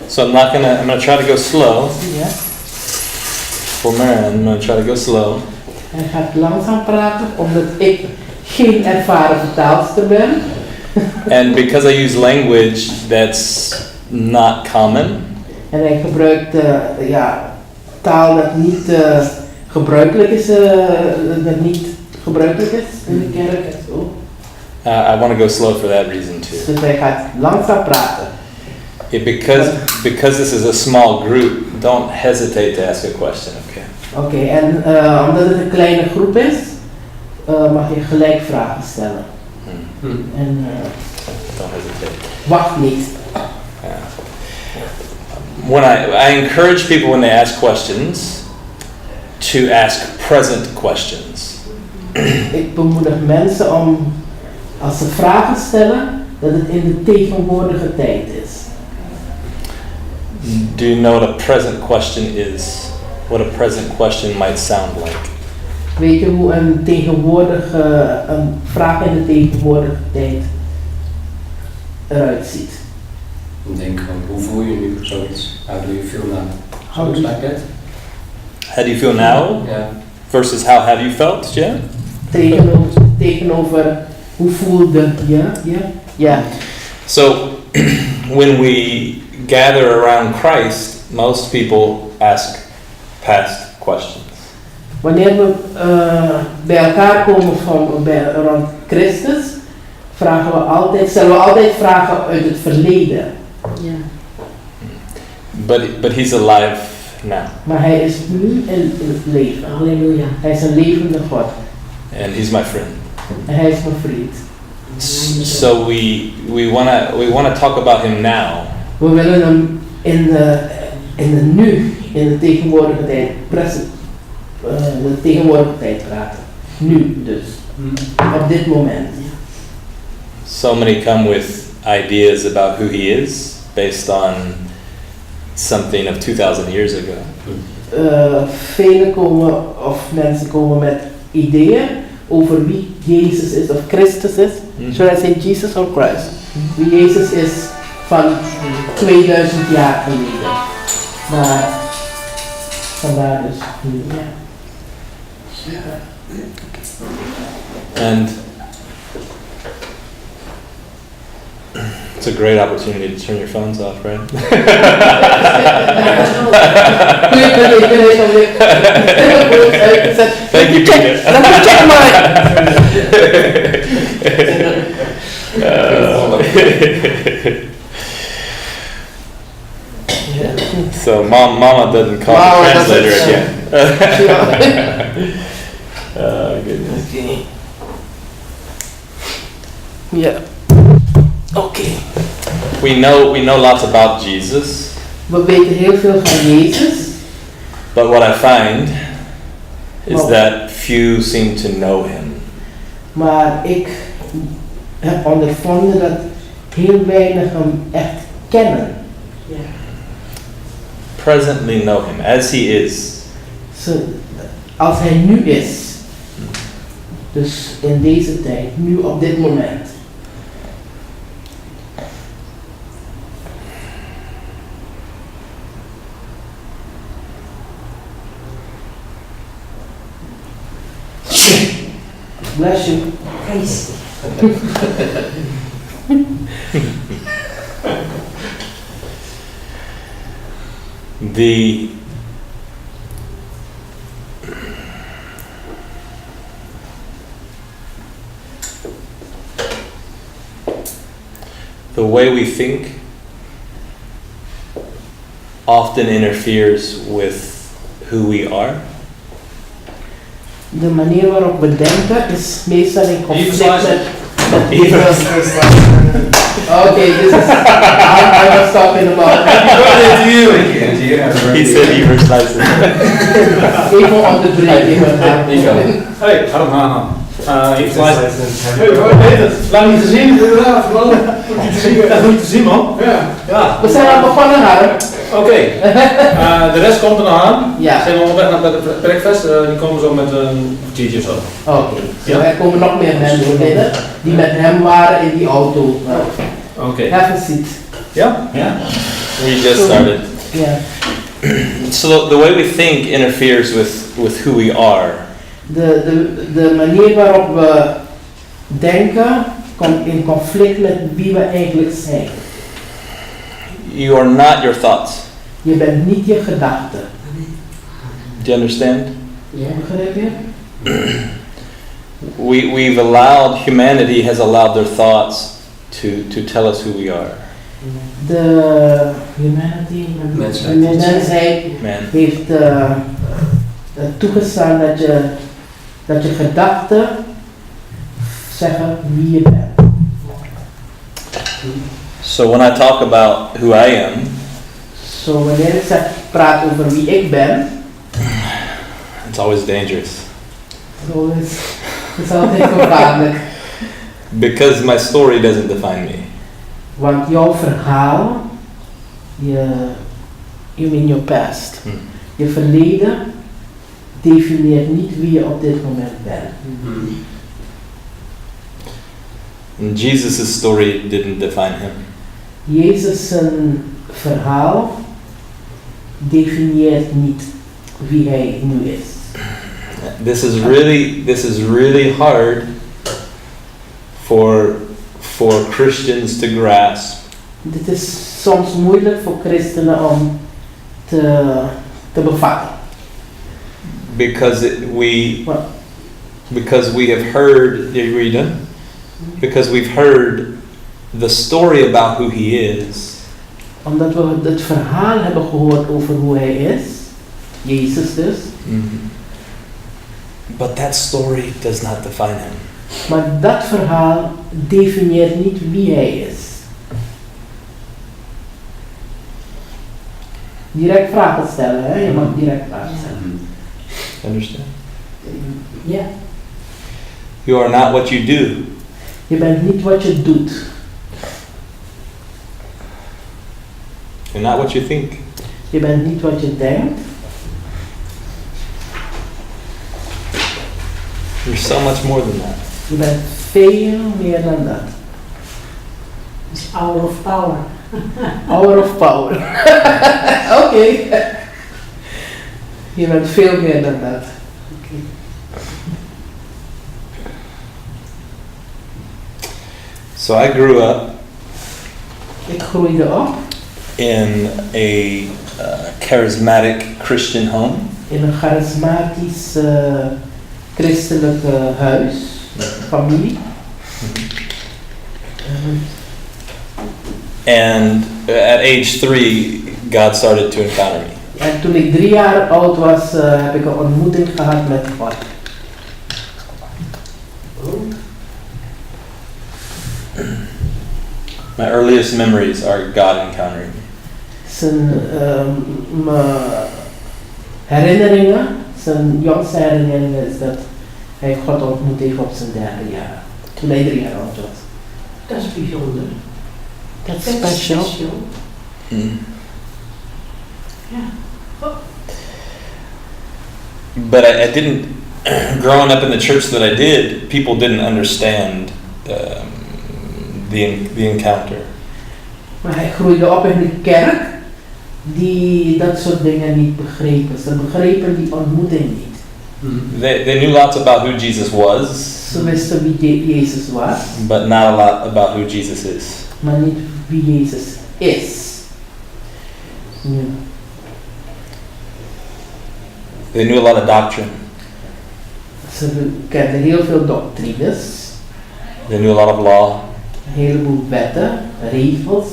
So I'm gonna try to go slow. Ja. For Marianne, I'm gonna try to go slow. Hij gaat langzaam praten, omdat ik geen ervaren vertaalster ben. And because I use language that's not common. En hij gebruikt taal dat niet gebruikelijk is, in de kerk en zo. I want to go slow for that reason too. Dus hij gaat langzaam praten. Because this is a small group, don't hesitate to ask a question, okay? Oké, en omdat het een kleine groep is, mag je gelijk vragen stellen. En don't hesitate. wacht niet. When I encourage people when they ask questions to ask present questions. Ik bemoedig mensen om, als ze vragen stellen, dat het in de tegenwoordige tijd is. Do you know what a present question is? What a present question might sound like? Weet je hoe een vraag in de tegenwoordige tijd eruit ziet? Ik denk, hoe voel je nu of zoiets? How do you feel now? Zoiets like that? How do you feel now? Yeah. Versus how have you felt, yeah? Tegenover hoe voelde je? Ja. So, when we gather around Christ, most people ask past questions. Wanneer we bij elkaar komen rond Christus, stellen we altijd vragen uit het verleden. Ja. But he's alive now. Maar hij is nu in het leven. Halleluja. Hij is een levende God. And he's my friend. En hij is mijn vriend. So we wanna talk about him now. We willen hem in de tegenwoordige tijd, de tegenwoordige tijd praten. Nu dus. Op dit moment. So many come with ideas about who he is based on something of 2000 years ago. Mensen komen met ideeën over wie Jezus is of Christus is. Should I say Jesus or Christ? Wie Jezus is van 2000 jaar geleden. Maar vandaar dus nu. And it's a great opportunity to turn your phones off, right? Thank you, Peter. Let me check So Mama doesn't call the translator again. Goodness. Okay. Yeah. Okay. We know lots about Jesus. We weten heel veel van Jezus. But what I find is that few seem to know him. Maar ik heb ondervonden dat heel weinig hem echt kennen. Ja. Presently know him as he is. Als hij nu is. Dus in deze tijd, nu op dit moment. Bless you. Praise. The way we think often interferes with who we are. De manier waarop we denken is meestal in conflict met Okay, this is I was talking about. He said Iver's license. Even on the break, Hey, Iver's license. Lang niet te zien, inderdaad, man. Dat niet te zien, man. Ja. We zijn al begonnen, Harm. Oké. De rest komt er nog aan. Ja. Zijn we onderweg naar het breakfast? Die komen zo met een kwartiertje of zo. Oké. So er komen nog meer mensen binnen die met hem waren in die auto. Oké. Have a seat. Yeah? Yeah. We just started. Ja. So the way we think interferes with who we are. De manier waarop we denken komt in conflict met wie we eigenlijk zijn. You are not your thoughts. Je bent niet je gedachten. Do you understand? Begrijp je? We've allowed, humanity has allowed their thoughts to tell us who we are. De humanity, Mensheid. de mensheid Man. heeft toegestaan dat je gedachten zeggen wie je bent. So when I talk about who I am, Zo wanneer ik praat over wie ik ben, it's always dangerous. zo is het altijd gevaarlijk. Because my story doesn't define me. Want jouw verhaal, you mean your past, je verleden definieert niet wie je op dit moment bent. And Jesus' story didn't define him. Jezus zijn verhaal definieert niet wie hij nu is. This is really hard for Christians to grasp. Dit is soms moeilijk voor christenen om te bevatten. Because we have heard, were you done? Because we've heard the story about who he is. Omdat we het verhaal hebben gehoord over hoe hij is, Jezus dus. But that story does not define him. Maar dat verhaal definieert niet wie hij is. Direct vragen stellen, hè? Je mag direct vragen stellen. Understand? Ja. You are not what you do. Je bent niet wat je doet. You're not what you think. Je bent niet wat je denkt. You're so much more than that. Je bent veel meer dan dat. It's hour of power. Hour of power. Oké. Je bent veel meer dan dat. So I grew up Ik groeide op in a charismatic Christian home. in een charismatisch christelijk huis, familie. And at age 3, God started to encounter me. En toen ik 3 jaar oud was, heb ik een ontmoeting gehad met God. My earliest memories are God encountering me. Mijn herinneringen, zijn jongste herinneringen is dat hij God ontmoet heeft op zijn 3e jaar. Toen hij 3 jaar oud was. Dat is bijzonder. That's That's special. But I didn't, growing up in the church that I did, people didn't understand the encounter. Maar hij groeide op in een kerk die dat soort dingen niet begrepen. Ze begrepen die ontmoeting niet. They knew lots about who Jesus was, Ze wisten wie Jezus was, but not a lot about who Jesus is. maar niet wie Jezus is. Ja. They knew a lot of doctrine. Ze kenden heel veel doctrines, They knew a lot of law. een heleboel wetten, regels.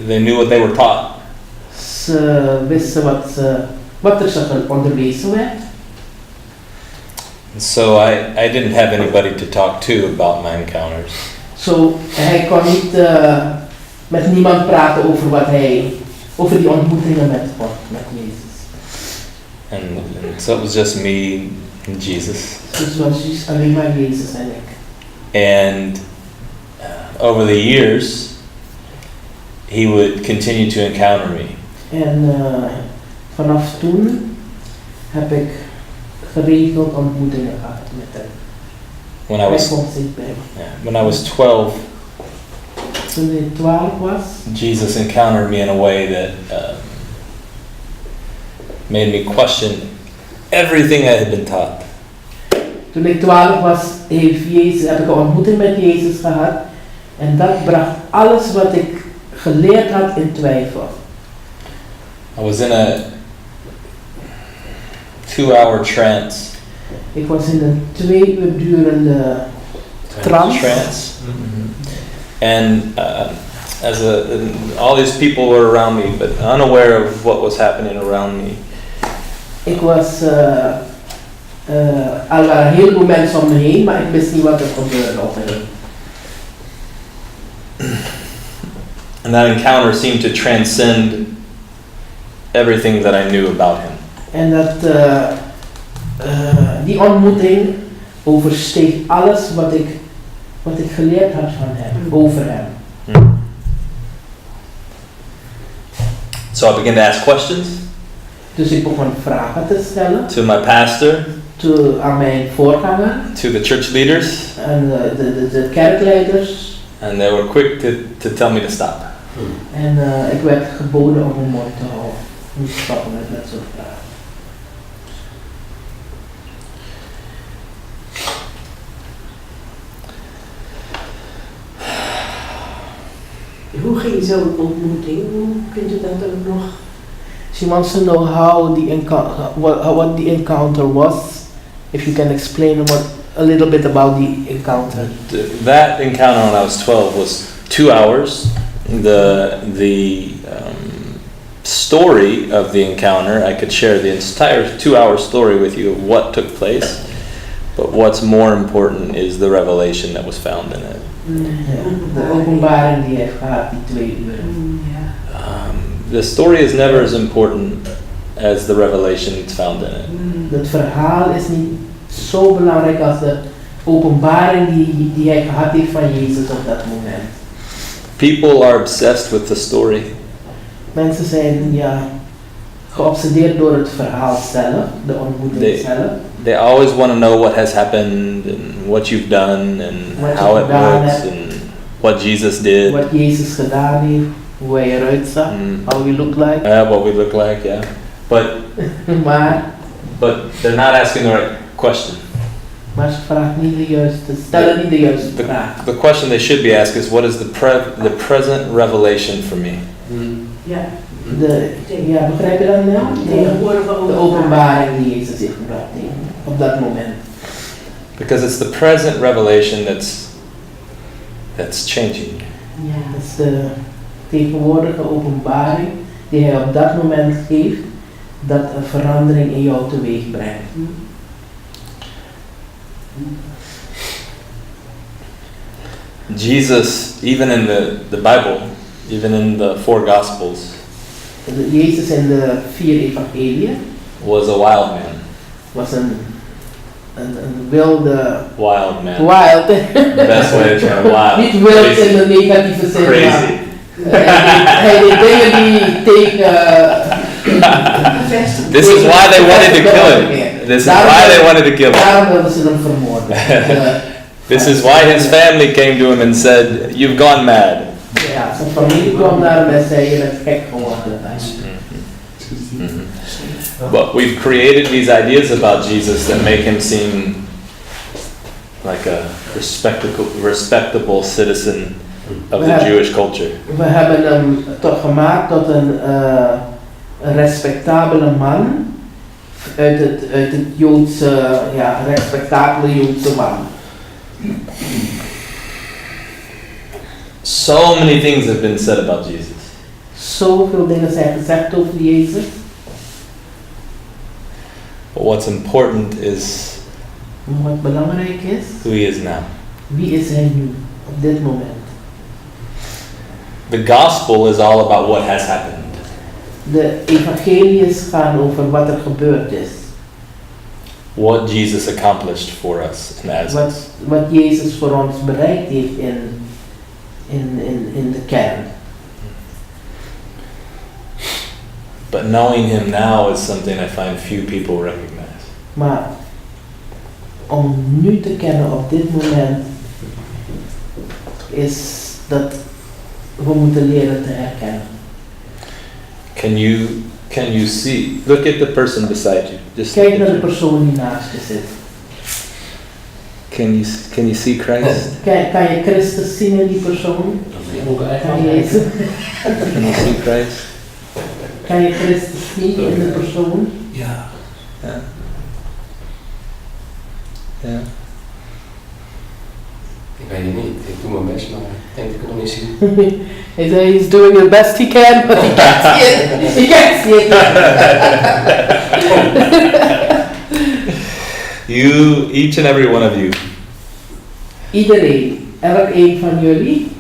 They knew what they were taught. Ze wisten wat er ze onderwezen werd. So I didn't have anybody to talk to about my encounters. Zo, hij kon niet met niemand praten over die ontmoetingen met God, met Jezus. And so it was just me and Jesus. Dus het was juist alleen maar Jezus en ik. And over the years, he would continue to encounter me. En vanaf toen heb ik geregeld ontmoetingen gehad met hem. When I was 12, Toen hij 12 was, Jesus encountered me in a way that made me question everything I had been taught. toen ik 12 was, heb ik een ontmoeting met Jezus gehad. En dat bracht alles wat ik geleerd had in twijfel. I was in a 2-hour trance. Ik was in een 2 uur durende trance. And all these people were around me, but unaware of what was happening around me. Ik was, er waren heel veel mensen om me heen, maar ik wist niet wat er gebeurde op me. And that encounter seemed to transcend everything that I knew about him. En dat, die ontmoeting oversteeg alles wat ik geleerd had van hem, over hem. So I began to ask questions Dus ik begon vragen te stellen to my pastor, aan mijn voorganger to the church leaders, en de kerkleiders. and they were quick to tell me to stop. En ik werd geboden om mijn mond te houden. Niet stoppen met dat soort vragen. Hoe ging zo'n ontmoeting? Hoe kunt u dat ook nog? She wants to know how the what the encounter was. If you can explain a little bit about the encounter. That encounter when I was 12 was 2 hours. The story of the encounter, I could share the entire 2-hour story with you of what took place. But what's more important is the revelation that was found in it. De openbaring die hij heeft gehad, die 2 uur. The story is never as important as the revelation that's found in it. Het verhaal is niet zo belangrijk als de openbaring die hij gehad heeft van Jezus op dat moment. People are obsessed with the story. Mensen zijn geobsedeerd door het verhaal zelf, de ontmoeting zelf. They always want to know what has happened and what you've done and how it works and what Jesus did. Wat Jezus gedaan heeft, hoe hij eruit zag, how we look like. What we look like, yeah. But they're not asking the right question. Maar ze vraagt niet de juiste, stellen niet de juiste vraag. The question they should be asked is, what is the present revelation for me? Ja. Begrijp je dat nou? De openbaring die Jezus heeft gebracht op dat moment. Because it's the present revelation that's changing. Ja, dat is de tegenwoordige openbaring die hij op dat moment geeft, dat een verandering in jou teweeg brengt. Jesus, even in the Bible, even in the 4 Gospels, Jezus in de 4 evangelieën was a wild man. Was een wilde... Wild man. Wild. Best way to try wild. Niet wild in de negatieve zin. Crazy. Hij deed dingen die tegen... This is why they wanted to kill him. This is why they wanted to kill him. Daarom wilden ze hem vermoorden. This is why his family came to him and said, "You've gone mad." Ja, zijn familie kwam naar hem en zei, je bent gek geworden. But we've created these ideas about Jesus that make him seem like a respectable citizen of the Jewish culture. We hebben hem toch gemaakt tot een respectabele man uit het Joodse, respectabele Joodse man. So many things have been said about Jesus. Zoveel dingen zijn gezegd over Jezus. But what's important is Wat belangrijk is, who he is now. wie is hij nu, op dit moment? The gospel is all about what has happened. De evangelies gaan over wat er gebeurd is. What Jesus accomplished for us in Nazareth. Wat Jezus voor ons bereikt heeft in de kern. But knowing him now is something I find few people recognize. Maar om nu te kennen op dit moment is dat we moeten leren te herkennen. Can you see? Look at the person beside you. Just Kijk naar de persoon die naast je zit. Can you see Christ? Kan je Christus zien in die persoon? Kan je Jezus? Can you see Christ? Kan je Christus zien in de persoon? Ja. Yeah. Yeah. Ik weet het niet, ik doe mijn best, maar ik denk dat ik het nog niet zie. He said he's doing the best he can, but he can't see it. He can't see it. You, each and every one of you, Iedereen, elk een van jullie,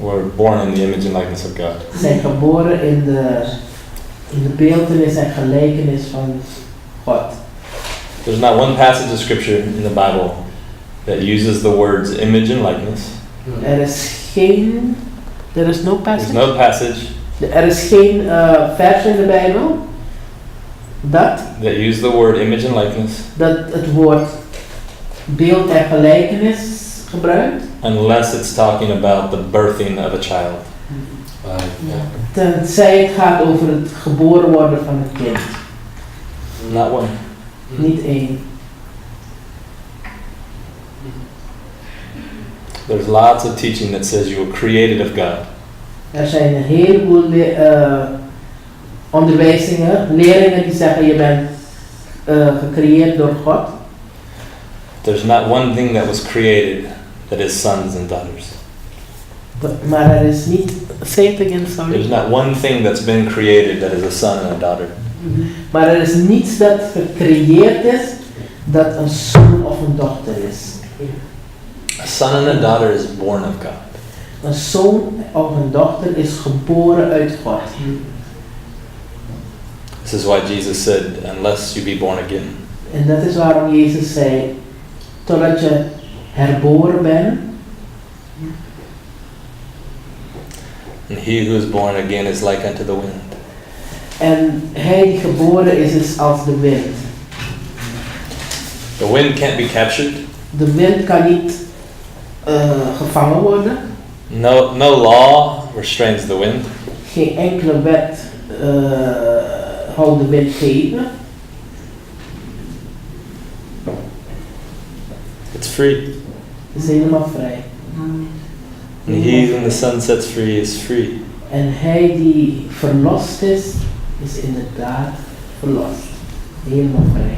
were born in the image and likeness of God. zijn geboren in de beeltenis en gelijkenis van God. There's not one passage of scripture in the Bible that uses the words image and likeness. Er is no passage. There's no passage Er is geen vers in de Bijbel dat use the word image and likeness het woord beeld en gelijkenis gebruikt, unless it's talking about the birthing of a child. tenzij het gaat over het geboren worden van het kind. Not one. Niet één. There's lots of teaching that says you were created of God. Er zijn een heleboel onderwijzingen, leringen die zeggen je bent gecreëerd door God. There's not one thing that was created that is sons and daughters. Maar er is niet, say it again, sorry. There's not one thing that's been created that is a son and a daughter. Maar er is niets dat gecreëerd is dat een zoon of een dochter is. A son and a daughter is born of God. Een zoon of een dochter is geboren uit God. This is why Jesus said, unless you be born again. En dat is waarom Jezus zei, totdat je herboren bent. And he who is born again is like unto the wind. En hij die geboren is als de wind. The wind can't be captured. De wind kan niet gevangen worden. No law restrains the wind. Geen enkele wet houdt de wind tegen. It's free. Het is helemaal vrij. And he whom the sun sets free is free. En hij die verlost is inderdaad verlost. Helemaal vrij.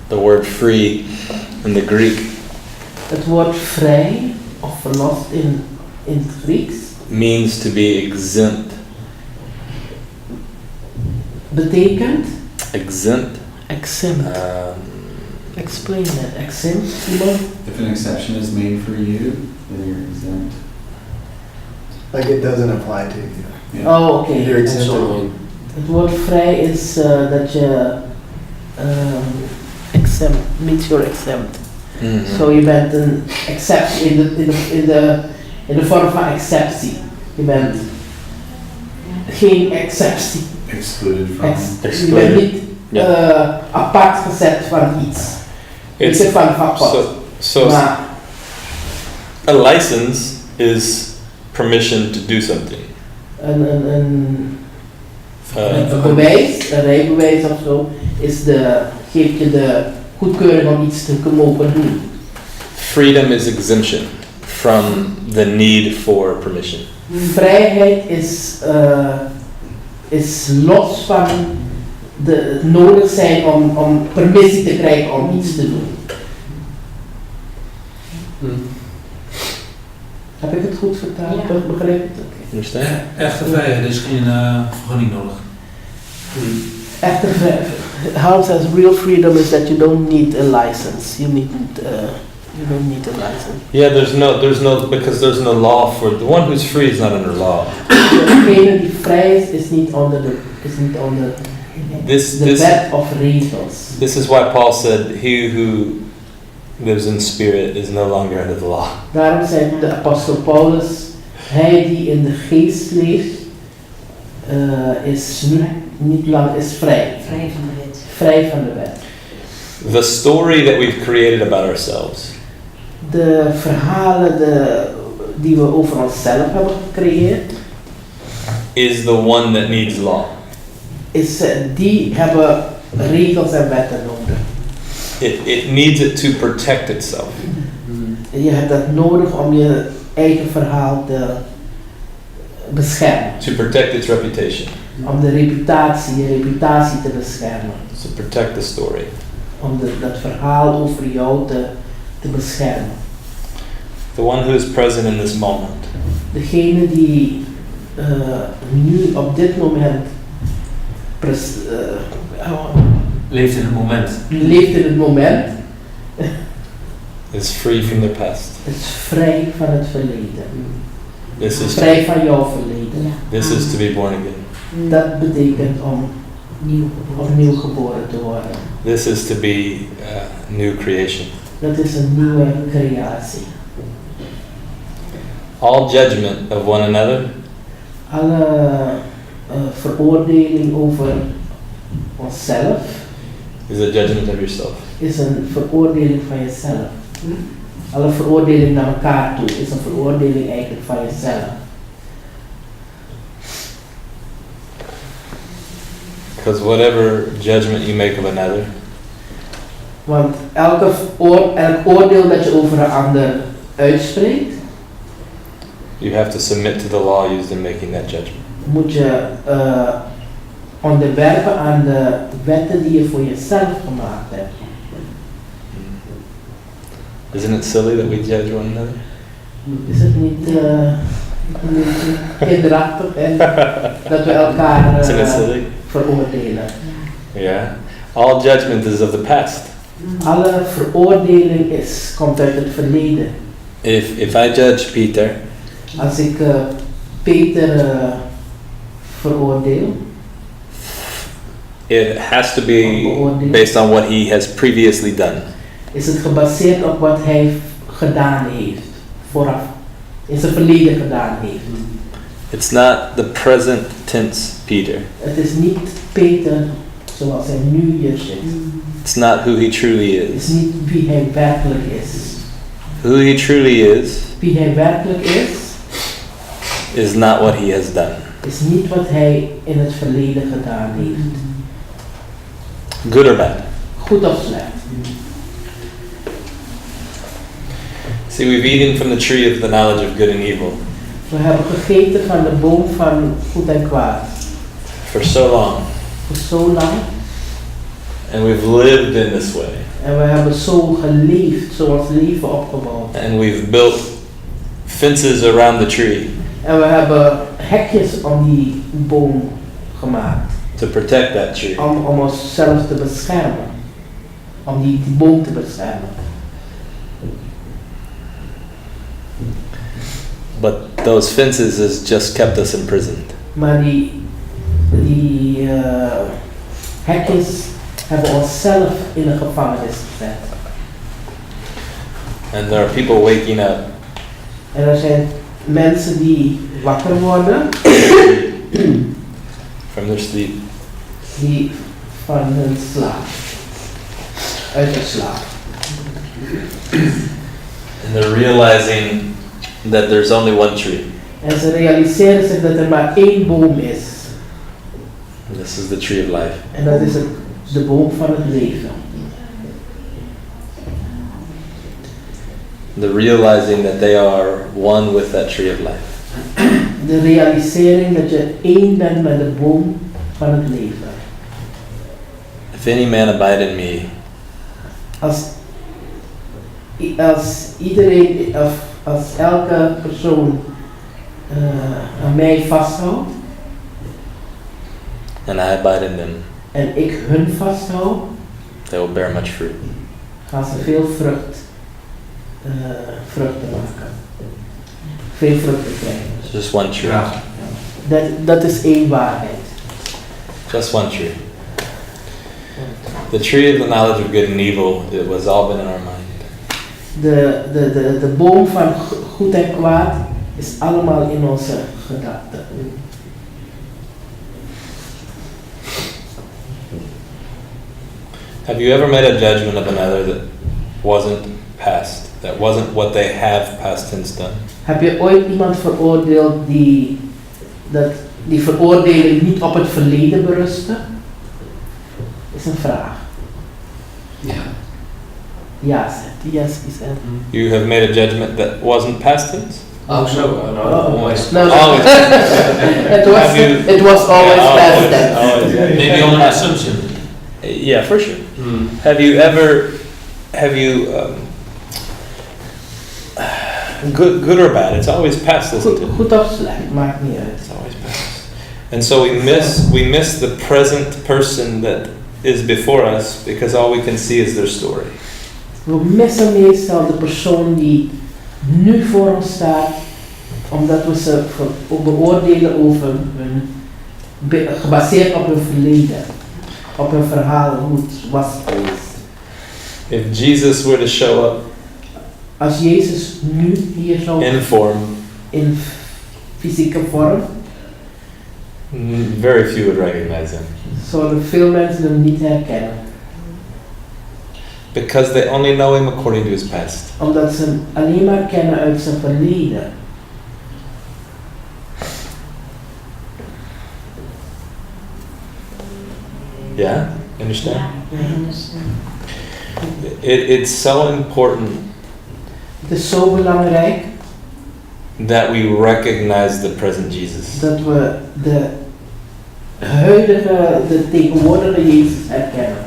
The word free in the Greek Het woord vrij of verlost in het Grieks means to be exempt. betekent Exempt. exempt. Explain that. Exempt, iemand? If an exception is made for you, then you're exempt. Like it doesn't apply to you. Yeah. Oh, oké. You're exempt. Het woord vrij is dat je exempt, means you're exempt. Mhm. So je bent een exceptie in de vorm van exceptie. Je bent geen exceptie. Excluded from. Je bent niet apart gezet van iets. It's Niet van God. so Maar a license is permission to do something. een Uh, bewijs, een rijbewijs of zo, geeft je de goedkeuring om iets te mogen doen. freedom is exemption from the need for permission. Vrijheid is los van het nodig zijn om permissie te krijgen om iets te doen. Heb ik het goed vertaald? Ja. Begrijp je het? Oké. Understand? Echte vrijheid is geen vergunning nodig. Echte vrijheid. How says real freedom is that you don't need a license. You don't need a license. Yeah, because there's no law for the one who's free is not under law. Degene die vrij is niet onder de This wet of regels. This is why Paul said, "He who lives in spirit is no longer under the law. Daarom zei de apostel Paulus, hij die in de geest leeft, is niet lang, is vrij. Vrij van de wet. Vrij van de wet. The story that we've created about ourselves De verhalen die we over onszelf hebben gecreëerd, is the one that needs law. Die hebben regels en wetten nodig. It needs it to protect itself. Je hebt dat nodig om je eigen verhaal te beschermen. To protect its reputation. Om je reputatie te beschermen. To protect the story. Om dat verhaal over jou te beschermen. The one who is present in this moment. Degene die nu op dit moment Leeft in het moment. leeft in het moment, Is free from the past. is vrij van het verleden. This is Vrij van jouw verleden. This is to be born again. Dat betekent om Nieuw opnieuw geboren te worden. This is to be new creation. Dat is een nieuwe creatie. All judgment of one another Alle veroordeling over onszelf is a judgment of yourself. is een veroordeling van jezelf. Alle veroordeling naar elkaar toe is een veroordeling eigenlijk van jezelf. Because whatever judgment you make of another Want elk oordeel dat je over een ander uitspreekt, you have to submit to the law used in making that judgment. moet je onderwerpen aan de wetten die je voor jezelf gemaakt hebt. Isn't it silly that we judge one another? Is het niet kinderachtig en dat we elkaar Isn't it silly? veroordelen? Yeah. All judgment is of the past. Alle veroordeling komt uit het verleden. If I judge Peter, Als ik Peter veroordeel, it has to be based on what he has previously done. is het gebaseerd op wat hij gedaan heeft, vooraf, in zijn verleden gedaan heeft. It's not the present tense Peter. Het is niet Peter zoals hij nu hier zit. It's not who he truly Het is is. niet wie hij werkelijk is. Who he truly is Wie hij werkelijk is not what he has done. is niet wat hij in het verleden gedaan heeft. Good or bad. Goed of slecht. See, we've eaten from the tree of the knowledge of good and evil We hebben gegeten van de boom van goed en kwaad. for so long, Voor zo lang. and we've lived in this way, En we hebben zo geleefd, zo ons leven opgebouwd. and we've built fences around the tree En we hebben hekjes om die boom gemaakt. to protect that tree. Om onszelf te beschermen. Om die boom te beschermen. But those fences has just kept us imprisoned. Maar die hekjes hebben onszelf in een gevangenis gezet. And there are people waking up En er zijn mensen die wakker worden, from their sleep die van hun slaap, uit hun slaap. and they're realizing that there's only one tree. En ze realiseren zich dat er maar één boom is. And this is the tree of life. En dat is de boom van het leven. The realizing that they are one with that tree of life. De realisering dat je één bent met de boom van het leven. If any man abide in me, Als iedereen, als elke persoon aan mij vasthoudt and I abide in them, en ik hun vasthoud, they will bear much fruit. gaan ze veel vruchten maken. Veel vruchten krijgen. It's just one tree. Ja. Dat is één waarheid. Just one tree. The tree of the knowledge of good and evil, it was all been in our mind. de boom van goed en kwaad is allemaal in onze gedachten. Have you ever made a judgment of another that wasn't past? That wasn't what they have past tense done? Heb je ooit iemand veroordeeld die veroordeling niet op het verleden berustte? Is een vraag. Ja. Ja, zegt. Yes, he said. You have made a judgment that wasn't past tense? Oh, so, no, always. No, Always. Have you- it was always Yeah, past always, tense. always, yeah. Maybe on an assumption. Yeah, for sure. Hmm. Have you good or bad? It's always past, isn't it? Goed of slecht, maakt niet uit. It's always past. And so we miss the present person that is before us because all we can see is their story. We missen meestal de persoon die nu voor ons staat, omdat we ze beoordelen over gebaseerd op hun verleden, op hun verhaal, hoe het was geweest. If Jesus were to show up Als Jezus nu hier zou in form, in fysieke vorm, very few would recognize him zouden veel mensen hem niet herkennen, because they only know him according to his past. omdat ze hem alleen maar kennen uit zijn verleden. Yeah, understand? It's so important Het is zo belangrijk that we recognize the present Jesus. dat we de tegenwoordige Jezus herkennen.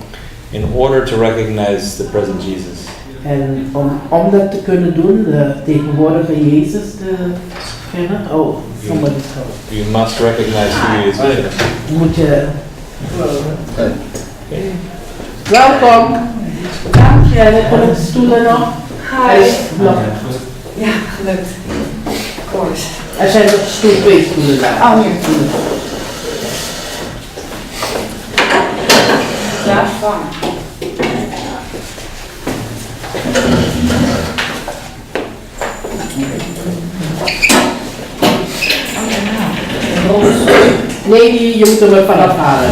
In order to recognize the present Jesus, En om dat te kunnen doen, de tegenwoordige Jezus te kennen, somebody's coming. you must recognize who he is within us. Moet je... Welkom! Dank je. En er komen stoelen nog. Er is nog... Ja, gelukt. Kort. Er zijn nog twee stoelen daar. Oh, hier. Ja, van. Nee, je moet hem er vanaf halen.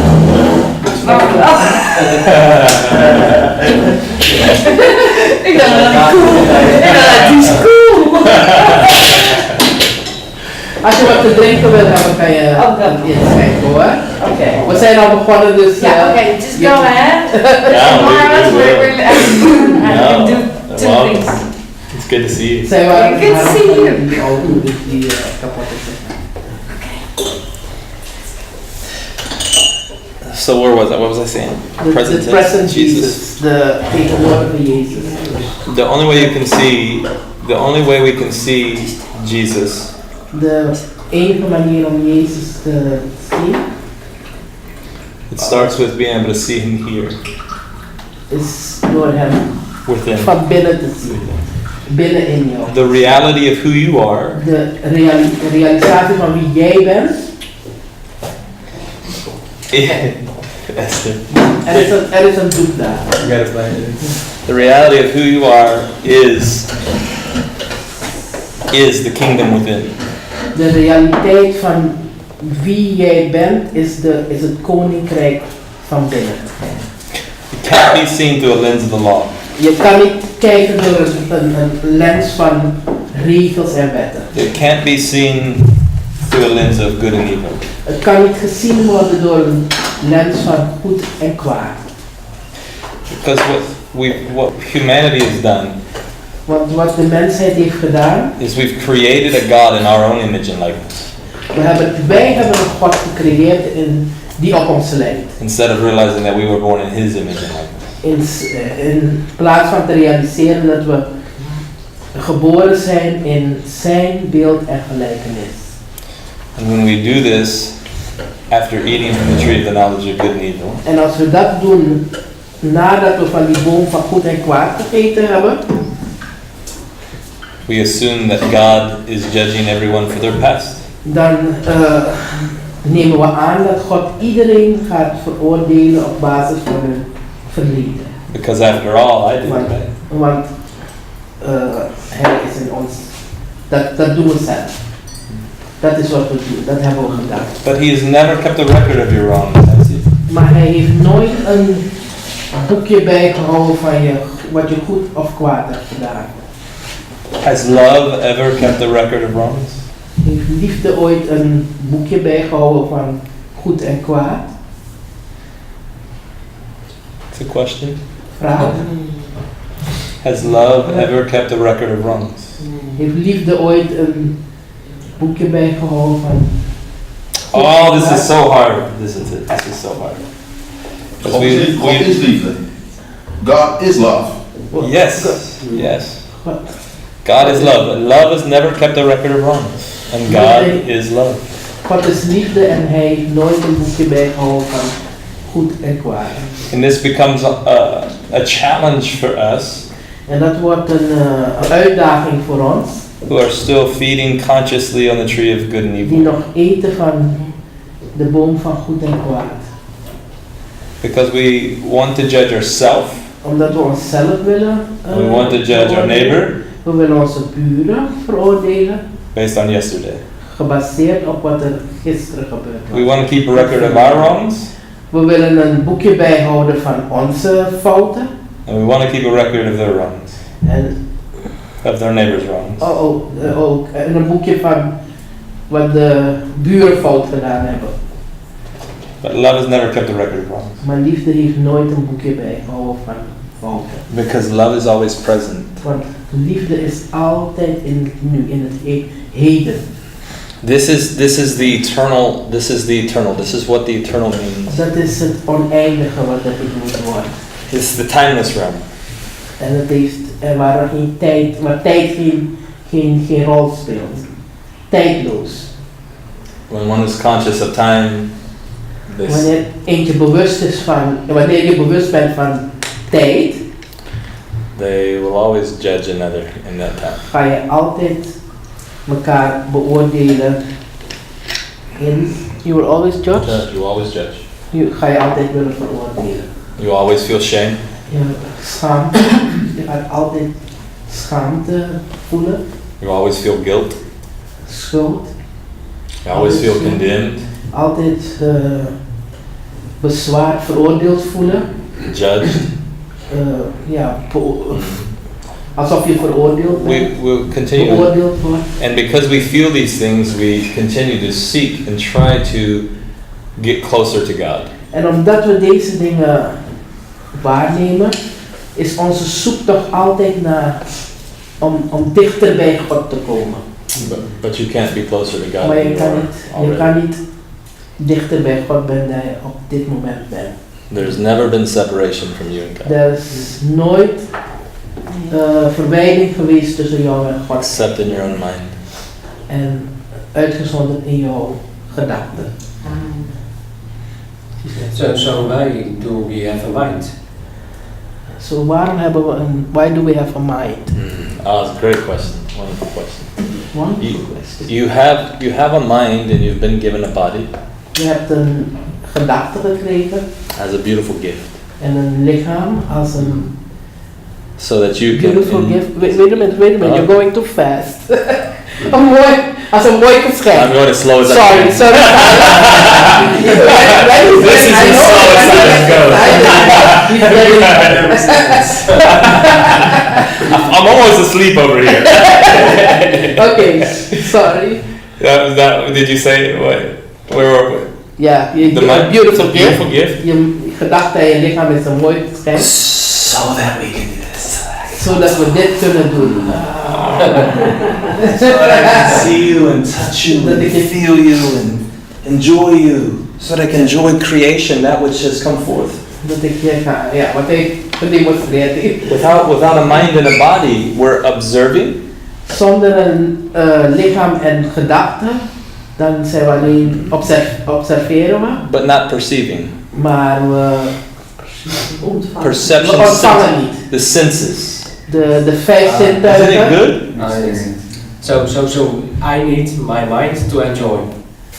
Ik dacht dat cool. Die is cool. Als je wat te drinken wil hebben, kan je inschrijven hoor. Oké. We zijn al begonnen, dus... Ja, oké, just go ahead. Yeah, Tomorrow we I can do two Well, things. it's good to see you. Zij waren Good to see you. die auto die kapot is. So where was I? What was I saying? The tense, present Jesus, de tegenwoordige Jezus. The only way we can see Jesus De enige manier om Jezus te zien it starts with being able to see him here is door hem within. van binnen te zien. Binnen in jou. The reality of who you are De realisatie van wie jij bent. Esther. Er is een doek daar. The reality of who you are is the kingdom within. De realiteit van wie jij bent is het koninkrijk van binnen. It can't be seen through a lens of the law. Je kan niet kijken door een lens van regels en wetten. It can't be seen through a lens of good and evil. Het kan niet gezien worden door een lens van goed en kwaad. Because what humanity has done Want wat de mensheid heeft gedaan, is we've created a God in our own image and likeness, wij hebben een God gecreëerd die op ons lijkt. instead of realizing that we were born in His image and likeness. In plaats van te realiseren dat we geboren zijn in zijn beeld en gelijkenis. And when we do this, after eating from the tree of the knowledge of good and evil, En als we dat doen nadat we van die boom van goed en kwaad gegeten hebben, we assume that God is judging everyone for their past. dan nemen we aan dat God iedereen gaat veroordelen op basis van hun verleden. Because after all, I did Want, right. want Hij is in ons. Dat doen we zelf. Dat is wat we doen, dat hebben we gedaan. But he has never kept a record of your wrongs, has he? Maar hij heeft nooit een boekje bijgehouden van wat je goed of kwaad hebt gedaan. Has love ever kept a record of wrongs? Heeft liefde ooit een boekje bijgehouden van goed en kwaad? It's a question. Vraag. Has love ever kept a record of wrongs? Heeft liefde ooit een boekje bijgehouden van goed Oh, en this kwaad? is so hard. This is so hard. God is liefde. God is love. Yes, yes. God is love. Love has never kept a record of wrongs. And God is love. God is liefde en hij heeft nooit een boekje bijgehouden van goed en kwaad. And this becomes a challenge for us En dat wordt een uitdaging voor ons, who are still feeding consciously on the tree of good and die evil. nog eten van de boom van goed en kwaad. Because we want to judge ourselves. Omdat we onszelf willen We want to judge our veroordelen. neighbor We willen onze buren veroordelen, based on yesterday. gebaseerd op wat er gisteren gebeurd was. We want to keep a record of our wrongs. We willen een boekje bijhouden van onze fouten. And we want to keep a record of their wrongs. En Of their neighbor's wrongs. ook en een boekje van wat de buren fout gedaan hebben. But love has never kept a record of wrongs. Maar liefde heeft nooit een boekje bijgehouden van fouten. Because love is always present. Want liefde is altijd in het nu, in het heden. This is the eternal. This is what the eternal means. Dat is het oneindige wat er moet worden. It's the timeless realm. En het heeft, waar er geen tijd, waar tijd geen rol speelt. Tijdloos. When one is conscious of time, Wanneer eentje bewust is van, wanneer je bewust bent van tijd, they will always judge another in that time. ga je altijd elkaar beoordelen. You will always judge. You always judge. Ga je altijd willen veroordelen. You always feel shame. Je gaat altijd schaamte voelen, You always feel guilt. schuld, You always feel condemned, altijd bezwaar, veroordeeld voelen. judged. Alsof je veroordeeld We bent, will continue. beoordeeld wordt. And because we feel these things, we continue to seek and try to get closer to God. En omdat we deze dingen waarnemen, is onze zoektocht altijd naar om dichter bij God te komen. But you can't be closer to God Maar than je you are kan already. niet dichter bij God bent dan je op dit moment bent. There's never been separation from you and God, Er is nooit verwijding geweest tussen jou en God. except in your own mind. En uitgezonderd in jouw gedachten. So why do we have a mind? So waarom hebben we een, why do we have a mind? Oh, that's a great question. Wonderful question. Wonderful question. You have a mind and you've been given a body Je hebt een gedachte gekregen as a beautiful gift, en een lichaam als een so that you can. beautiful gift. Wait a minute, you're going too fast. Als een mooi geschenk. I'm going as slow as I Sorry. can. This This is as slow as Silas goes. I'm almost asleep over here. Okay, sorry. Did you say what? Where were we? Ja, The je mind- een beautiful it's a beautiful gift. gift. Je gedachte en je lichaam is een mooi geschenk. So that we can do this. Zodat we dit kunnen doen. So that I can see you and touch you Dat and ik je- feel you and enjoy you. So that I can enjoy creation, that which has come forth. Dat ik je ga, ja, wat ik gedemonstreerd heb. Without a mind and a body, we're observing. Zonder een lichaam en gedachten, dan zijn we alleen observeren we, But not perceiving. maar we Perception, ontvangen niet. the senses. De vijf Isn't it zintuigen. good? So I need my mind to enjoy.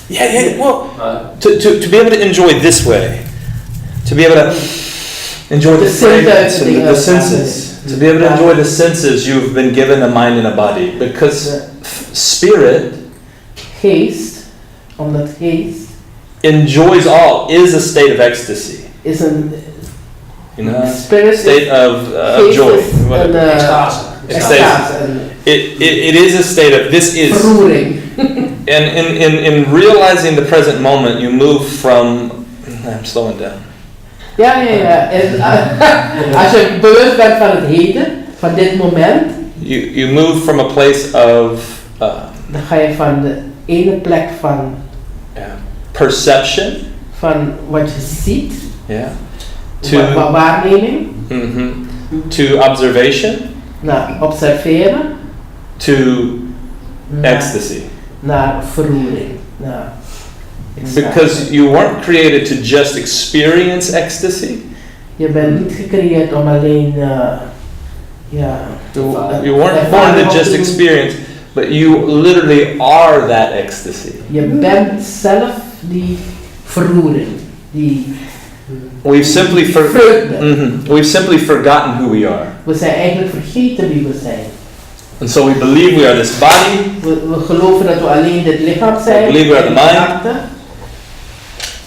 Yeah. Well, Uh, to be able to enjoy this way, to be able to enjoy the The fragrance and senses. the senses. To be able to enjoy the senses, you've been given a mind and a body. Because spirit Geest, omdat geest enjoys all, is a state of ecstasy. is een You know, spirit state of geest joy. is een whatever. Extase. extase, een It is a state of, this is. verroering. And in realizing the present moment, you move from, I'm slowing down. Ja. En als je bewust bent van het heden, van dit moment, You move from a place of dan ga je van de ene plek van perception, wat je ziet, to waarneming, to observation, naar observeren, to naar, ecstasy. naar verroering. Naar Because you weren't created to just experience ecstasy. Je bent niet gecreëerd om alleen You weren't born to just experience, but you literally are that ecstasy. Je bent zelf die verroering, die We've simply vreugde. we've simply forgotten who we are, We zijn eigenlijk vergeten wie we zijn. and so we believe we are this body. We geloven dat we alleen dit lichaam zijn. We believe we are the mind. gedachten.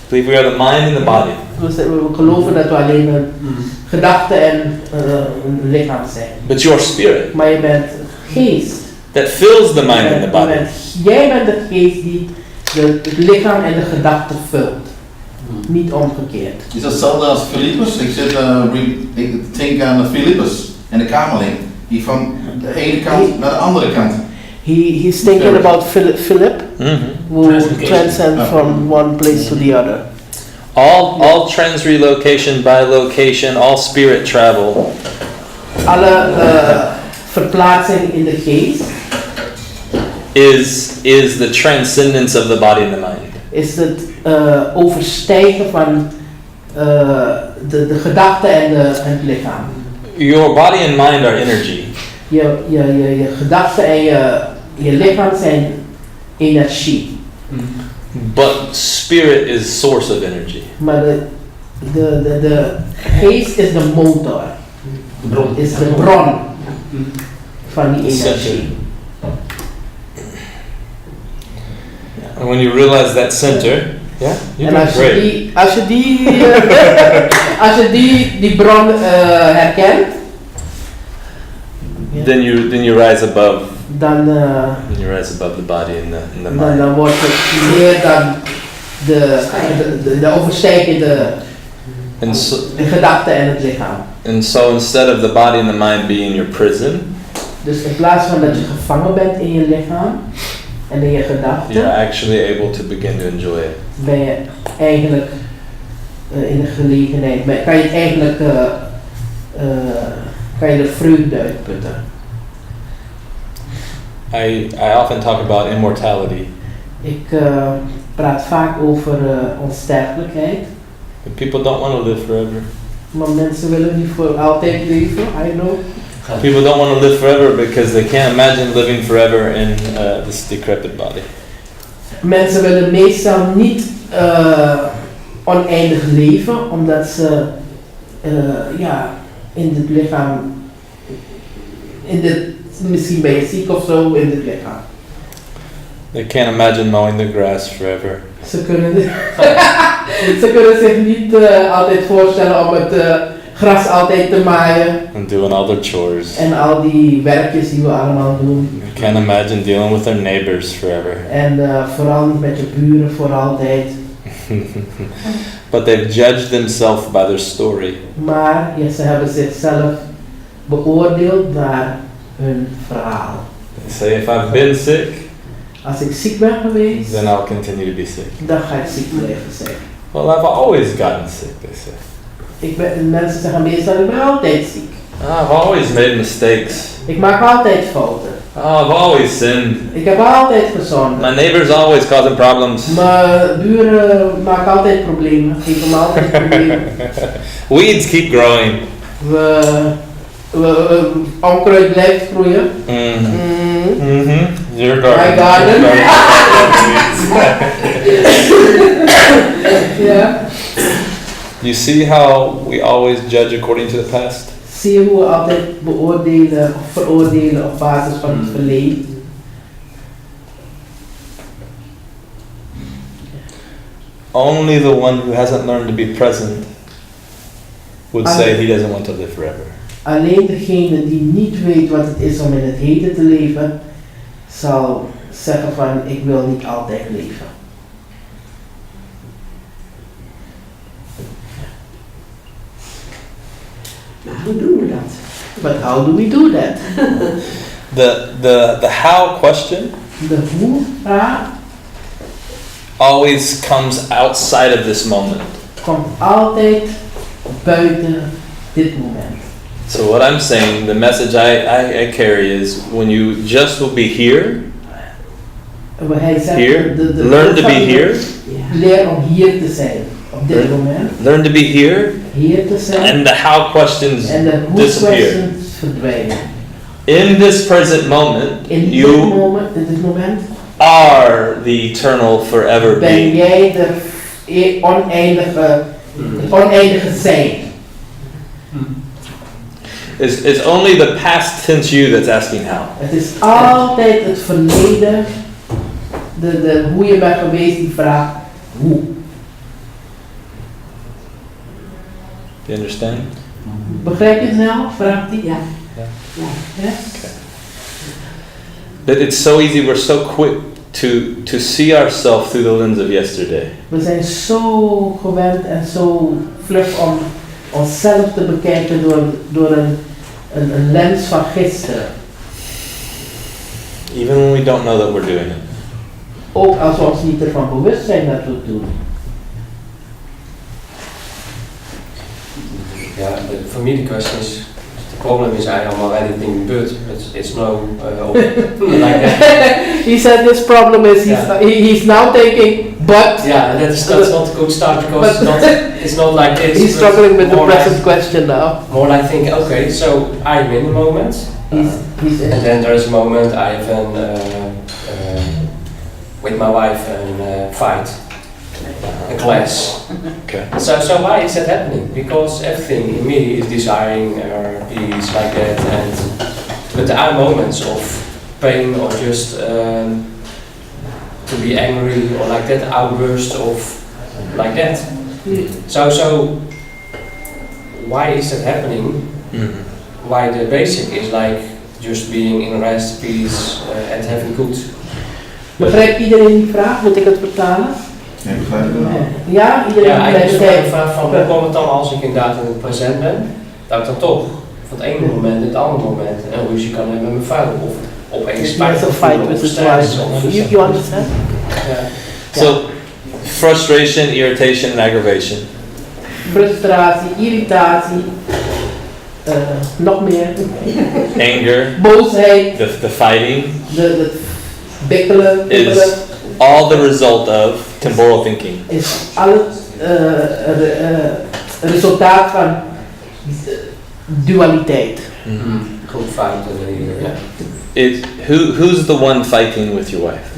Believe we are the mind and the body. We geloven dat we alleen een gedachte en een lichaam zijn. But your spirit Maar je bent geest. that fills the mind and the body. Jij bent de geest die het lichaam en de gedachten vult. Niet omgekeerd. Is dat hetzelfde als Philippus? Ik denk aan Philippus en de kamerling. Die van de ene kant naar de andere kant. He's thinking about Philip, who transcend from one place to the other. All transrelocation, bilocation, all spirit travel Alle verplaatsing in de geest is the transcendence of the body and the mind. is het overstijgen van de gedachte en het lichaam. Your body and mind are energy. Je gedachten en je lichaam zijn energie. But spirit is source of energy. Maar de geest is de motor. Is de bron van die energie. And when you realize that center, you're En doing great. als je die bron herkent, Then you rise above. dan Then you rise above the body and the mind. dan wordt het meer dan de overstijgende And so, de gedachte en het lichaam. and so instead of the body and the mind being your prison, Dus in plaats van dat je gevangen bent in je lichaam en in je you're gedachten, actually able to begin to enjoy it. ben je eigenlijk in de gelegenheid, kan je het eigenlijk kan je de vreugde uitputten. I often talk about immortality. Ik praat vaak over onsterfelijkheid, But people don't want to live forever. maar mensen willen niet voor altijd leven, I know. People don't want to live forever because they can't imagine living forever in this decrepit body. Mensen willen meestal niet oneindig leven, omdat ze in het lichaam, misschien ben je ziek of zo in het lichaam. They can't imagine mowing the grass forever. Ze kunnen zich niet altijd voorstellen om het gras altijd te maaien And doing all their chores. en al die werkjes die we allemaal doen. They can't imagine dealing with their neighbors forever. En vooral niet met je buren voor altijd. But they've judged themselves by their story. Maar ze hebben zichzelf beoordeeld naar hun verhaal. They say, if I've been sick, Als ik ziek ben geweest, then I'll continue to be sick. dan ga ik ziek blijven zijn. Well, I've always gotten sick, they say. Mensen zeggen meestal, ik ben altijd ziek. I've always made mistakes. Ik maak altijd fouten. I've always sinned. Ik heb altijd gezondigd. My neighbors always causing problems. Mijn buren maken altijd problemen. Geven me altijd problemen. Weeds keep growing. Onkruid blijft groeien. Your garden. My garden. Yeah. You see how we always judge according to the past? Zie je hoe we altijd beoordelen of veroordelen op basis van het verleden? Only the one who hasn't learned to be present would say he doesn't want to live forever. Alleen degene die niet weet wat het is om in het heden te leven, zal zeggen van ik wil niet altijd leven. Maar hoe doen we dat? But how do we do that? The how question De hoe-vraag always comes outside of this moment. komt altijd buiten dit moment. So what I'm saying, the message I carry is when you just will be here, Hij zegt, here, learn to be here, Ja. leer om hier te zijn, op dit moment. learn to be here, Hier te zijn. and the how questions En de disappear. hoe-questions verdwijnen. In this present moment, In dit you moment, in dit moment, are the eternal forever ben being. jij de oneindige zijn. It's only the past tense you that's asking how. Het is altijd het verleden, hoe je bent geweest, die vraagt hoe. You understand? Begrijp je het nou? Vraagt die? Ja. Ja. Ja. Ja? That it's so easy, we're so quick to see ourselves through the lens of yesterday. We zijn zo gewend en zo vlug om onszelf te bekijken door een lens van gisteren. Even when we don't know that we're doing it. Ook als we ons niet ervan bewust zijn dat we het doen. Yeah, for me the question is, the problem is I am already thinking, but it's no like that. He said this problem is he's now thinking, but Yeah, that's not a good start because it's not like this. he's but struggling with the more present like, question now. More like thinking, okay, so I'm in the moment, He's and then there's a moment I have with my wife and fight, a clash. Okay. So why is that happening? Because everything in me is desiring peace like that, but there are moments of pain or just to be angry or like that outburst of like that. So why is that happening? Mm-hmm. Why the basic is like just being in rest, peace, and having good. Begrijpt iedereen die vraag? Moet ik het vertalen? Ja, begrijp ik wel. Ja, iedereen Ja, eigenlijk is begrijpt de vraag van hoe komt het dan als ik inderdaad in het present ben, dat ik dan toch van het ene moment in het andere moment een ruzie kan hebben met mijn vrouw of opeens He has a fight with his wife. You understand? Ja. So, frustration, irritation, and aggravation. Frustratie, irritatie, nog meer, Anger, boosheid, the fighting, de bikkelen, is all the result of temporal thinking. is alles resultaat van dualiteit. Goed fout. Who's the one fighting with your wife?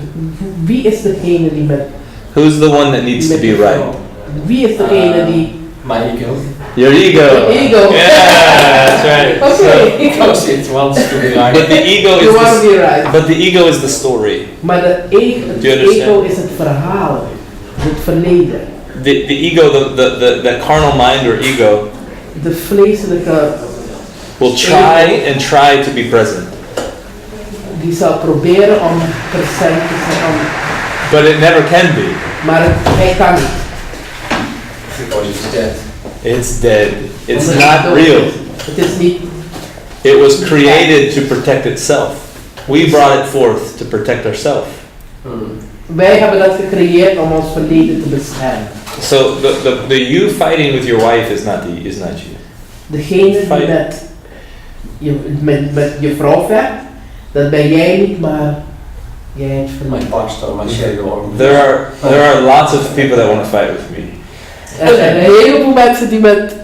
Wie is degene die met Who's the one that needs to met be je right? vrouw? Wie is degene die My ego. Your ego. Your ego. Yeah, that's right. Oké. Because it wants to be But right. the ego You want to is be right. but the ego is the story. Maar het Do you understand? ego is het verhaal, het verleden. The ego, the carnal mind or ego De vleeselijke, will try to be present, die zal proberen om present te zijn, but it never can be. maar hij kan niet. Because it's dead. It's dead. It's Omdat not het dood real. is. Het is niet. It was created to protect itself. We brought it forth to protect ourselves. Wij hebben dat gecreëerd om ons verleden te beschermen. So the you fighting with your wife is not you. Degene die met je vrouw vecht, dat ben jij niet, maar jij hebt My verleden. pastor, my shadow. There are lots of people that want to fight with me. Er zijn een heleboel mensen die met.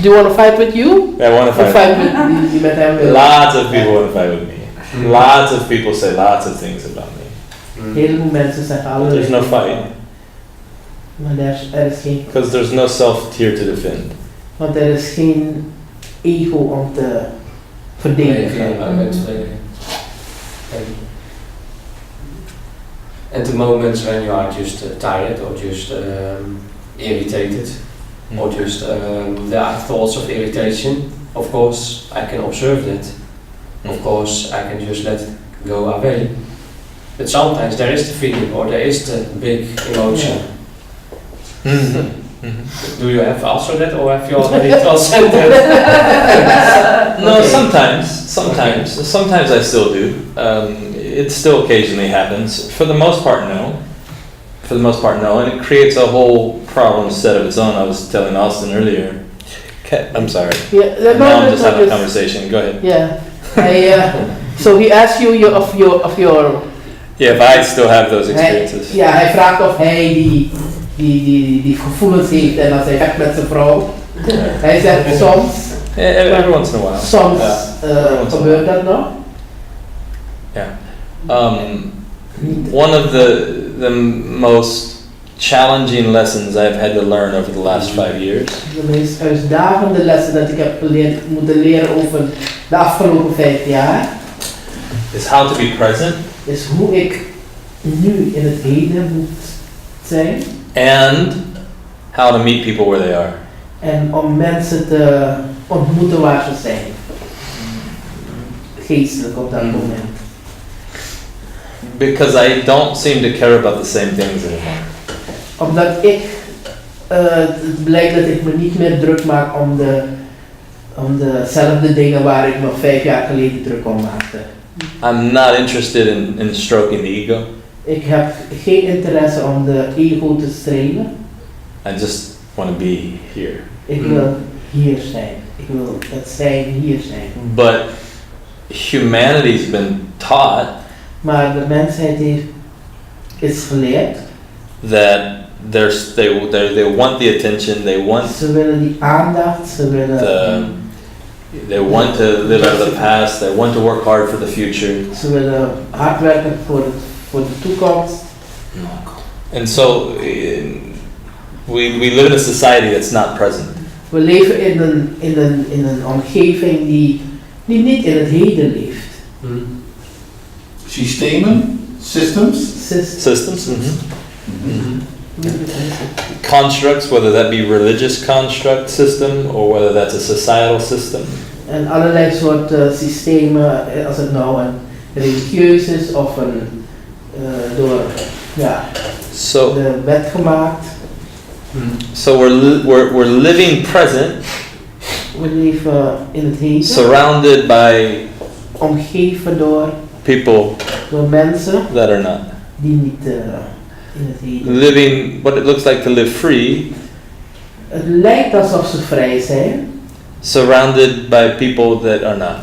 Do you want to fight with you? That want to Of fight. fight with die met hem willen? Lots of people want to fight with me. Lots of people say lots of things about me. Een heleboel mensen zeggen But allerlei there's no dingen. fight Maar er is geen. because there's no self here to defend. Want er is geen ego om te verdedigen. And the moments when you are just tired or just irritated or just there are thoughts of irritation, of course I can observe that. Of course I can just let it go away. But sometimes there is the feeling or there is the big emotion. Do you have also that or have you already transcended? No, sometimes I still do. It still occasionally happens. For the most part, no. And it creates a whole problem set of its own. I was telling Austin earlier. I'm sorry. Yeah, Now I'm just having a conversation. Go ahead. Yeah. So he asked you of your. Yeah, if I still have those experiences. Hij vraagt of hij die gevoelens heeft en als hij weg met zijn vrouw. Hij zegt soms. Every once in a while. Soms gebeurt dat nog. One of the most challenging lessons I've had to learn over the last 5 years. De meest uitdagende lessen dat ik heb moeten leren over de afgelopen 5 jaar. Is how to be present. Is hoe ik nu in het heden moet zijn. And how to meet people where they are. En om mensen te ontmoeten waar ze zijn. Geestelijk op dat moment. Because I don't seem to care about the same things anymore. Omdat het blijkt dat ik me niet meer druk maak om dezelfde dingen waar ik nog 5 jaar geleden druk om maakte. I'm not interested in stroking the ego. Ik heb geen interesse om de ego te strelen. I just want to be here. Ik wil hier zijn. Ik wil het zijn hier zijn. But humanity's been taught Maar de mensheid is geleerd. that they want the attention, they want Ze willen die aandacht, ze willen they want to live out of the past, they want to work hard for the future. Ze willen hard werken voor de toekomst. And so we live in a society that's not present. We leven in een omgeving die niet in het heden leeft. Systemen, systems. Systems. Constructs, whether that be religious construct system or whether that's a societal system. En allerlei soort systemen, als het nou een religieus is of door de wet gemaakt. So we're living present. We leven in het heden. Surrounded by omgeven door mensen that are not. Die niet in het heden. Living what it looks like to live free. Het lijkt alsof ze vrij zijn. Surrounded by people that are not.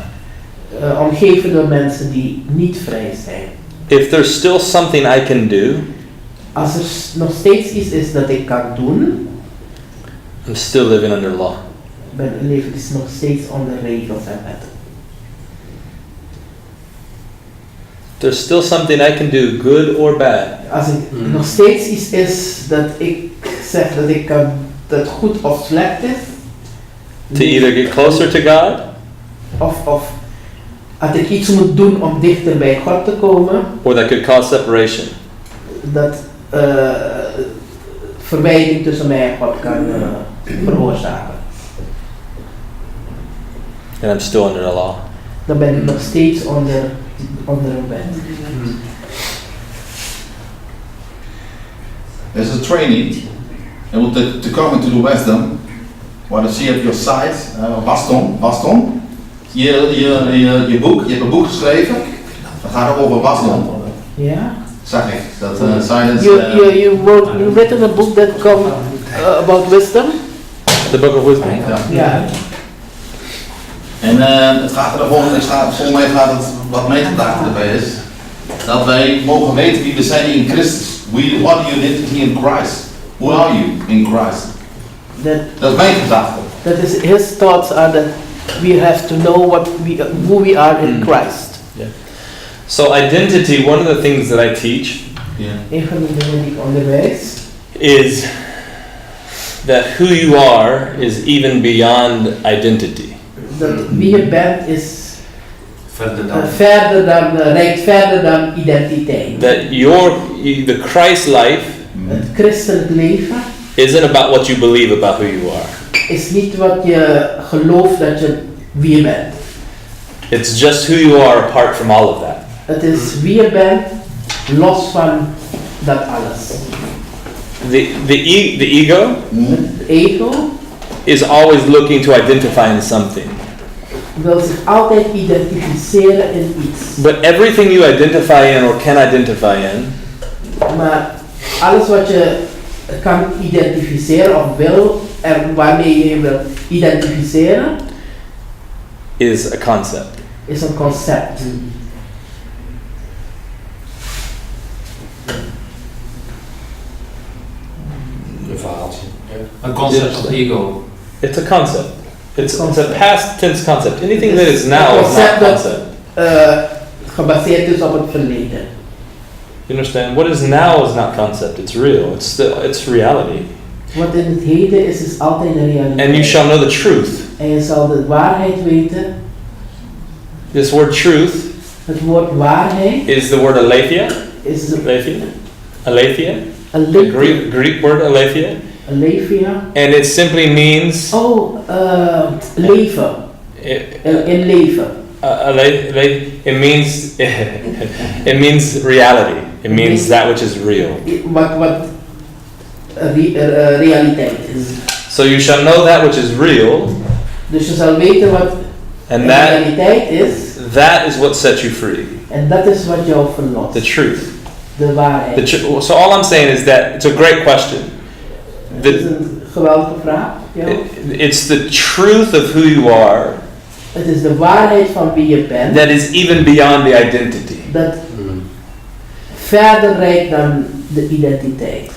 Omgeven door mensen die niet vrij zijn. If there's still something I can do. Als er nog steeds iets is dat ik kan doen. I'm still living under law. Leef ik nog steeds onder regels en wetten. There's still something I can do, good or bad. Als er nog steeds iets is dat ik zeg dat ik kan, dat goed of slecht is. To either get closer to God. Of als ik iets moet doen om dichter bij God te komen. Or that could cause separation. Dat verwijdering tussen mij en God kan veroorzaken. And I'm still under the law. Dan ben ik nog steeds onder een wet. There's a training, and to come into the wisdom, what I see at your side, wasdom. Je boek, je hebt een boek geschreven. Dat gaat ook over wasdom. Ja. Zag ik dat Silas. You written a book that come about wisdom. The Book of Wisdom. Ja. En het gaat er volgens mij gaat het wat meegedacht erbij is dat wij mogen weten wie we zijn in Christus. We are the identity in Christ. Who are you in Christ? Dat is mijn gedachte. That is his thoughts are that we have to know who we are in Christ. Yeah. So identity, one of the things that I teach. Een van de dingen die ik onderwijs is that who you are is even beyond identity. Dat wie je bent is Verder dan. reikt verder dan identiteit. That the Christ life Het christelijk leven isn't about what you believe about who you are. is niet wat je gelooft dat je wie je bent. It's just who you are apart from all of that. Het is wie je bent, los van dat alles. The ego Het ego is always looking to identify in something. wil zich altijd identificeren in iets. But everything you identify in or can identify in Maar alles wat je kan identificeren of wil en waarmee je wil identificeren is a concept. is een concept. Een verhaaltje. A concept of ego. It's a concept. It's a past tense concept. Anything that is now is not Concept dat concept. gebaseerd is op het verleden. You understand? What is now is not concept. It's real. It's reality. Wat in het heden is altijd de realiteit. And you shall know the truth. En je zal de waarheid weten. This word truth Het woord waarheid is the word aletheia. is een Aletheia. Aletheia. The aletheia. Greek word aletheia. Aletheia. And it simply means Oh, leven. In leven. It means it means reality. It means that which is real. Wat realiteit is. So you shall know that which is real, Dus je zal weten wat and realiteit is. that is what sets you free. En dat is wat jou verlost. The truth. De waarheid. So all I'm saying is that it's a great question. Het is een geweldige vraag. Ja. It's the truth of who you are Het is de waarheid van wie je bent. that is even beyond the identity. Dat verder reikt dan de identiteit.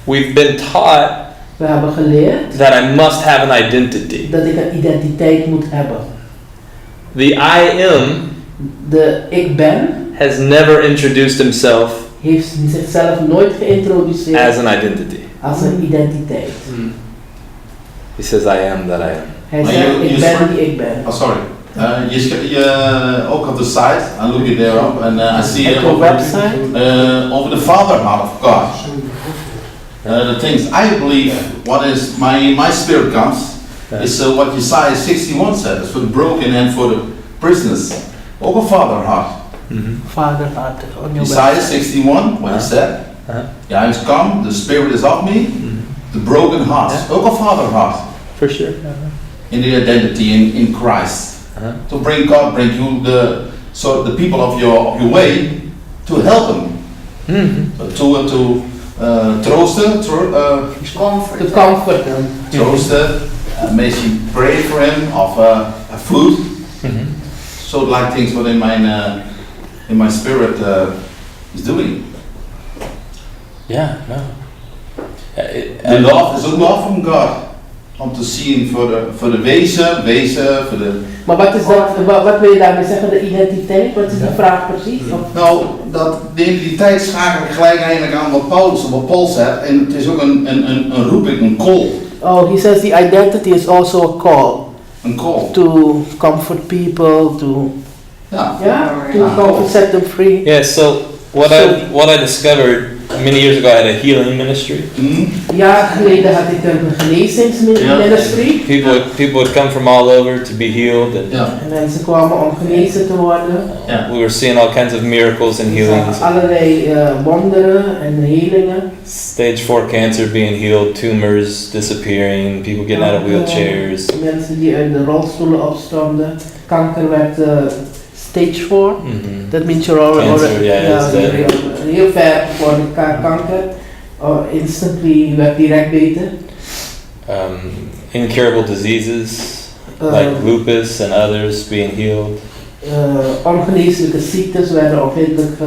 We've been taught We hebben geleerd that I must have an identity. dat ik een identiteit moet hebben. The I am De ik ben has never introduced himself heeft zichzelf nooit geïntroduceerd as an identity. als een identiteit. He says, I am that I am. Hij Maar zegt, je ik ben spreekt- die ik ben. Oh, sorry. Je ook op de site, I look it there up and I see Op de website. over the fatherhood of God. The things I believe, what is my spirit comes, is what Isaiah 61 says, for the broken and for the prisoners. Ook een fatherhood. Vader had on your Isaiah website. 61, what he said. Yeah, he's come, the spirit is of me, the broken heart. Ook een fatherhood. For sure. In the identity in Christ. To bring God, bring you the people of your way to help them. To troosten, To comfort them. troosten, maybe pray for him of food. So like things what in my spirit is doing. Yeah, no. The love is a love from God. Om te zien voor de wezen, voor de... Maar wat is dat? Wat wil je daarmee zeggen? De identiteit? Wat is die vraag precies? Of- Nou, dat de identiteit schakel ik gelijk eigenlijk aan wat Paul zegt. En het is ook een roeping, een call. Oh, he says the identity is also a call Een call. to comfort people, to Ja. set them free. Yeah, so what I discovered many years ago, I had a healing ministry. Jaren geleden had ik een genezingsministry. People would come from all over to be healed, and Ja. En mensen kwamen om genezen te worden. Ja. we were seeing all kinds of miracles and Er healings. zagen allerlei wonderen en helingen. Stage 4 cancer being healed, tumors disappearing, people getting out of wheelchairs. Mensen die uit de rolstoelen opstonden. Kanker werd stage 4. That means you're already Cancer, yeah, it's heel ver voor de kanker. Instantly werd direct beter. Incurable diseases like lupus and others being healed. Ongeneeslijke ziektes werden onmiddellijk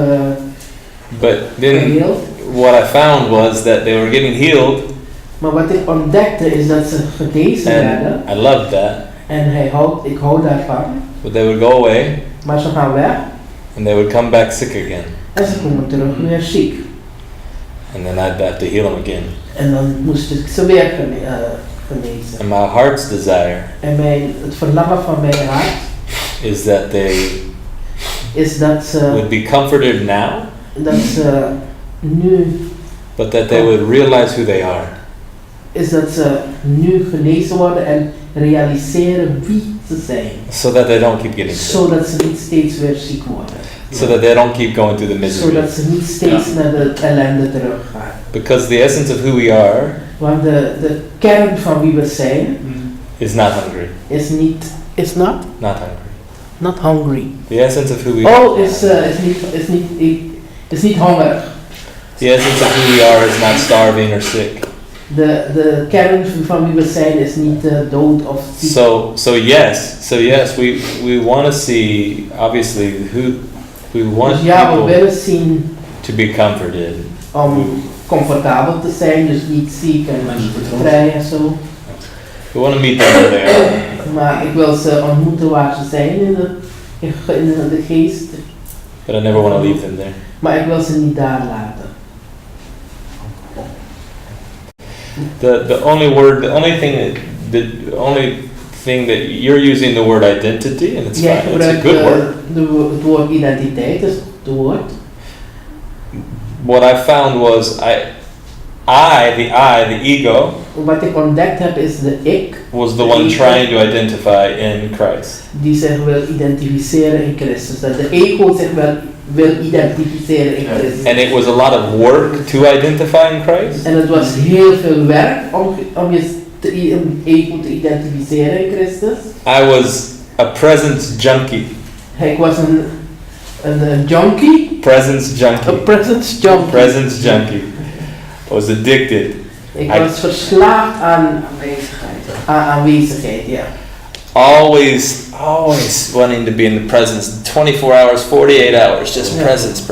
But then geheeld. what I found was that they were getting healed, Maar wat ik ontdekte is dat ze genezen werden. and I loved that. En ik hou daarvan. But they would go away Maar ze gaan weg and they would come back sick again. en ze komen terug weer ziek. And then I'd have to heal them again. En dan moest ik ze weer genezen. And my heart's desire En het verlangen van mijn hart is that they is dat would be comforted now, ze nu but that they would realize who they are. is dat ze nu genezen worden en realiseren wie ze zijn. So that they don't keep getting sick. Zodat ze niet steeds weer ziek worden. So that they don't keep going through the misery. Zodat ze niet steeds naar de ellende teruggaan. Because the essence of who we are Want de kern van wie we zijn is not hungry. is not Not hungry. hungry. The essence of who we are. Oh, is niet hongerig. The essence of who we are is not starving or sick. De kern van wie we zijn is niet dood of ziek. So yes, we want to see obviously who we want Dus ja, we people willen zien to be comforted. om comfortabel te zijn, dus niet ziek en vrij en zo. We want to meet them where they are. Maar ik wil ze ontmoeten waar ze zijn in de geest. But I never want to leave them there. Maar ik wil ze niet daar laten. The only thing that you're using the word identity, and it's Jij fine. It's a gebruikt good word. het woord identiteit, dat is het woord. What I found was the ego Wat ik ontdekt heb is de ik, was the one trying to identify in Christ. die zich wil identificeren in Christus. Dat de ego zich wil identificeren in Christus. And it was a lot of work to identify in Christ. En het was heel veel werk om je ego te identificeren in Christus. I was a presence junkie. Ik was een junkie. Presence junkie. Een presence junkie. Presence junkie. I was addicted. Ik was verslaafd aan aanwezigheid, ja. Always wanting to be in the presence. 24 hours, 48 hours, just Yeah. presence.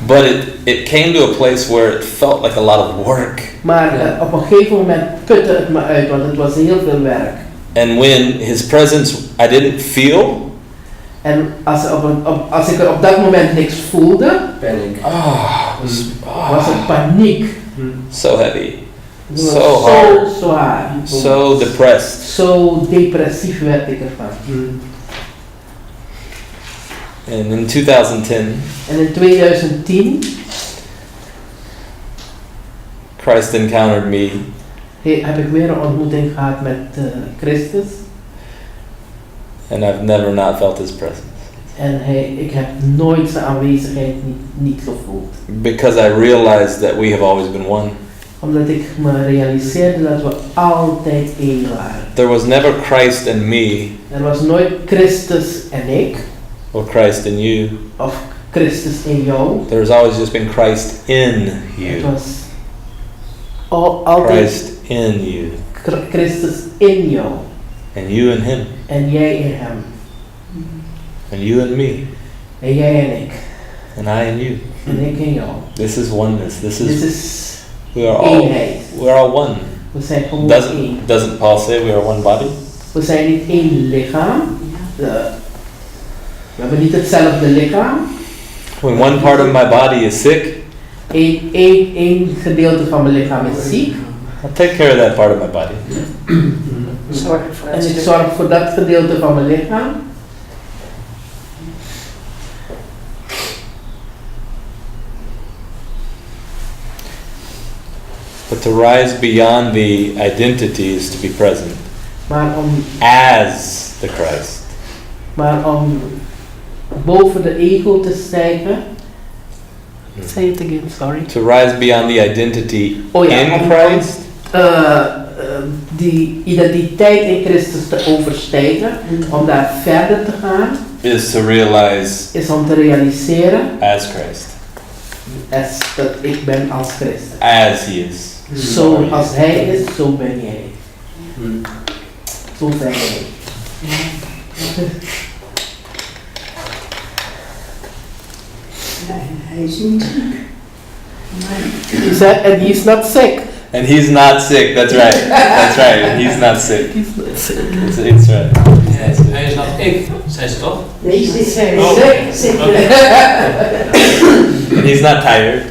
But it came to a place where it felt like a lot of work. Maar op een gegeven moment putte het me uit, want het was heel veel werk. And when his presence I didn't feel, En als ik er op dat moment niks voelde, Panic. was het paniek. so heavy, Het was so hard, zo zwaar. so depressed. Zo depressief werd ik ervan. And in 2010, En in 2010 Christ encountered me, heb ik weer een ontmoeting gehad met Christus. and I've never not felt his presence. En ik heb nooit zijn aanwezigheid niet gevoeld. Because I realized that we have always been one. Omdat ik me realiseerde dat we altijd één waren. There was never Christ and me, Er was nooit Christus en ik, or Christ and you. of Christus in jou. There's always just been Christ in Het you. was altijd Christ in you. Christus in jou. And you in him. En jij in hem. And you in me. En jij en ik. And I in you. En ik in jou. This is oneness. Dit is We are all eenheid. one. We zijn gewoon één. Doesn't Paul say we are one body? We zijn niet één lichaam. We hebben niet hetzelfde lichaam. When one part of my body is sick, Eén gedeelte van mijn lichaam is ziek. I'll take care of that part of my body. En ik zorg voor dat gedeelte van mijn lichaam. But to rise beyond the identity is to be present Maar om as the Christ. Maar om boven de ego te stijgen. Say it again, sorry. To rise beyond the identity in Christ. Die identiteit in Christus te overstijgen, om daar verder te gaan, Is to realize is om te realiseren as Christ. dat ik ben als Christus. As he is. Zoals hij is, zo ben jij. Zo ben jij. Hij is niet ziek. He said, and he's not sick. And he's not sick, that's right. That's right, and he's not sick. He's not sick. It's right. Hij is nog ik, zei ze toch? Nee, is dit zijn Oh. ziek. And he's not tired.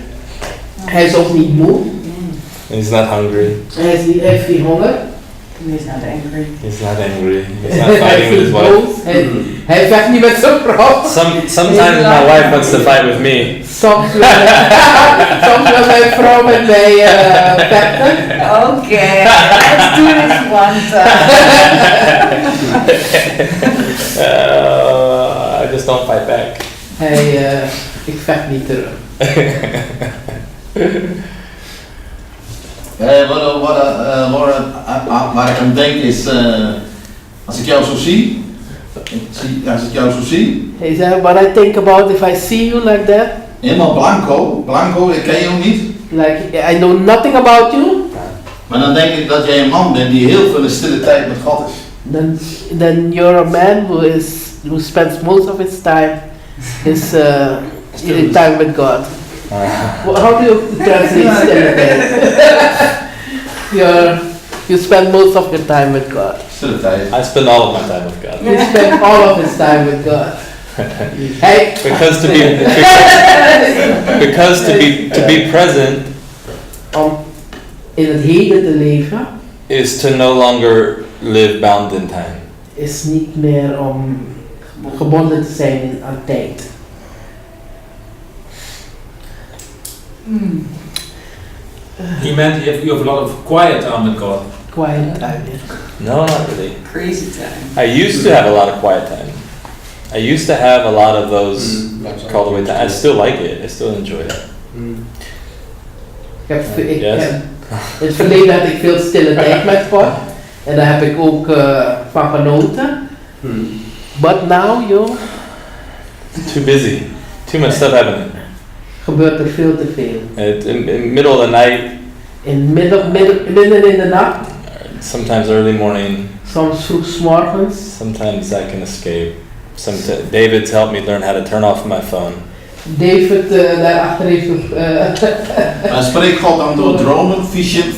Hij is ook niet moe. He's not hungry. Heeft hij honger? He's not angry. He's not angry. He's not fighting with his wife. Boos. Hij vecht niet met zijn vrouw. Sometimes my wife wants to fight with me. Soms wil mijn vrouw met mij vechten. Okay, let's do this one time. I just don't fight back. Ik vecht niet terug. Waar ik aan denk is, als ik jou zo zie, He said, what I think about if I see you like that, helemaal blanco, ik ken jou niet. like I know nothing about you, Maar dan denk ik dat jij een man bent die heel veel in stille tijd met God is. then you're a man who spends most of his time in time with God. How do you translate stille tijd? You spend most of your time with God. Stille tijd. I spend all of my time with God. He spent all of his time with God. Hey. Because to be present Om in het heden te leven is to no longer live bound in time. is niet meer om gebonden te zijn aan tijd. He meant you have a lot of quiet time with God. Quiet time. No, not really. Crazy time. I used to have a lot of quiet time. I used to have a lot of those called away time. I still like it. I still enjoy it. Ik Yes. heb in het verleden had ik veel stille tijd met God. En daar heb ik ook van genoten. But now, joh, Too busy. Too much stuff happening. gebeurt er veel te veel. In middle of the night, Midden in de nacht, sometimes early morning, soms vroeg 's morgens. sometimes I can escape. David's helped me learn how to turn off my phone. David daarachter heeft Maar spreekt God dan door dromen,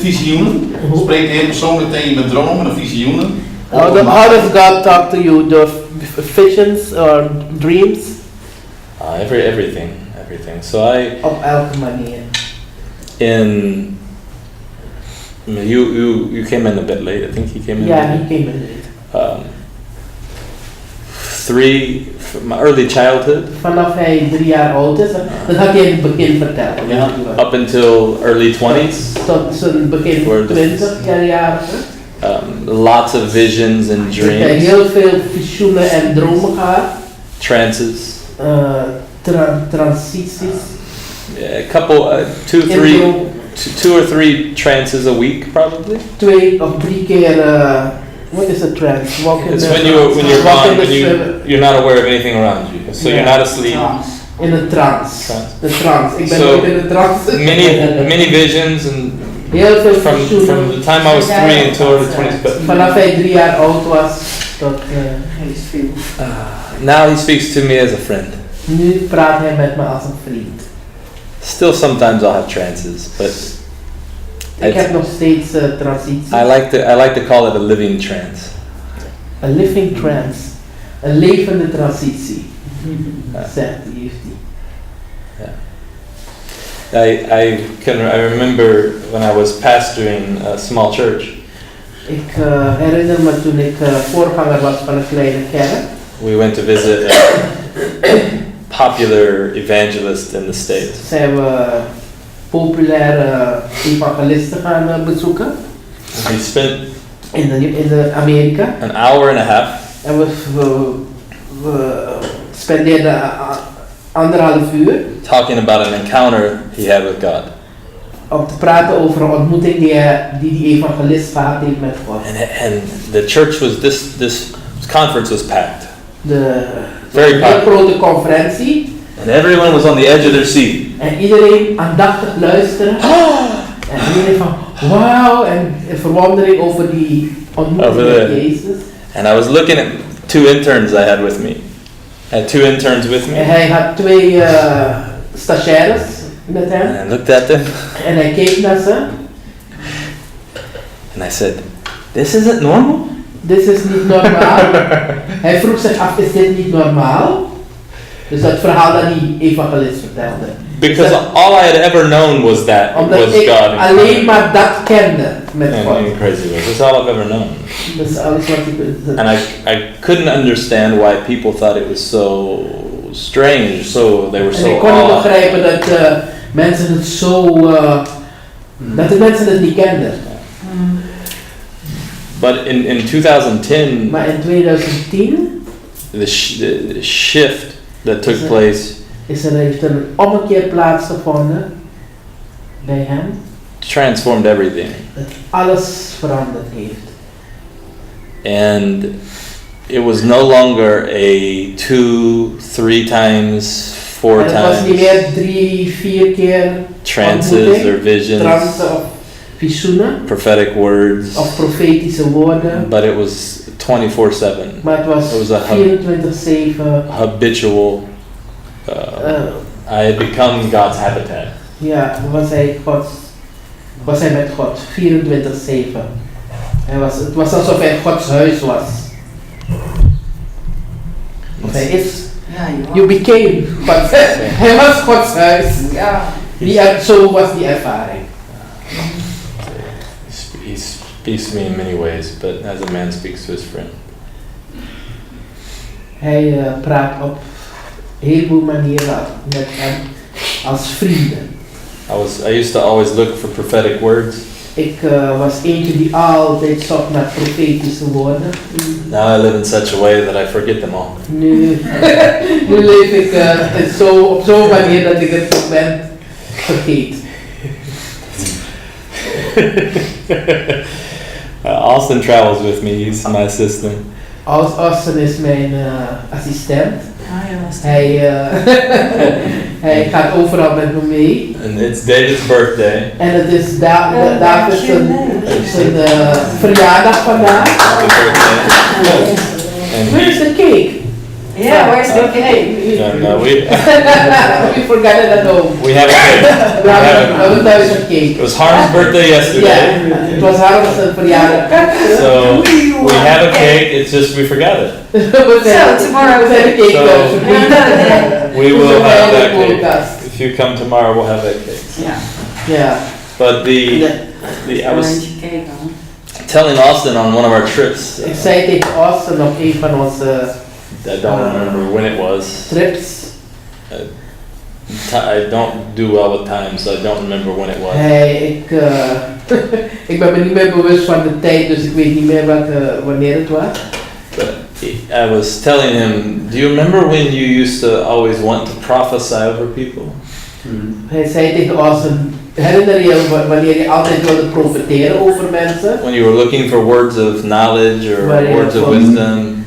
visioenen? Spreekt de Heer persoonlijk tegen je met dromen en visioenen? how does God talk to you? Door visions or dreams? Everything. So Op elke manier. You came in a bit late. I think he came in. Ja, late. he came in late. My early childhood, Vanaf hij 3 jaar oud is, dat had hij in het begin verteld. up until early 20s, Tot zijn begin Word. 20 jaar. lots of visions and Heeft hij dreams, heel veel visioenen en dromen gehad. trances. Transities. A couple, two or three trances a week, probably. 2 of 3 keer. What is a trance? It's when you're gone, when you're not aware of anything around you, so you're not asleep. In een trance. De trance. Ik ben So, ook in een trance. Many visions, and Heel veel from visioenen. the time I was 3 until early 20s. But Vanaf hij 3 jaar oud was tot. now he speaks to me as a friend. Nu praat hij met me als een vriend. Still, sometimes I'll have trances, but Ik heb nog steeds transities. I like to call it a living trance. A living trance. Een levende transitie. Zegt hij, heeft hij. I remember when I was pastoring a small church. Ik herinner me toen ik voorganger was van een kleine kerk. We went to visit a popular evangelist in the States. Zijn we populaire evangelisten gaan bezoeken We spent in de Amerika. an hour and a half En we spendeerden 1,5 uur talking about an encounter he had with God. om te praten over een ontmoeting die evangelist gehad heeft met God. And the church was this conference was packed. Very grote conferentie. And everyone was on the edge of their seat. En iedereen aandachtig luisteren. En iedereen van wauw en verwondering over die ontmoeting met Jezus. And I was looking at 2 interns I had with me. I had 2 interns with En me. hij had 2 stagiaires met hem. And I looked at them En hij keek naar ze. and I said, "This isn't normal." Dit is niet normaal. Hij vroeg zich af, is dit niet normaal? Dus dat verhaal dat die evangelist vertelde. Because Is dat- all I had ever known was that Omdat was ik God alleen maar dat kende met God. and crazy was. That's all I've ever known. Dat is alles wat ik... And I couldn't understand why people thought it was so strange. So they were En so ik kon niet odd. begrijpen dat mensen het zo... dat de mensen het niet kenden. But in 2010, Maar in 2010 the shift that took place heeft er een ommekeer plaatsgevonden bij hem. transformed everything. Dat alles veranderd heeft. And it was no longer a 2, 3 times, 4 En het was niet times meer 3, 4 keer trances or visions, transen of visioenen prophetic words, of profetische woorden. but it was 24/7, Maar het was It was a 24/7. habitual. I had become God's habitat. Ja, was hij met God 24/7. Het was alsof hij Gods huis was. Of hij is. Ja, You became Gods. Hij was Gods huis. Ja. Zo was die ervaring. He speaks to me in many ways, but as a man speaks to his friend. Hij praat op een heleboel manieren met hem als vrienden. I used to always look for prophetic words. Ik was eentje die altijd zocht naar profetische woorden. Now I live in such a way that I forget them all. Nu leef ik op zo'n manier dat ik het moment vergeet. Austin travels with me. He's my assistant. Austin is mijn assistent. Ah, Hij gaat overal met me mee. And it's David's birthday. En het is David zijn verjaardag vandaag. Happy birthday. And Where's the cake? Yeah, where's the cake? no, We forgot it at home. we have a cake. We hebben thuis een It cake. was Harm's birthday yesterday. Ja, het was Harm's verjaardag. So we have a cake. It's just we forgot it. So tomorrow- we zijn de cake So- thuis. We will have that cake. Koelkast. If you come tomorrow, we'll have that cake. Ja. Ja. But I was cake on. telling Austin on one of our trips. Ik zei tegen Austin op een van onze I don't remember when it was. trips. I don't do well with time, so I don't remember when it was. Ik ben me niet meer bewust van de tijd, dus ik weet niet meer wanneer het was. But I was telling him, do you remember when you used to always want to prophesy over people? Hij zei tegen Austin, herinner je wanneer je altijd wilde profeteren over mensen? When you were looking for words of knowledge or Well, yeah, words of well- wisdom?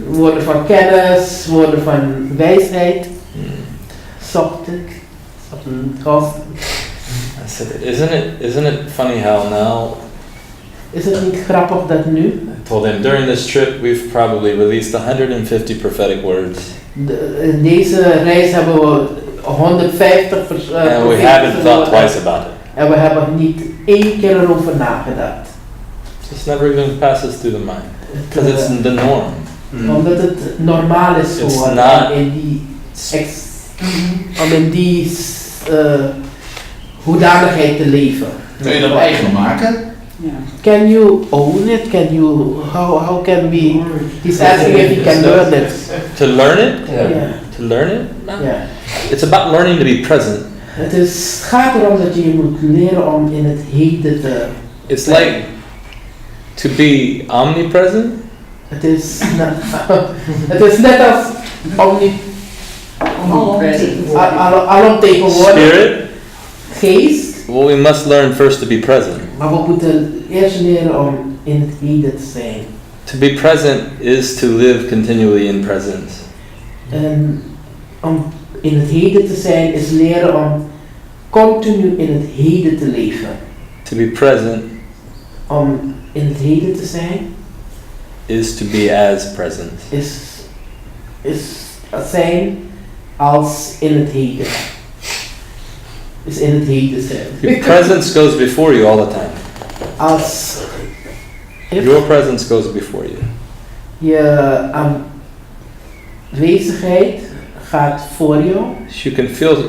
Woorden van kennis, woorden van wijsheid. Zocht ik. Austin. I said, isn't it funny how now? Is het niet grappig dat nu? I told him during this trip we've probably released 150 prophetic words, In deze reis hebben we 150 and we profetische haven't thought woorden. twice about it. En we hebben niet één keer erover nagedacht. Just never even passes through the mind because it's the norm. Omdat het normaal is It's geworden not- om in die, om in die hoedanigheid te leven. Kun je dat eigen maken? Ja. Can you own it? How can we? He's asking if he can learn it. To learn it, Yeah. to learn it. Yeah. It's about learning to be present. Het gaat erom dat je moet leren om in het heden te. It's like to be omnipresent. Het is net als alomtegenwoordig Spirit. geest. Well, we must learn first to be present. Maar we moeten eerst leren om in het heden te zijn. To be present is to live continually in presence. En om in het heden te zijn is leren om continu in het heden te leven. To be present Om in het heden te zijn is to be as present. is zijn als in het heden. Is in het heden zijn. Your presence goes before you all the time. Als Your presence goes before you. je aanwezigheid gaat voor jou.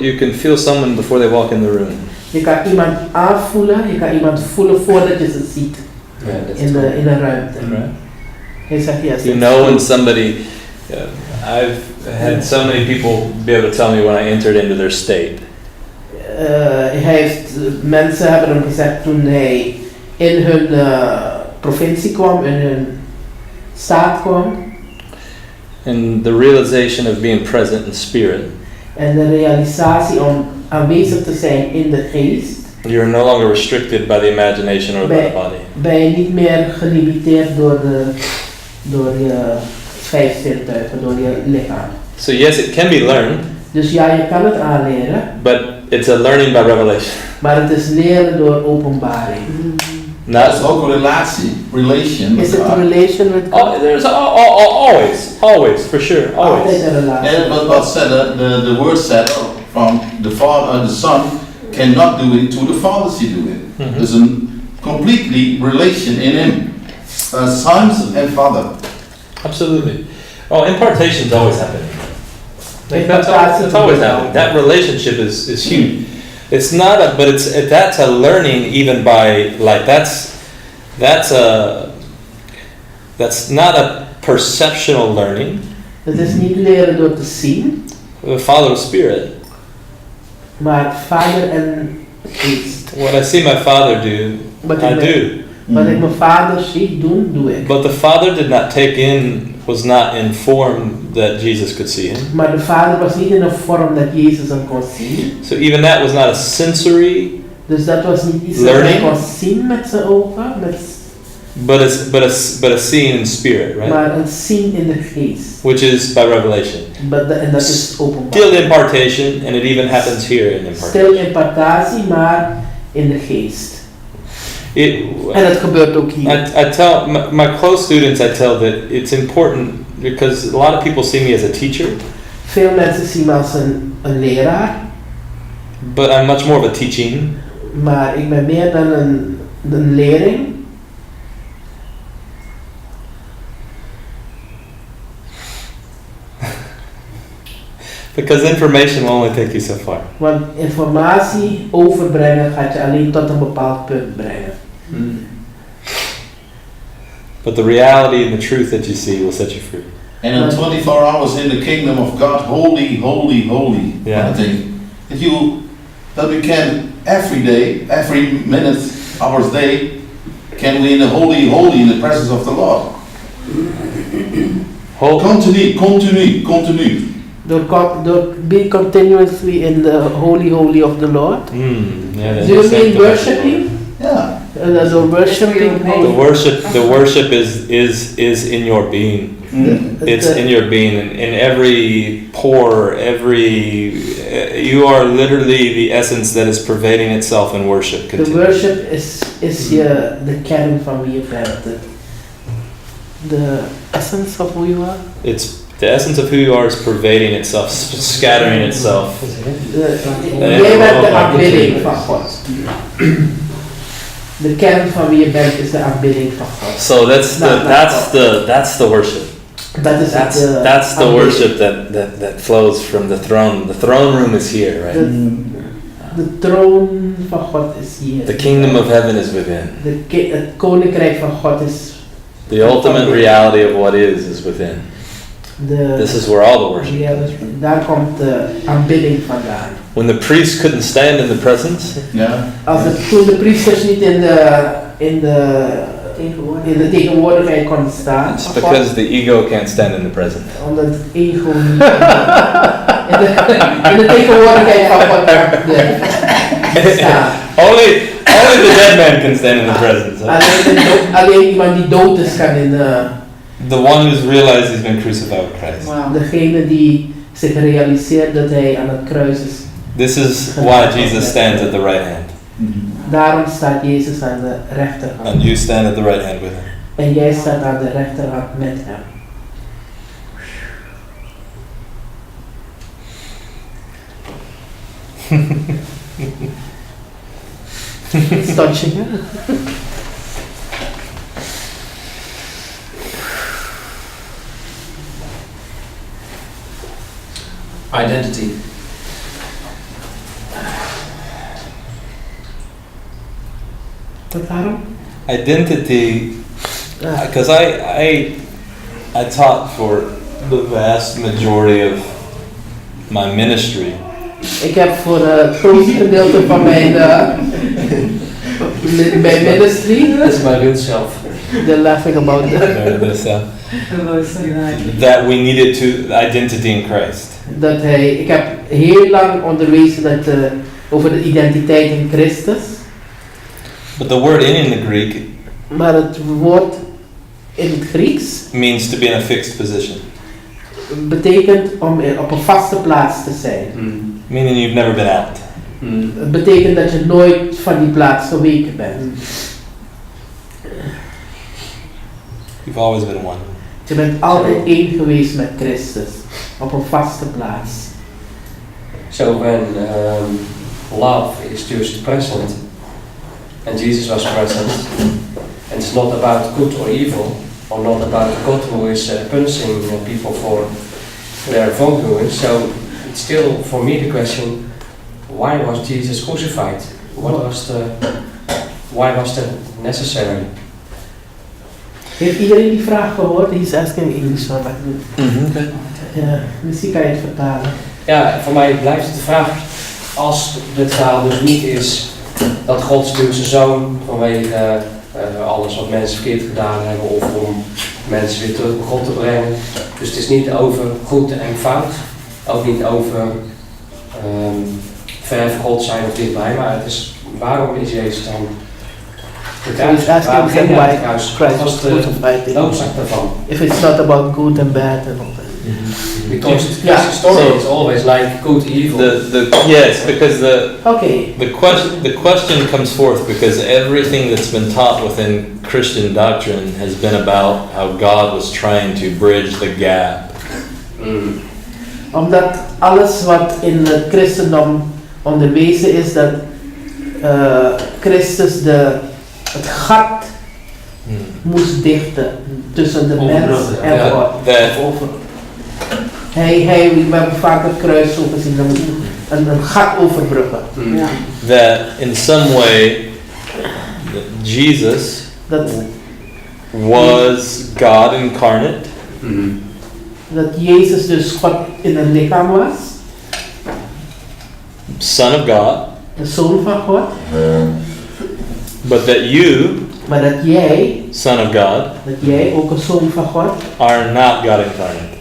You can feel someone before they walk in the room. Je kan iemand aanvoelen, je kan iemand voelen voordat je ze ziet Yeah, that's in een ruimte. Right? Hij zegt yes. You know when somebody. I've had so many people be able to tell me when I entered into their state. Mensen hebben hem gezegd toen hij in hun provincie kwam, in hun staat kwam. And the realization of being present in spirit. En de realisatie om aanwezig te zijn in de geest. You're no longer restricted by the imagination or by the body. Ben je niet meer gelimiteerd door je vijf zintuigen, door je lichaam. So yes, it can be learned. Dus ja, je kan het aanleren. But it's a learning by revelation. Maar het is leren door openbaring. Dat is ook een relation. Is it a relation with God? Oh, there's always, for sure, always. Altijd een relatie. And what said, the word said from the Father, the Son cannot do it to the Father see do it. Mhm. There's a completely relation in Him, Son and Father. Absolutely. Oh, impartation's always happening. Like Impartatie that's always happening. That relationship is huge. It's not that's a learning even by like that's not a perceptual learning. Het is niet leren door te zien, The Father of Spirit. maar Vader en Geest. What I see my Father do, Wat I ik do. Wat ik mijn vader zie doen, doe ik. But the Father was not informed that Jesus could see him. Maar de vader was niet in een vorm dat Jezus hem kon zien. So even that was not a sensory, Dus dat was niet iets dat Learning. hij kon zien met zijn ogen, but a seeing in spirit, right? maar een zien in de geest. Which is by revelation. En dat is openbaar. Still impartation, and it even happens here in impartation. Stil impartatie, maar in de geest. En het gebeurt ook hier. I tell my close students, I tell that it's important because a lot of people see me as a teacher, Veel mensen zien me als een leraar, but I'm much more of a teaching. maar ik ben meer dan een leerling. Because information will only take you so far. Want informatie overbrengen gaat je alleen tot een bepaald punt brengen. But the reality and the truth that you see will set you free. And in 24 hours in the kingdom of God, holy, holy, holy. Yeah. I think that we can every day, every minute, hours day, can we in the holy, holy in the presence of the Lord. Continue. Door be continuously in the holy of the Lord. Yeah, Do you mean worshiping? Yeah. Door worshiping. The worship is in your being. It's in your being, and in every pore, you are literally the essence that is pervading itself in worship. The worship is de kern van wie je bent. The essence of who you are. It's the essence of who you are is pervading itself, scattering itself. Jij bent de aanbidding van God. De kern van wie je bent is de aanbidding van God. So that's the worship. That's the worship that flows from the throne. The throne room is here, right? De troon van God is hier. The kingdom of heaven is within. Het koninkrijk van God is. The ultimate reality of what is within. This is where all the worship comes from. Daar komt de aanbidding vandaan. When the priests couldn't stand in the presence, Toen de priesters niet in de tegenwoordigheid konden staan. it's because the ego can't stand in the presence. Omdat het ego niet in de tegenwoordigheid van God kan staan. Only the dead man can stand in the presence. Huh? Alleen iemand die dood is kan in The one who's realized he's been crucified with Christ. degene die zich realiseert dat hij aan het kruis is. This is why Jesus stands at the right hand. Daarom staat Jezus aan de rechterhand. And you stand at the right hand with him. En jij staat aan de rechterhand met hem. It's touching, hè? identity. Wat daarom? Identity, because I taught for the vast majority of my ministry. Ik heb voor het grootste gedeelte van mijn ministry, Dat is mijn real self. they're laughing about that, That we needed to identity in Christ. ik heb heel lang onderwezen over de identiteit in Christus, But the word in the Greek maar het woord in het Grieks means to be in a fixed position, betekent om op een vaste plaats te zijn. meaning you've never been out. Het betekent dat je nooit van die plaats geweken bent. You've always been one. Je bent altijd één geweest met Christus, op een vaste plaats. So when love is just present, and Jesus was present, and it's not about good or evil, or not about God who is punishing people for their wrongdoing. So it's still for me the question: why was Jesus crucified? Why was that necessary? Heeft iedereen die vraag gehoord? He's asking in English, wat ik doe. Okay. Ja, misschien kan je het vertalen. Ja, voor mij blijft het de vraag, als het verhaal dus niet is dat God stuurt zijn zoon vanwege alles wat mensen verkeerd gedaan hebben of om mensen weer terug bij God te brengen. Dus het is niet over goed en fout, ook niet over ver van God zijn of dichtbij, maar het is waarom is Jezus dan gekruisigd? He's asking Waarom ging hij aan het why kruis? Christ Wat was was crucified. de noodzaak daarvan? If it's not about good and bad and all that. Because the Yeah. Christian story So- is always like good, evil. Yes, because Okay. the question comes forth because everything that's been taught within Christian doctrine has been about how God was trying to bridge the gap. Omdat alles wat in het christendom onderwezen is, dat Christus het gat moest dichten tussen de mens en Ja. God. We hebben vaak het kruis zo gezien, dat moet een gat overbruggen. Ja. That in some way, that Jesus Dat, was God incarnate, dat Jezus dus God in een lichaam was, Son of God, de Zoon van God, but that you, maar dat jij ook een Zoon van God, are not God incarnate.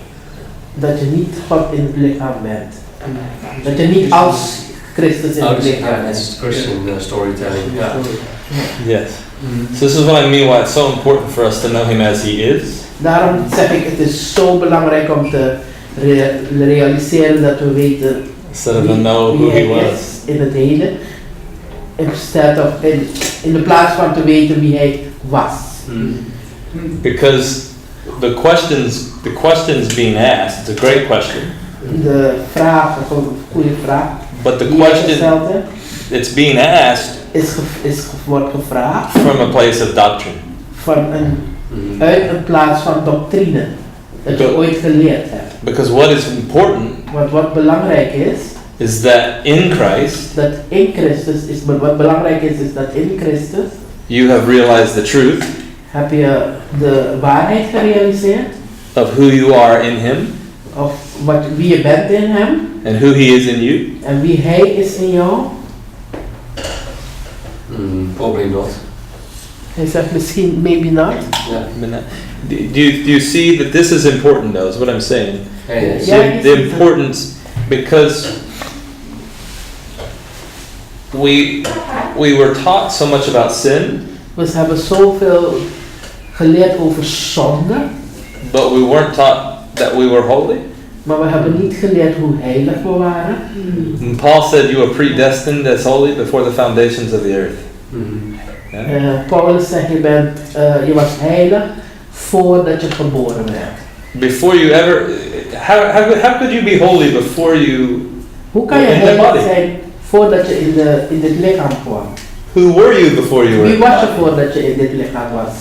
dat je niet God in het lichaam bent. Dat je niet als Christus in het lichaam Yeah, bent. that's Christian storytelling. Yeah. Yes. So this is what I mean why it's so important for us to know Him as He is. Daarom zeg ik, het is zo belangrijk om te realiseren dat we weten Instead of to know who wie He hij was. is in het heden. In de plaats van te weten wie hij was. Because the questions being asked, it's a great question. De vraag, dat is een goede vraag. But the Die hij question gesteld heeft, it's being asked wordt gevraagd from a place of doctrine. uit een plaats van doctrine. Dat je ooit geleerd hebt. Because what is important Want wat belangrijk is that in Christ dat in Christus is, wat belangrijk is dat in Christus you have realized the truth heb je de waarheid gerealiseerd of who you are in Him of wie je bent in hem and who He is in you. en wie hij is in jou. Probably not. Hij zegt misschien maybe not. Yeah. Do you see that this is important though, is what I'm saying. Hey, Yeah. The importance, because we were taught so much about sin, We hebben zoveel geleerd over zonde, but we weren't taught that we were holy. maar we hebben niet geleerd hoe heilig we waren. And Paul said you were predestined as holy before the foundations of the earth. Yeah? Paulus zegt je was heilig voordat je geboren werd. Before you ever, how could you be holy before you? Hoe kan je in the heilig body? zijn voordat je in dit lichaam kwam? Who were you before you were? Wie in the was je body? voordat je in dit lichaam was?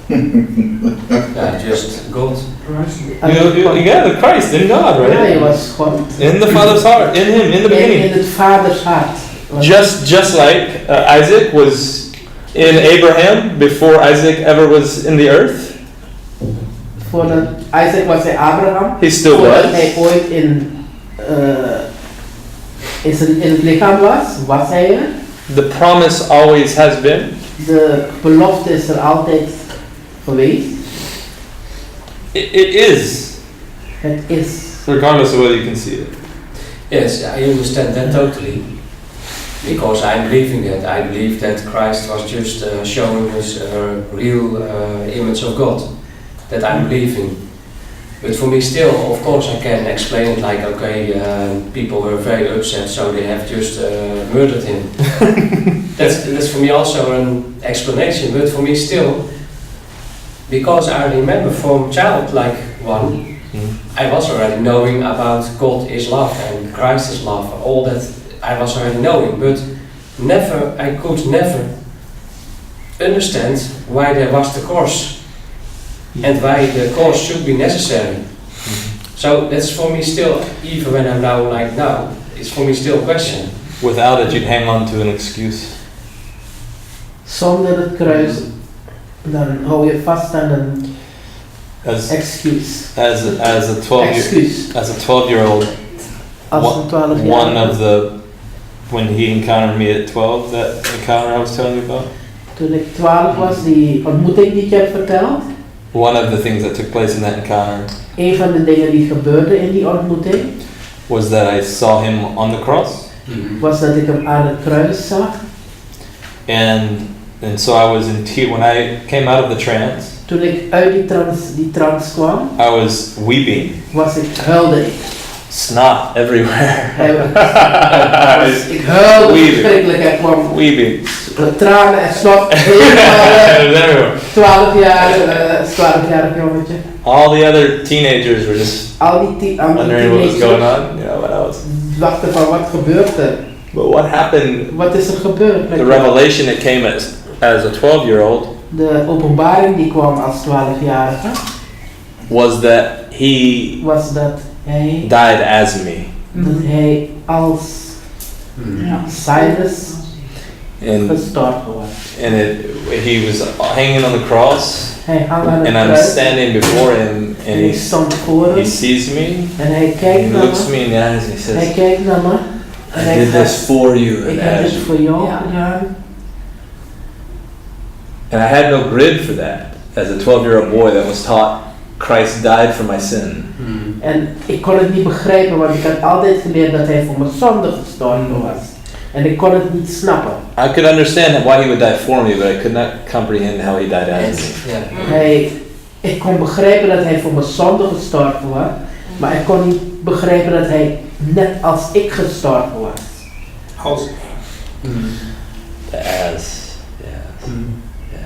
Yeah, just God. Yeah, the Christ in God, Ja, right? je was God. In the Father's heart, in Him, in the In beginning. het vaders hart. Just like Isaac was in Abraham before Isaac ever was in the earth. Voordat Isaac was bij Abraham. He still Voordat was. hij ooit in het lichaam was hij er. The promise always has been. De belofte is er altijd geweest. It is, Het is. regardless of whether you can see it. Yes, I understand that totally. Because I'm believing that. I believe that Christ was just showing us a real image of God. That I'm believing. But for me still, of course I can explain it like, okay, people were very upset, so they have just murdered him. That's for me also an explanation, but for me still, because I remember from childlike one, I was already knowing about God is love and Christ is love, all that I was already knowing, but I could never understand why there was the cross and why the cross should be necessary. So that's for me still, even when I'm now like now, it's for me still a question. Without it, you'd hang on to an excuse. Zonder het kruis, dan hou je vast aan een excuse. As a 12-year-old, Als een 12 jaar. one of the, when he encountered me at 12, that encounter I was telling you about. Toen ik 12 was, die ontmoeting die ik je heb verteld. One of the things that took place in that encounter Een van de dingen die gebeurde in die ontmoeting was that I saw him on the cross, was dat ik hem aan het kruis zag. and so I was in tears when I came out of the trance. Toen ik uit die trance kwam, I was weeping, huilde ik. snot everywhere. Ik huilde Weeping. verschrikkelijk. Er kwam Weeping. tranen en snot. Everywhere. 12-jarig jongetje. All the other teenagers were just Al die wondering what was teenagers going on. You know what else? dachten van wat gebeurt er? But what happened? Wat is er gebeurd met The jou? revelation that came as a 12-year-old De openbaring die kwam als 12-jarige was that he was dat hij died as me. dat hij als Silas And gestorven was. he was hanging on the cross, Hij hang aan het and I'm kruis standing before him, en and ik stond voor he hem sees me, en hij and kijkt he naar looks me. me in the eyes, and he Hij says, kijkt naar me en "I hij did zegt, this for you ik and heb as dit you." voor jou Ja. gedaan. And I had no grid for that as a 12-year-old boy that was taught Christ died for my sin. En ik kon het niet begrijpen, want ik had altijd geleerd dat hij voor mijn zonde gestorven was. En ik kon het niet snappen. I could understand why he would die for me, but I could not comprehend how he died as me. Ik kon begrijpen dat hij voor mijn zonde gestorven was, maar ik kon niet begrijpen dat hij net als ik gestorven was. The as, yes, yes.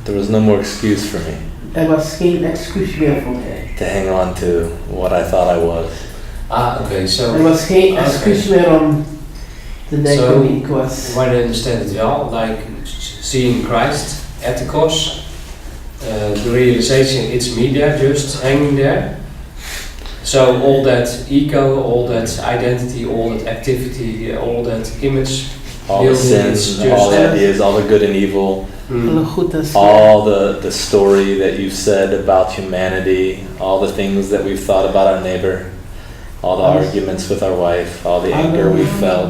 There was no more excuse for me Er was geen excuus meer voor mij. to hang on to what I thought I was. Okay, so Er was geen excuus meer om te denken wie ik was. when I understand it well, like seeing Christ at the cross, the realization it's me there, just hanging there. So all that ego, all that identity, all that activity, all that image, All the building, sins, it's and all the just- ideas, all the good and evil, Alle goed en slecht. all the story that you've said about humanity, all the things that we've thought about our neighbor, all the arguments with our wife, all the anger we felt,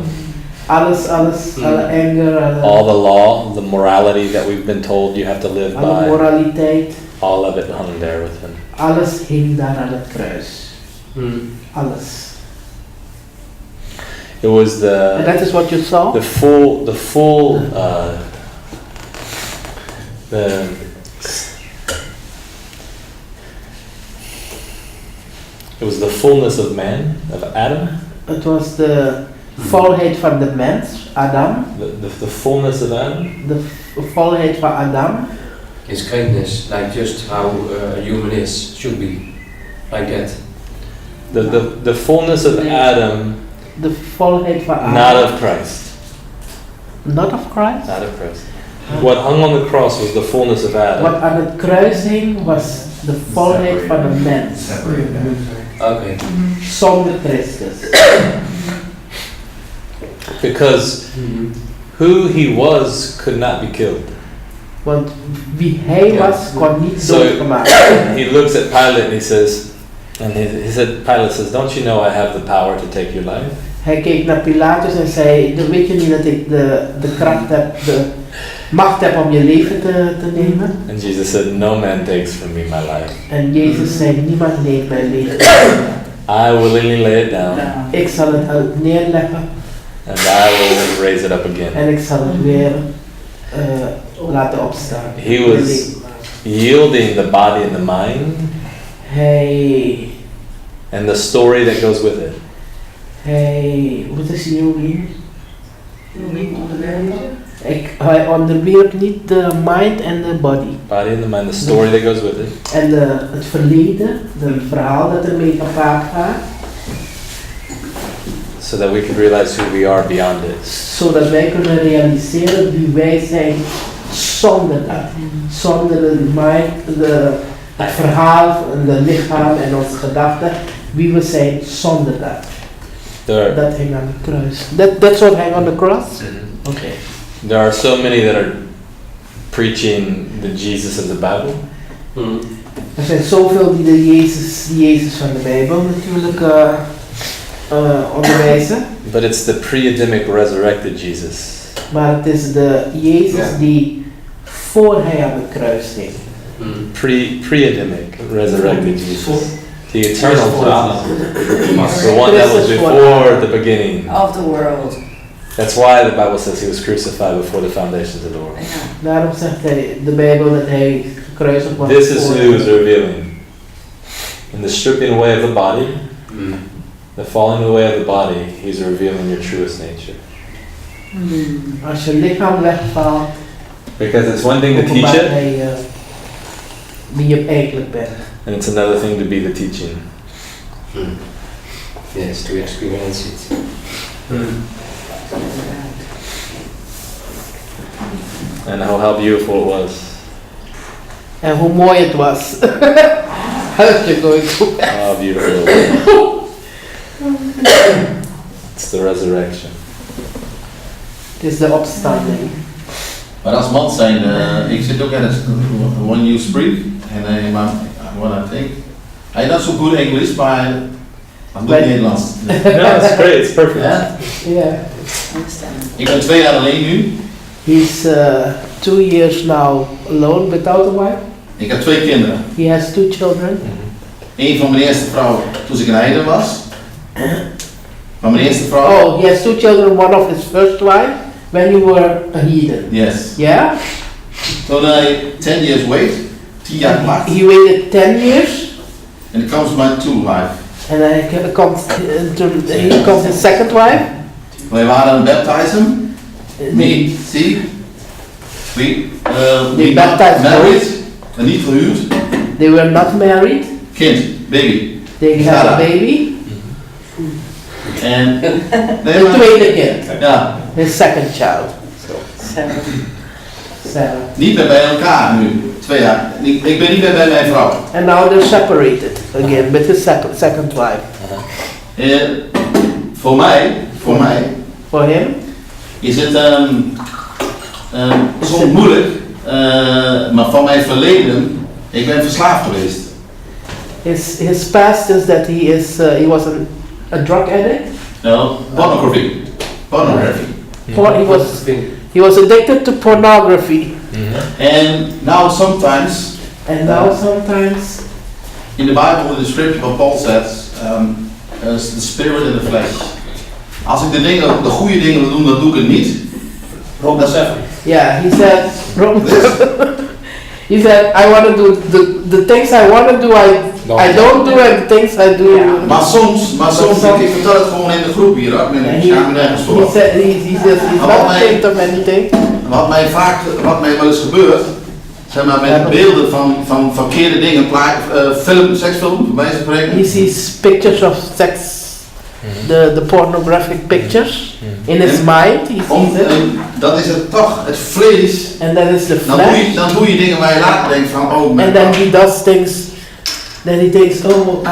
Alles, alle anger, all the law, the morality that we've been told you have to live alle by, moraliteit. all of it hung there with him. Alles hing daar aan het kruis. Alles. It was En dat is wat je zag? the it was the fullness of man, of Adam, Het was de volheid van de mens, Adam. the fullness of Adam, De volheid van Adam. His greatness, like just how a human is, should be, like that. the fullness of Adam, De volheid van Adam. not of Christ, Not of Christ. not of Christ. What hung on the cross was the fullness of Adam. Wat aan het kruis hing was de volheid van een mens. Okay. Zonder Christus. Because who he was could not be killed. Want wie hij was, kon niet So doodgemaakt. he looks at Pilate and he says, Pilate says, don't you know I have the power to take your life? Hij keek naar Pilatus en zei, weet je niet dat ik de kracht heb, de macht heb om je leven te nemen? And Jesus said, no man takes from me my life. En Jezus zei, niemand neemt mijn leven. I willingly lay it down. Ik zal het neerleggen. And I will raise it up again. En ik zal het weer laten opstaan. He was yielding the body and the mind. Hij, and the story that goes with it. wat is yielding? Hij onderwierp niet de mind en de body. Body and the mind, the story that goes with it. En het verleden, het verhaal dat ermee gepaard gaat. So that we can realize who we are beyond it. Zodat wij kunnen realiseren wie wij zijn zonder dat. Zonder de mind, het verhaal, de lichaam en onze gedachten. Wie we zijn zonder dat. Dat hing aan de kruis. That's what hang on the cross? Okay. There are so many that are preaching the Jesus of the Bible. Er zijn zoveel die de Jezus van de Bijbel natuurlijk onderwijzen. But it's the pre-Adamic resurrected Jesus. Maar het is de Jezus die voor hij aan het kruis hing. Pre-Adamic resurrected Jesus. The eternal Jesus. The one that was before the beginning of the world. That's why the Bible says he was crucified before the foundations of the world. Daarom zegt de Bijbel dat hij gekruisigd was. This is who he was revealing. In the stripping away of the body, the falling away of the body, he's revealing your truest nature. Als je lichaam wegvalt, because it's one thing to teach it, wie je eigenlijk bent. And it's another thing to be the teaching. Yes, to experience it. And how beautiful it was. En hoe mooi het was. How beautiful it was. It's the resurrection. Het is de opstanding. Maar als man zijn, ik zit ook ergens, when you speak, en what I think, I not so good English, maar I'm good Nederlands. Yeah, it's great, it's perfect. Yeah. Ik ben 2 jaar alleen nu. He's 2 years now alone without a wife. Ik heb 2 kinderen. He has 2 children. Eén van mijn eerste vrouw toen ik een heiden was. Van mijn eerste vrouw. Oh, he has 2 children. One of his first wife when you were a heathen. Yes. Yeah. Toen hij 10 years wait, 10 jaar gewacht. He waited 10 years. And it comes my 2 wife. And he comes his second wife. Wij waren aan het baptizen. Me, see. We baptized married. En niet gehuwd. They were not married. Kind, baby. They had a baby. En de tweede kind. Ja. His second child. Sarah. Niet meer bij elkaar nu. 2 jaar. Ik ben niet meer bij mijn vrouw. And now they're separated again with his second wife. Voor mij. For him. Is het soms moeilijk. Maar van mijn verleden. Ik ben verslaafd geweest. His past is that he was a drug addict. No, pornography. He was addicted to pornography. And now sometimes. In the Bible, in the scripture, what Paul says, the spirit and the flesh. Als ik de goede dingen wil doen, dan doe ik het niet. Romans 7. Yeah, he said. He said, I want to do the things I want to do. I don't do, and the things I do. Yeah. Maar soms, ik vertel het gewoon in de groep hier, hoor. Ik ga me nergens voor. He said he's not ashamed of anything. Wat mij wel eens gebeurt, zeg maar met beelden van verkeerde dingen, seksfilm, bij wijze van spreken. He sees pictures of sex the pornographic pictures in his mind. He sees it. Dat is het toch, het vlees. And that is the Dan flesh. doe je dingen waar je later denkt van, oh And then he does things that he thinks, oh,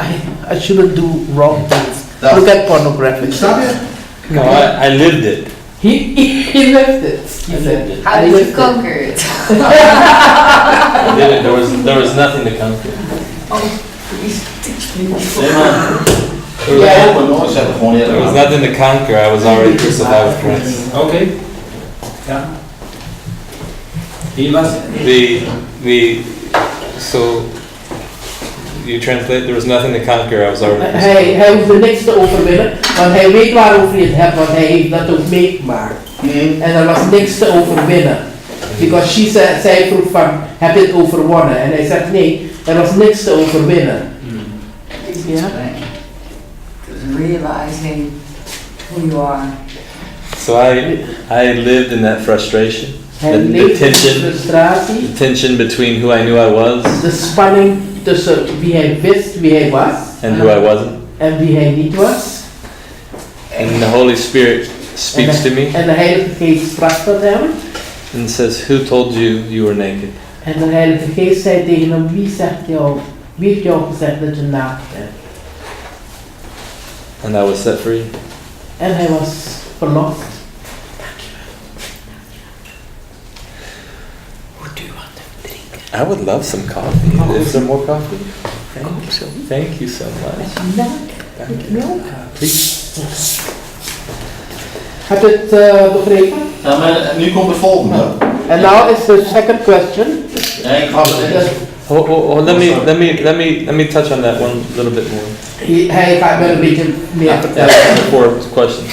I shouldn't do wrong things. Look at pornographic. Snap je? No, I lived it. He lived it. He said. How did you conquer it? I did it. There was nothing to conquer. Please teach me. Nee, maar. There was nothing to conquer. I was already crucified with Christ. Oké. Ja. Hier was So you translate, there was nothing to conquer. I was already crucified. Hij hoeft niks te overwinnen, want hij weet waarover hij het hebt, want hij heeft dat ook meegemaakt. En er was niks te overwinnen. Because she said, zij vroeg van, heb je het overwonnen? En hij zegt nee, er was niks te overwinnen. Ja? Realizing who you are. So I lived in that frustration. Hij The leeft in tension. frustratie, The tension between who I knew I was de spanning tussen wie hij wist wie hij was and who I wasn't. en wie hij niet was. And the Holy Spirit speaks to me En de Heilige Geest sprak tot hem. and says, "Who told you you were naked?" En de Heilige Geest zei tegen hem, wie heeft jou gezegd dat je naakt bent? And I was set free. En hij was verlost. What do you want to drink? I would love some coffee. Is there more coffee? Thank you so much. Thank you. Please. Heb je het begrepen? Ja, maar nu komt de volgende. And now is the second question. Ja, ik ga het Let me touch on that one a little bit more. Hij gaat wel een beetje meer vertellen. The fourth question.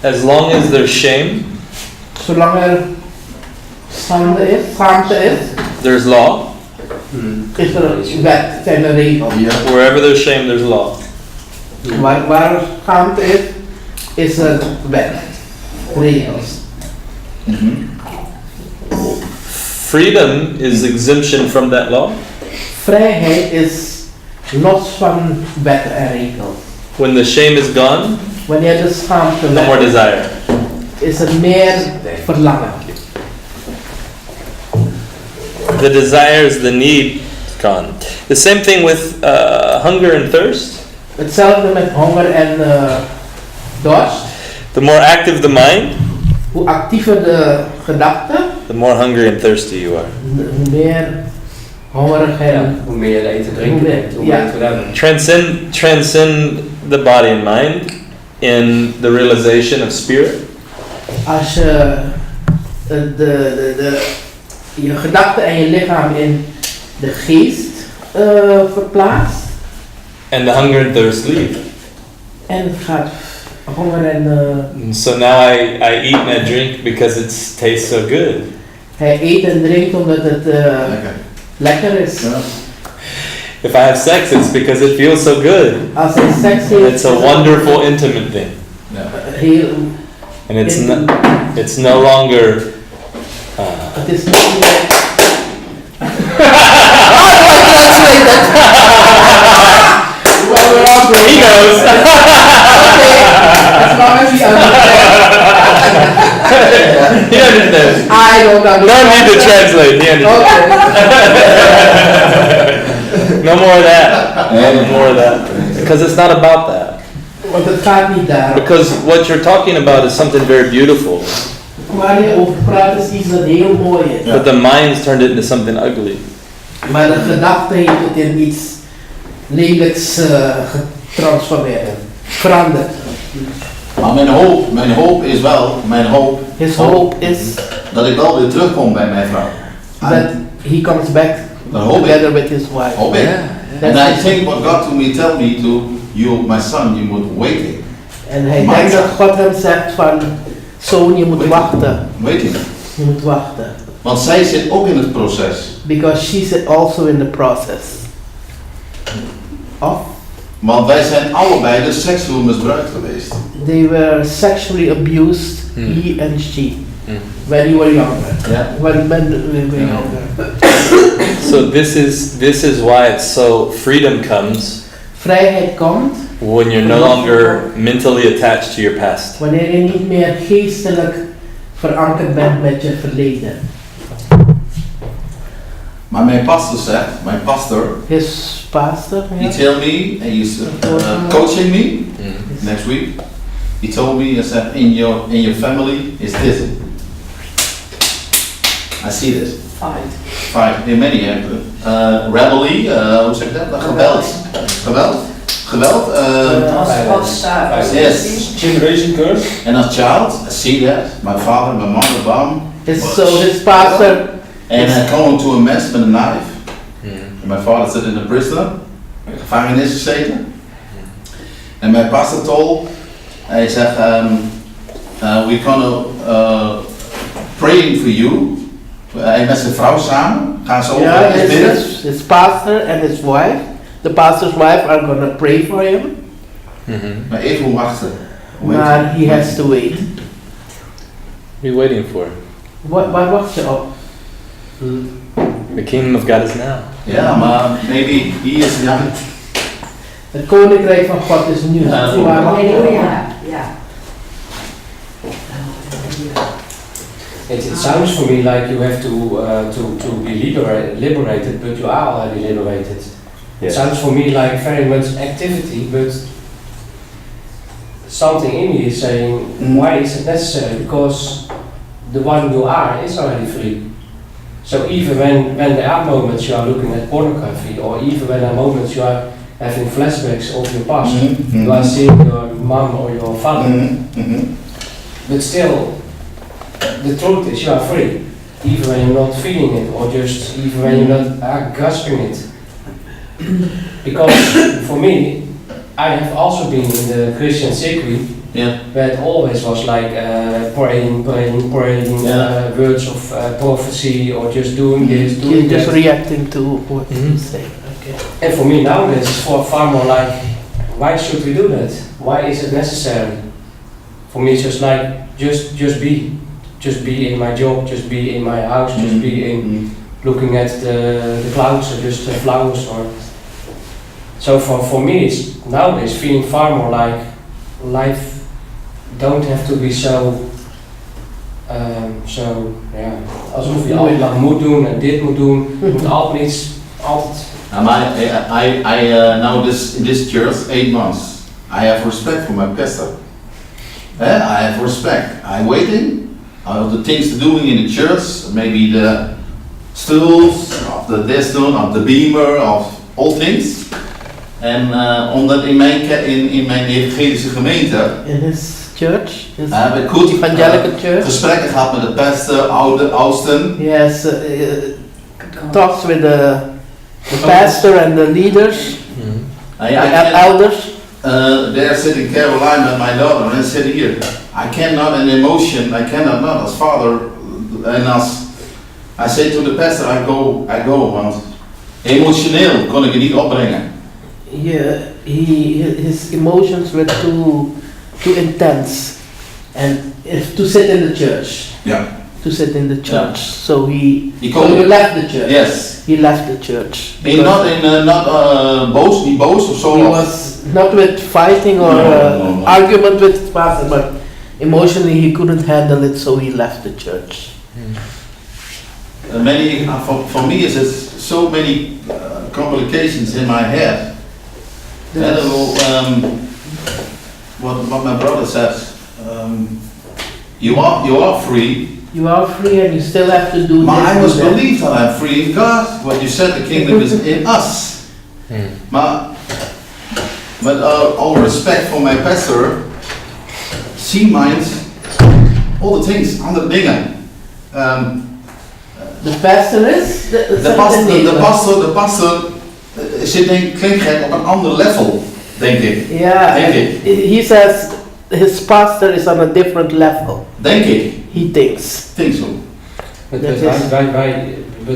As long as there's shame, Zolang er schaamte is, there's law. is er een wet, zijn er regels. Wherever there's shame, there's law. Waar er schaamte is er wet, regels. Freedom is exemption from that law. Vrijheid is los van wetten en regels. When the shame is gone, Wanneer de schaamte no more weg desire. is er meer verlangen. The desire is the need gone. The same thing with hunger and thirst. Hetzelfde met honger en dorst. The more active the mind, Hoe actiever de gedachte, the more hungry and thirsty you are. hoe meer hongerig en Hoe meer je eten drinken bent, hoe meer je te hebben. Transcend the body and mind in the realization of spirit. als je je gedachten en je lichaam in de geest verplaatst. And the hunger and thirst leave. En het gaat honger en... So now I eat and I drink because it tastes so good. Hij eet en drinkt omdat het lekker is. Ja. If I have sex, it's because it feels so good. Als hij seks heeft... And it's a wonderful, intimate thing. Heel... And it's no longer... Het is niet meer... He knows. As long as he understands. He understands. I don't understand. No need to translate. He understands. No more of that. No more of that. Because it's not about that. Want het gaat niet daarom. Because what you're talking about is something very beautiful. Waar je over praat is iets dat heel mooi is. But the mind's turned it into something ugly. Maar de gedachte heeft het in iets lelijks getransformeerd. Veranderd. Maar mijn hoop is wel, His hope is dat ik wel weer terugkom bij mijn vrouw. that he comes back Dat hoop ik. together with his wife. Hoop ik. And That's I it. think what God told me, tell me to you, my son, you would wait. En hij Maar- denkt dat God hem zegt van, zoon, je moet wachten. Waiting. Je moet wachten. Want zij zit ook in het proces. Because she's also in the process of Want wij zijn allebei dus seksueel misbruikt geweest. they were sexually abused, he and she, when you were younger. Ja. When we were younger. So this is why it's so, freedom comes Vrijheid komt when you're no longer mentally attached to your past. wanneer je niet meer geestelijk verankerd bent met je verleden. Maar mijn pastor, His pastor, he tell me, and he's coaching me next week. He told me, he said, in your family is this. I see this. Fight. In many rebellie, hoe zeg je dat? Geweld. Yes. Generation curse. And as child, I see that. My father, my mother, bomb. His pastor. And I come to a mess with a knife. And my father sat in the prison, gevangenis gezeten. And my pastor told, hij zegt, we gonna praying for you. Hij met zijn vrouw samen, gaan ze over bidden. His pastor and his wife, the pastor's wife are gonna pray for him. Maar even wachten. Maar he has to wait. What are you waiting for? Waar wacht je op? The kingdom of God is now. Ja, maar maybe he is young. Het koninkrijk van God is nu. Waar wacht je op? It sounds for me like you have to be liberated, but you are already liberated. It sounds for me like very much activity, but something in me is saying, why is it necessary? Because the one you are is already free. So even when there are moments you are looking at pornography, or even when there are moments you are having flashbacks of your past, you are seeing your mom or your father, but still, the truth is you are free, even when you're not feeling it, or just even when you're not grasping it. Because for me, I have also been in the Christian circuit, where it always was like praying, words of prophecy, or just doing this, doing just that. reacting to what you say. Okay. And for me nowadays, it's far more like, why should we do that? Why is it necessary? For me, it's just like, just be. Just be in my job, just be in my house, just be in looking at the clouds, or just flowers. Or so for me, it's nowadays feeling far more like life don't have to be so alsof je altijd lang moet doen en dit moet doen. Je moet altijd iets, altijd. I now in this church 8 months. I have respect for my pastor. I have respect. I'm waiting. Of the things they're doing in the church, maybe the stools, of the desktop, of the beamer, of all things. En omdat in mijn evangelische gemeente, in his church, his heb ik goed evangelical church, gesprekken gehad met de pastor, oudsten. Yes, talks with the pastor and the leaders, elders. They're sitting Carolina and my daughter, and sitting here. I cannot an emotion. I cannot not as father, and as I say to the pastor, I go, want emotioneel kon ik het niet opbrengen. Yeah, his emotions were too intense, and to sit in the church. Yeah. To sit in the church. Yeah. So he left the church. Yes. He left the church. Not boos of so. He was not with fighting or argument with his pastor, but emotionally he couldn't handle it, so he left the church. For me, is so many complications in my head. What my brother says, you are free. You are free, and you still have to do. I must believe that I'm free in God. What you said, the kingdom is in us. But all respect for my pastor, she minds all the things, andere dingen. The pastor is de pastor zit klinkt gek op een ander level, denk ik. Yeah, he says his pastor is on a different level. Denk ik. He thinks. Think so. But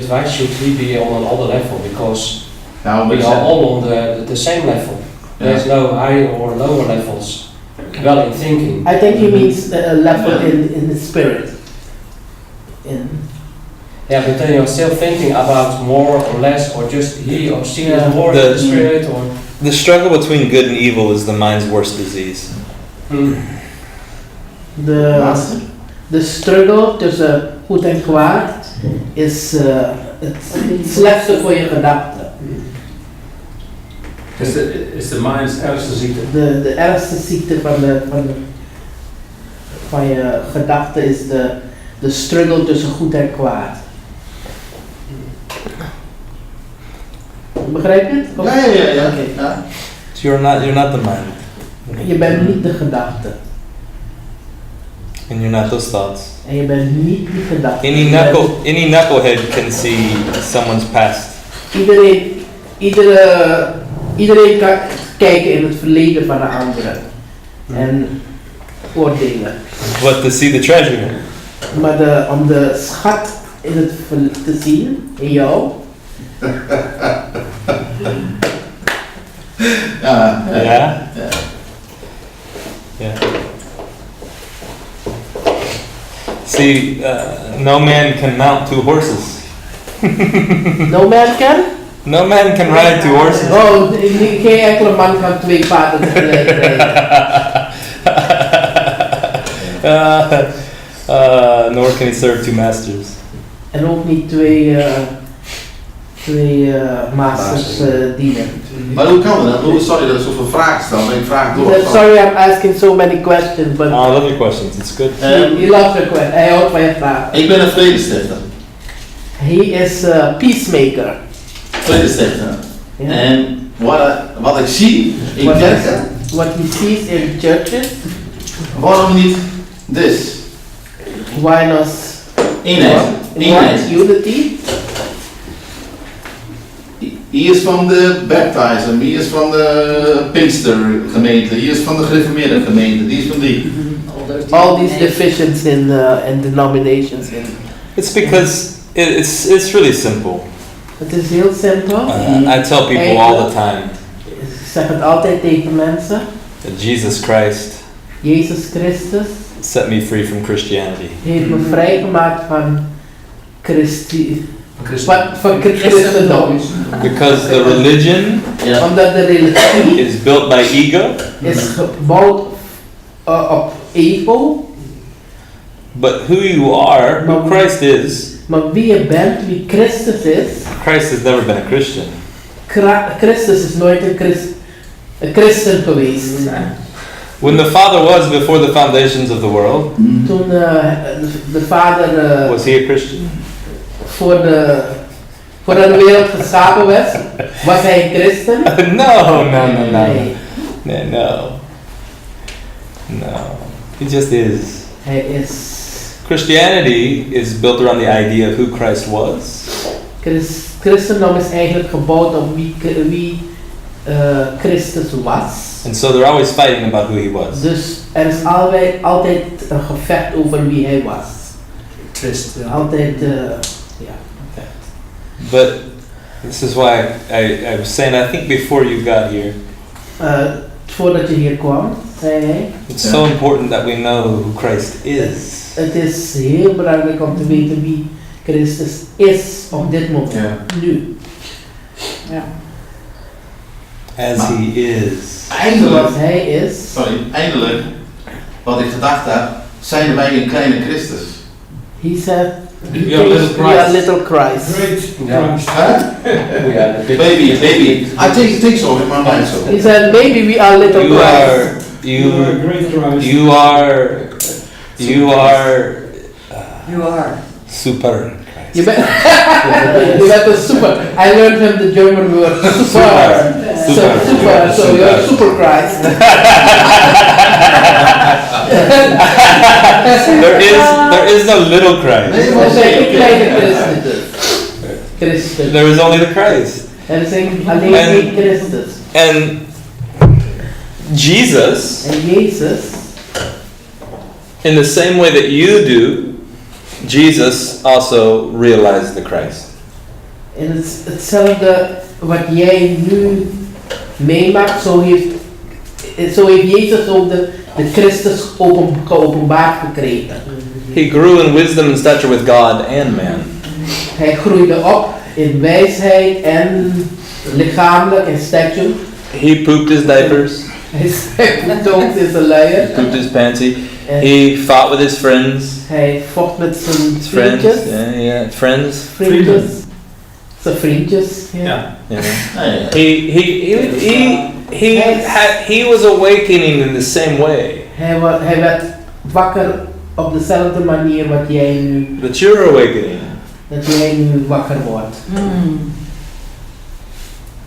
why should we be on another level? Because we are all on the same level. There's no higher or lower levels. Well, in thinking. I think he means a level in the spirit. Yeah, but then you're still thinking about more or less, or just he or she Yeah. is more in the spirit, or. The struggle between good and evil is the mind's worst disease. De struggle tussen goed en kwaad is het slechtste voor je gedachten. Is de mind's ergste ziekte. De ergste ziekte van je gedachten is de struggle tussen goed en kwaad. Begrijp je het? Of- Ja. Oké. Ja. So you're not the mind. Je bent niet de gedachte. And you're not those thoughts. En je bent niet die gedachte. Any knucklehead can see someone's past. Iedereen kan kijken in het verleden van de andere. En oordelen. But to see the treasure, Maar om de schat in het te zien, in jou. yeah. See, no man can mount 2 horses. No man can? No man can ride 2 horses. Oh, geen enkele man kan 2 paarden tegelijk rijden. Nor can he serve 2 masters. En ook niet twee masters dienen. Maar hoe kan dat? Sorry dat ik zoveel vragen stel, maar ik vraag door. Sorry, I'm asking so many questions, but I love your questions, it's good. he loves your question. Hij houdt van je vragen. Ik ben een vredestichter. He is a peacemaker. Vredestichter. Yeah. En wat ik zie in What kerken, What he sees in churches, waarom niet dit? why not Eenheid. Eenheid. unity? Hij is van de baptism, hij is van de Pinkstergemeente, hij is van de gereformeerde gemeente, die is van die. All these divisions in and denominations in. It's because it's really simple. Het is heel simpel. I tell people all the time Ik zeg het altijd tegen mensen. that Jesus Christ Jezus Christus set me free from Christianity. heeft me vrijgemaakt van christendom. Because the religion Ja. Omdat de religie is built by ego, is gebouwd op ego. but who you are, who Christ is, Maar wie je bent, wie Christus is, Christ has never been a Christian. Christus is nooit een christen geweest. When the Father was before the foundations of the world, Toen de Vader was he a Christian? voordat de wereld geschapen werd, was hij een christen? No. Nee, No. He just is. hij is. Christianity is built around the idea of who Christ was. Christendom is eigenlijk gebouwd op wie Christus was. And so they're always fighting about who he was. Dus er is altijd een gevecht over wie hij was. Twist. Altijd, But this is why I was saying, I think before you got here, voordat je hier kwam, zei hij, it's so important that we know who Christ is. het is heel belangrijk om te weten wie Christus is op dit moment, nu. Ja. As he is. Eindelijk, Zoals hij is. eindelijk, wat ik gedacht heb, zijn wij een kleine Christus. He said, We are little we are Christ. little Christ. Great. Yeah. Huh? Maybe. I think so in my mind so. He said, maybe we are little You Christ. are, You are a great Christ. you are Je super. bent, je bent een super. I learned him the German word super. Super. So you're super Christ. There is no little Christ. Er zijn geen kleine Christen. There is only the Christ. Er zijn alleen één Christus. And Jesus, En Jezus, in the same way that you do, Jesus also realized the Christ. en hetzelfde wat jij nu meemaakt, zo heeft Jezus ook de Christus geopenbaard gekregen. He grew in wisdom and stature with God and man. hij groeide op in wijsheid en lichamelijk en stature. He pooped his diapers. Hij stonkt in zijn luier. He pooped his panty. En He fought with his friends. hij vocht met zijn His friends. vriendjes. Yeah, friends. Vriendjes. Zijn vriendjes. Ja. Ja. Yeah. Nee. He was awakening in the same way Hij werd wakker op dezelfde manier wat jij nu, that you're awakening. dat jij nu wakker wordt.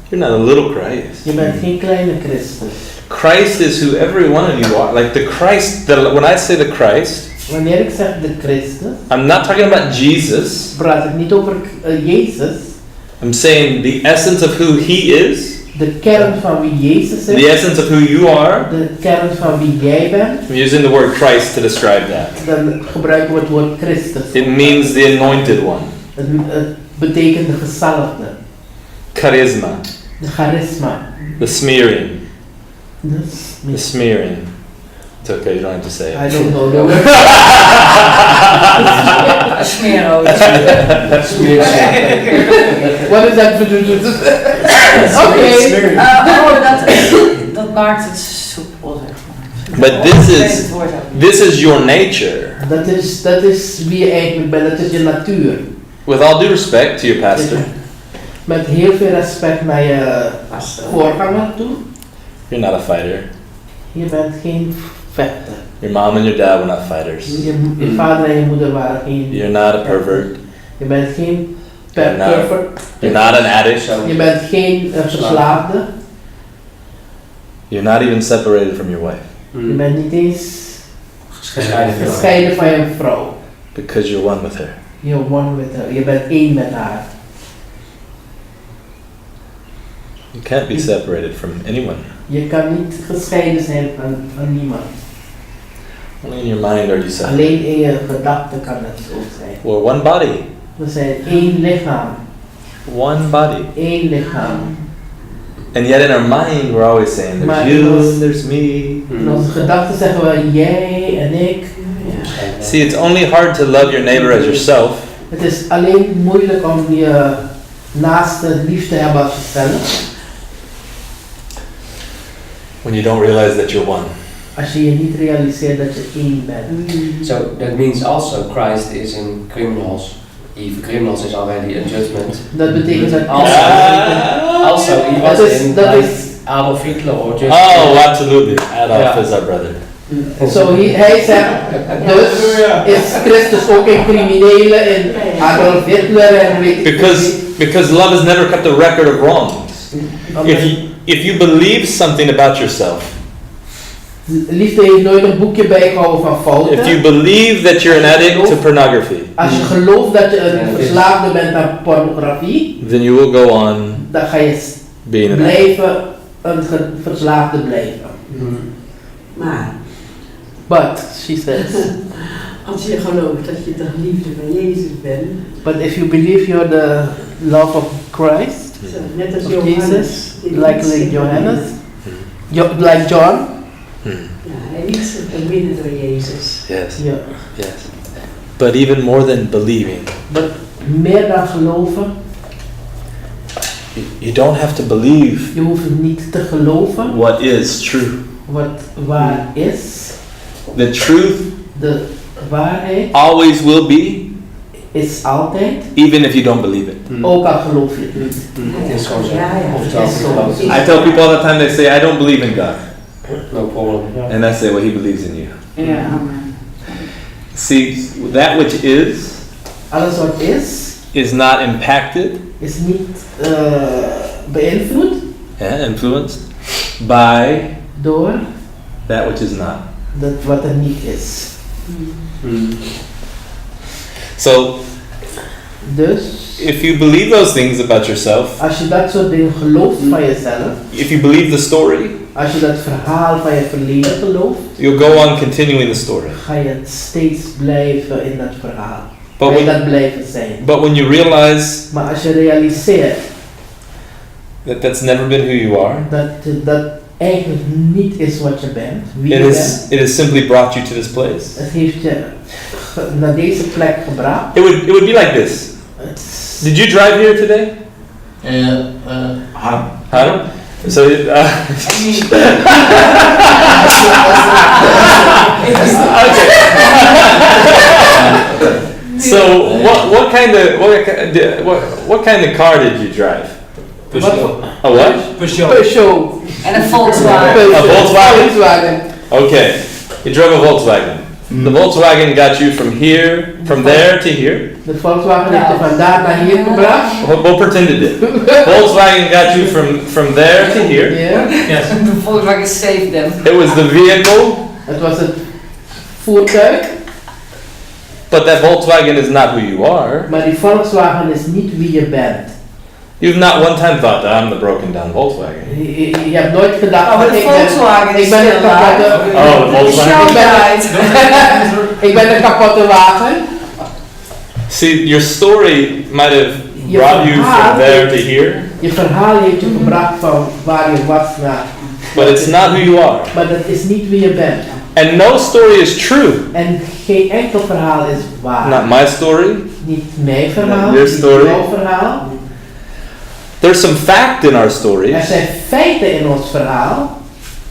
You're not a little Christ. Je bent geen kleine Christus. Christ is who every one of you are. Like the Christ, when I say the Christ, Wanneer ik zeg de Christus, I'm not talking about Jesus. praat ik niet over Jezus. I'm saying the essence of who he is, De kern van wie Jezus the is. essence of who you are. De kern van wie jij bent. I'm using the word Christ to describe that. Dan gebruiken we het woord Christus. It means the anointed one. Het betekent de gezalfde. Charisma. De charisma. The smearing. Dus, The smearing. It's okay, you don't have to say I it. don't know the word. Smeerood. What is that? Oké. Dat maakt het soepel, zeg maar. But this is your nature. Dat is wie je eigenlijk bent. Dat is je natuur. With all due respect to your pastor, Met heel veel respect naar je voorganger toe. you're not a fighter. Je bent geen vechter. Your mom and your dad were not fighters. Je vader en je moeder waren geen. You're not a pervert. Je bent geen You're not- pervert. You're not an addict. Je bent geen verslaafde. You're not even separated from your wife. Je bent niet eens gescheiden van je vrouw. Because you're one with her. You're one with her. Je bent één met haar. You can't be separated from anyone. Je kan niet gescheiden zijn van niemand. Only in your mind are you separated. Alleen in je gedachten kan het zo zijn. We're one body. We zijn één lichaam. One body. Één lichaam. And yet in our mind we're always saying, there's Maar you in ons- and there's me. In onze gedachten zeggen we jij en ik. See, it's only hard to love your neighbor as yourself Het is alleen moeilijk om je naaste lief te hebben als jezelf. when you don't realize that you're one. Als je niet realiseert dat je één bent. So that means also Christ is in criminals. Even criminals is already a judgment. Dat betekent dat Also, he was Dat is- in dat like is- Adolf Hitler or just. Oh, absolutely. Adolf Yeah. is our brother. Hij zegt, dus is Christus ook een criminele in Adolf Hitler en weet ik Because love has never kept a record of wrongs. If you believe something about yourself, Liefde heeft nooit een boekje bijgehouden van fouten. if you believe that you're an addict to pornography, Als je gelooft dat je een verslaafde bent aan pornografie, then you will go on dan ga je being an addict. blijven een verslaafde blijven. Maar But, she says, als je gelooft dat je de liefde van Jezus bent, but if you believe you're the love of Christ, zo, net als of Johannes, Jesus, die like liet zich Johannes, winnen. like John, Ja, hij liet zich winnen door Jezus. Yes, ja. yes. But even more than believing, But meer dan geloven, you don't have to believe je hoeft niet te geloven what is true. wat waar is. The truth De waarheid always will be, is altijd, even if you don't believe it. ook al geloof je het niet. Het is gewoon zo. Ja, ja. Of het Het is zo. geloof. I tell people all the time, they say, I don't believe in God. No problem. And I say, well, he believes in you. Ja, amen. See, that which Alles wat is not impacted, is niet beïnvloed influenced by door that which is not. dat wat er niet is. So, Dus if you believe those things about yourself, als je dat soort dingen gelooft van jezelf, if you believe the story, als je dat verhaal van je verleden gelooft, you'll go on continuing the story. ga je steeds blijven in dat verhaal. But Ga je when, dat blijven zijn. but when you realize Maar als je realiseert that that's never been who you are, dat eigenlijk niet is wat je bent, wie je bent, it has simply brought you to this place. het heeft je naar deze plek gebracht. It would be like this. Het Did you drive here today? Harm. Huh? So, okay. So, what kind of car did you drive? Peugeot. A what? Peugeot. En een Volkswagen. A Volkswagen? Volkswagen. Okay, you drove a Volkswagen. The Volkswagen got you from there to here. De Volkswagen heeft je van daar naar hier gebracht. We'll pretend it did. Volkswagen got you from there to here. Ja. Yes. De Volkswagen saved them. It was the vehicle, Het was het voertuig, but that Volkswagen is not who you are. maar die Volkswagen is niet wie je bent. You've not one time thought that I'm the broken down Volkswagen. Je hebt nooit gedacht Oh, maar dat de Volkswagen is ik ben een still kapotte, Oh, the Volkswagen. ik ben een kapotte wagen. See, your story might have Je brought you verhaal- from there to here, Je verhaal heeft je gebracht van waar je was naar. but it's not who you are. Maar dat is niet wie je bent. And no story is true. En geen enkel verhaal is waar. Not my story. Niet mijn verhaal, Your niet story. jouw verhaal. There's some fact in our Er stories, zijn feiten in ons verhaal,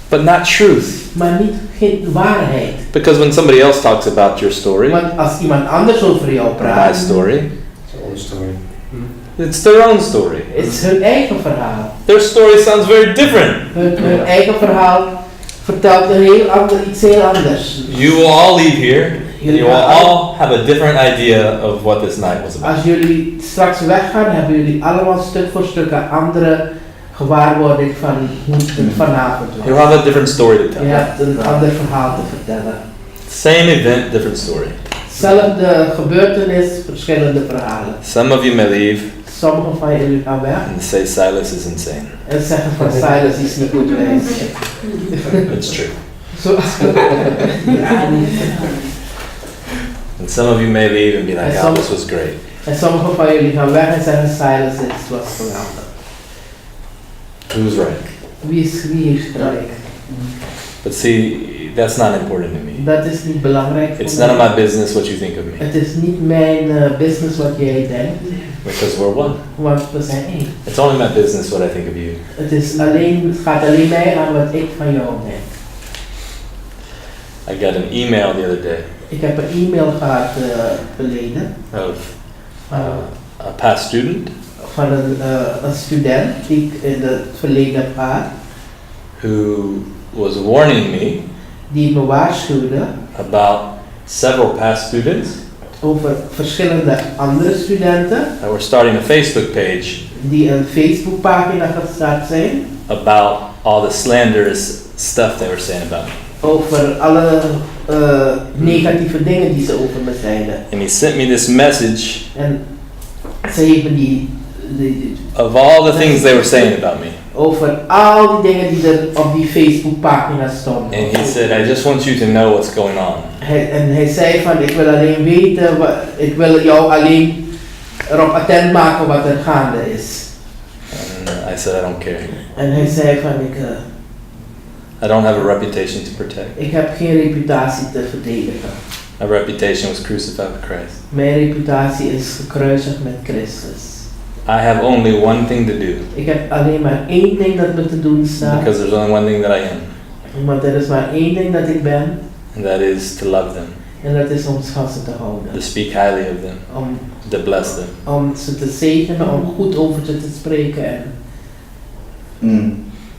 but not truth. maar geen waarheid. Because when somebody else talks about your story, Want als iemand anders over jou my praat, story, It's all a story. it's their own story. het is hun eigen verhaal. Their story sounds very different. Hun eigen verhaal vertelt iets heel anders. You will all leave here. Jullie You will gaan all have a different idea of what this night was about. Als jullie straks weggaan, hebben jullie allemaal stuk voor stuk een andere gewaarwording van hoe het vanavond You'll was. have a different story to Je tell. hebt een ander verhaal te vertellen. Same event, different story. Zelfde gebeurtenis, verschillende verhalen. Some of you may leave Sommigen van jullie gaan weg and say Silas is insane. en zeggen van Silas is niet goed geweest. It's true. Zo- And some of you may leave and be like, oh, this was great. En sommigen van jullie gaan weg en zeggen Silas, dit was geweldig. Who's right? Wie heeft gelijk? But see, that's not important to me. Dat is niet belangrijk voor It's mij. none of my business what you think of me. Het is niet mijn business wat jij denkt, Because we're one. want we zijn één. It's only my business what I think of you. Het gaat alleen mij aan wat ik van jou denk. I got an email the other day Ik heb een e-mail gehad geleden of a past student van een student die ik in het verleden heb gehad, who was warning me die me waarschuwde about several past students over verschillende andere studenten that were starting a Facebook page die een Facebookpagina gestart zijn about all the slanderous stuff they were saying about me. over alle negatieve dingen die ze over me zeiden. And he sent me this message En ze heeft me of all the things they were saying about me. over al die dingen die er op die Facebookpagina stonden. And he said, I just want you to know what's going on. Hij zei van, ik wil alleen weten, ik wil jou alleen erop attent maken wat er gaande is. And I said, I don't care. En hij zei van, I don't have a reputation to protect. ik heb geen reputatie te verdedigen. My reputation was crucified with Christ. Mijn reputatie is gekruisigd met Christus. I have only one thing to do, Ik heb alleen maar één ding dat me te doen staat. because there's only one thing that I am, Want er is maar één ding dat ik ben. and that is to love them, En dat is om schatten te houden. to speak highly of them, to bless them. Om ze te zegenen, om goed over ze te spreken en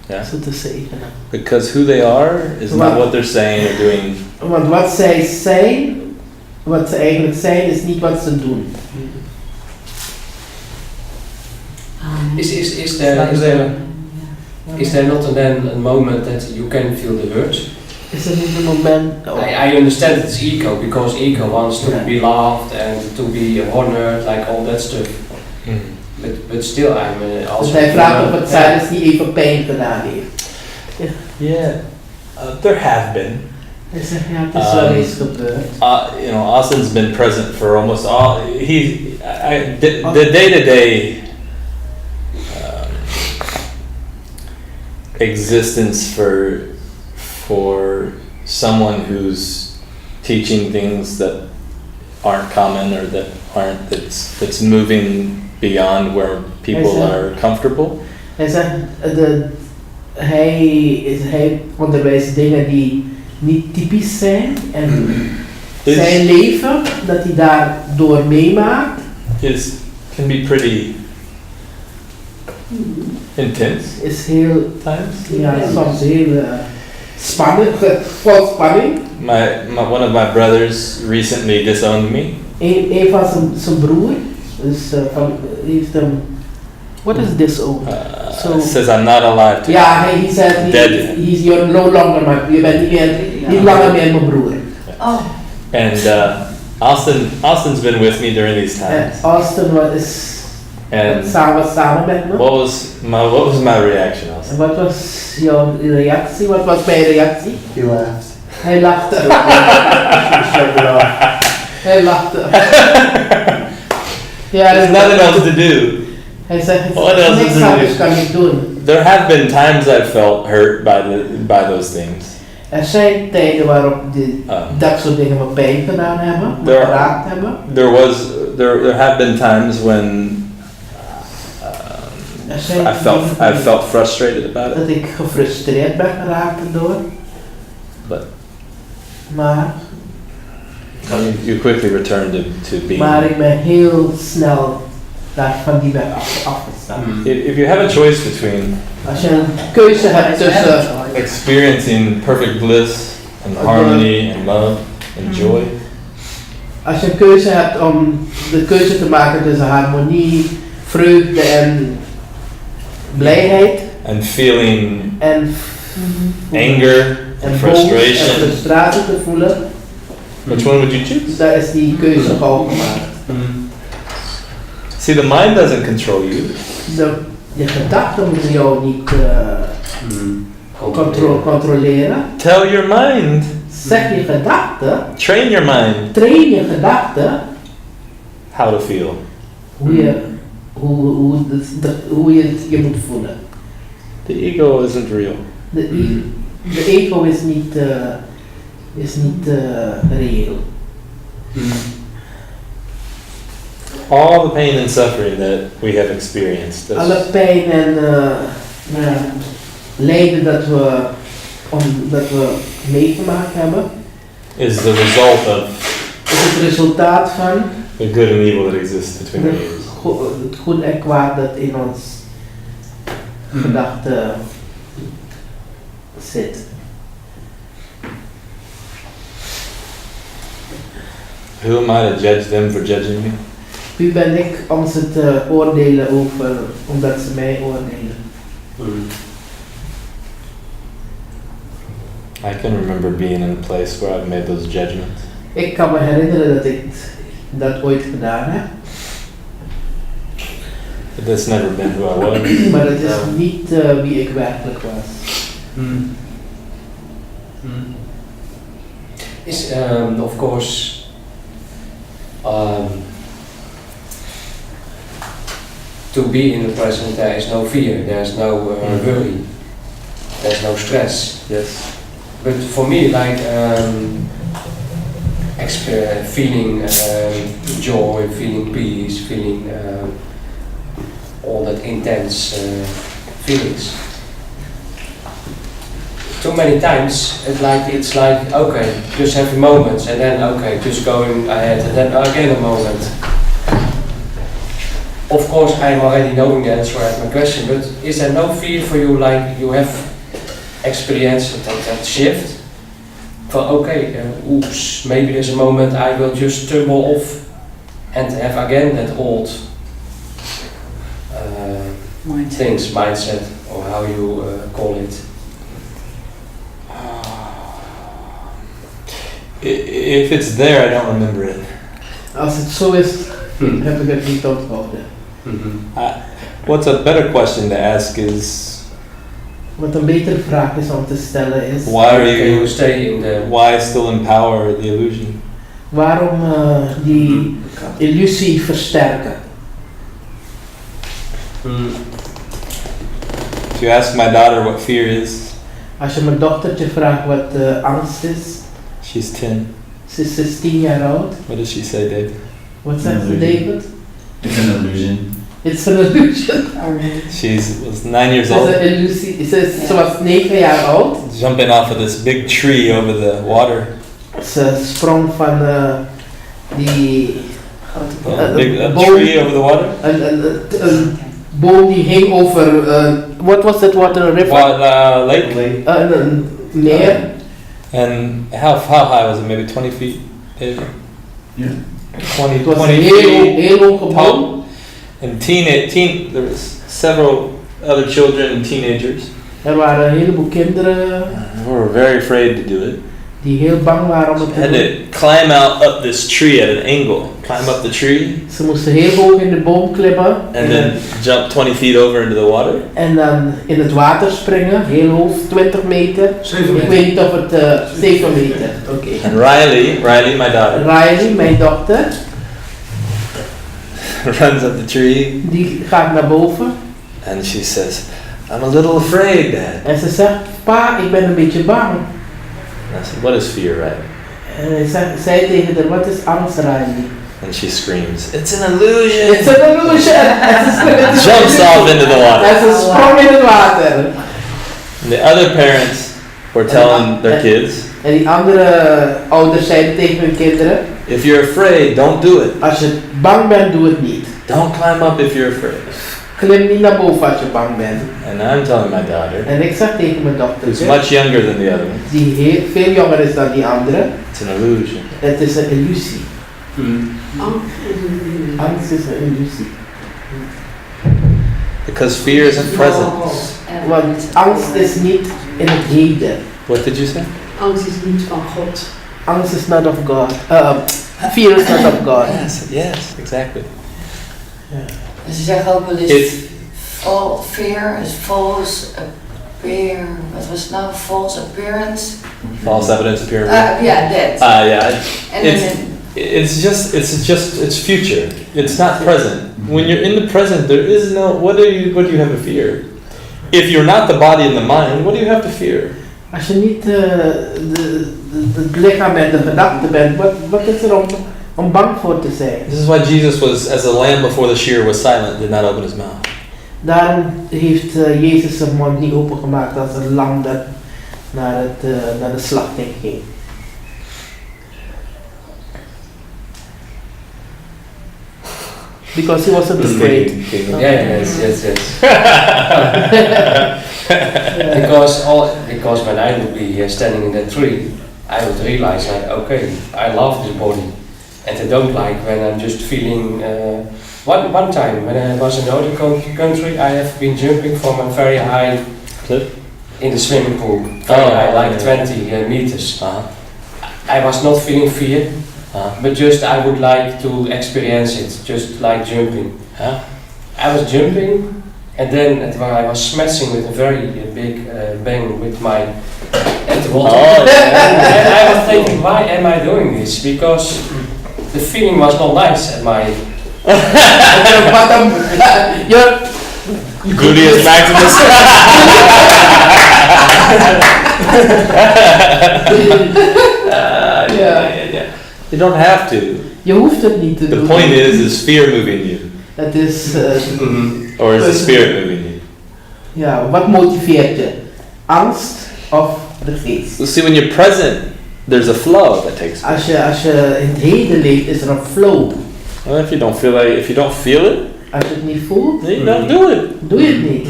Yeah? ze te zegenen. Because who they are is not what they're saying or doing. Want wat zij zijn, wat ze eigenlijk zijn, is niet wat ze doen. Is there not then a moment that you can feel the hurt? Is er niet een moment... I understand it's ego, because ego wants to be loved and to be honored, like all that stuff. But still I'm also... Dus hij vraagt of het Silas niet even pijn gedaan heeft. Yeah, there have been. Hij zegt, ja, het is wel eens gebeurd. You know, Austin's been present for almost all. The day-to-day existence for someone who's teaching things that aren't common or that's moving beyond where people are comfortable. Hij zegt, hij onderwijst dingen die niet typisch zijn en zijn leven, dat hij daardoor meemaakt, can be pretty intense. Is heel times. Ja, soms heel spannend, vol spanning. One of my brothers recently disowned me. Een van zijn broer, dus heeft hem. What is disowned? Says I'm not alive to he said you're no longer je bent niet langer meer mijn broer. Oh. And Austin's been with me during these times. Austin is samen met me. What was my reaction, Austin? En wat was jouw reactie? Wat was mijn reactie? He laughed. Hij lachte. Hij lachte. Ja, there's nothing else to do. Hij zegt, what else niks anders kan ik doen. There have been times I felt hurt by those things. Er zijn tijden waarop dat soort dingen me pijn gedaan hebben, me geraakt hebben. There have been times when I felt frustrated about it. Dat ik gefrustreerd ben geraakt door. Maar you quickly return to being. Maar ik ben heel snel van die weg afgestapt. If you have a choice between als je een keuze hebt tussen experiencing perfect bliss and harmony and love and joy. Als je een keuze hebt om de keuze te maken tussen harmonie, vreugde en blijheid. And feeling anger and frustration. En frustratie te voelen. Which one would you choose? Daar is die keuze gewoon gemaakt. See, the mind doesn't control you. Je gedachten moeten jou niet controleren. Tell your mind. Zeg je gedachten. Train your mind. Train je gedachten. How to feel. Hoe je je moet voelen. The ego isn't real. De ego is niet reëel. All the pain and suffering that we have experienced. Alle pijn en lijden dat we meegemaakt hebben. Is the result of. Is het resultaat van. The good and evil that exists between our ears. Het goed en kwaad dat in ons gedachten zit. Who am I to judge them for judging me? Wie ben ik om ze te oordelen omdat ze mij oordelen? I can remember being in a place where I've made those judgments. Ik kan me herinneren dat ik dat ooit gedaan heb. But that's never been who I was. Maar het is niet wie ik werkelijk was. Is of course to be in the present, there is no fear, there is no worry, there is no stress. Yes. But for me, like feeling joy, feeling peace, feeling all that intense feelings. Too many times, it's like okay, just having moments, and then okay, just going ahead, and then again a moment. Of course, I'm already knowing the answer to my question, but is there no fear for you, like you have experienced that shift? For okay, oops, maybe there's a moment I will just tumble off and have again that old mindset, or how you call it. If it's there, I don't remember it. Als het zo is, heb ik het niet onthouden. What's a better question to ask is. Wat een betere vraag is om te stellen is. Why are you staying there? Why still empower the illusion? Waarom die illusie versterken? If you ask my daughter what fear is. Als je mijn dochtertje vraagt wat angst is. She's 10. Ze is 10 jaar oud. What does she say, David? Wat zegt ze, David? It's an illusion. It's an illusion. She was 9 years Het is old, een illusie. Ze was 9 jaar oud. jumping off of this big tree over the water. Ze sprong van die A boom. tree over the water. Een boom die hing over, what was it, what a river? What, lake? Een meer. And how high was it? Maybe 20 feet? Maybe? Yeah. 20, Het was 20 een feet heel hoge boom. tall. And there was several other children and teenagers Er waren een heleboel kinderen who were very afraid to do it. die heel bang waren om het te Had doen. to climb out up this tree at an angle. Climb up the tree Ze moesten heel hoog in de boom klimmen and then jump 20 feet over into the water. en dan in het water springen, heel hoog, 20 meter. 7 Ik meter. weet niet of het 7 meter, oké. And Riley, my daughter, Riley, mijn dochter, runs up the tree die gaat naar boven and she says, "I'm a little afraid, Dad." en ze zegt, pa, ik ben een beetje bang. And I said, "What is fear, Riley?" En hij zei tegen haar, wat is angst, Riley? And she screams, "It's an illusion." It's an illusion! En ze Jumps off into the water. En ze sprong in het water. And the other parents were telling their kids, En die andere ouders zeiden tegen hun kinderen, "If you're afraid, don't do it. als je bang bent, doe het niet. Don't climb up if you're afraid." Klim niet naar boven als je bang bent. And I'm telling my daughter, En ik zeg tegen mijn who's dochter, much younger than the other one, die veel jonger is dan die andere, it's an illusion. het is een illusie. Angst is een illusie. Angst is een illusie. Because fear isn't present. Want angst is niet in het heden. What did you say? Angst is niet van God. Angst is not of God. Fear is not of God. Yes, exactly. Ze zeggen ook wel It's eens, fear is false appear, wat was het nou, false appearance? false evidence appearing. Yeah, that. Yeah. And It's then, it's future. It's not present. When you're in the present, there is no. What do you have to fear? If you're not the body and the mind, what do you have to fear? Als je niet het lichaam en de gedachte bent, wat is er om bang voor te zijn? This is why Jesus was, as a lamb before the shear, was silent, did not open his mouth. Daarom heeft Jezus zijn mond niet opengemaakt als een lam dat naar de slachting ging. Because he wasn't afraid. Yes. Because when I would be standing in that tree, I would realize like, okay, I love this body, and I don't like when I'm just feeling. One time when I was in another country, I have been jumping from a very high Cliff? in the swimming pool. Like 20 meters. I was not feeling fear, but just I would like to experience it, just like jumping. I was jumping, and then I was smashing with a very big bang with my at the water. And I was thinking, why am I doing this? Because the feeling was not nice at my. Your Gluteus maximus. Yeah. You don't have to. Je hoeft het niet te The doen. point is fear moving you? Het is, Or is the spirit moving you? ja, wat motiveert je? Angst of de geest? Well, see, when you're present, there's a flow that takes place. Als je in het heden leeft, is er een flow. Well, if you don't feel it, Als je het niet voelt, then you don't do it. doe je het niet.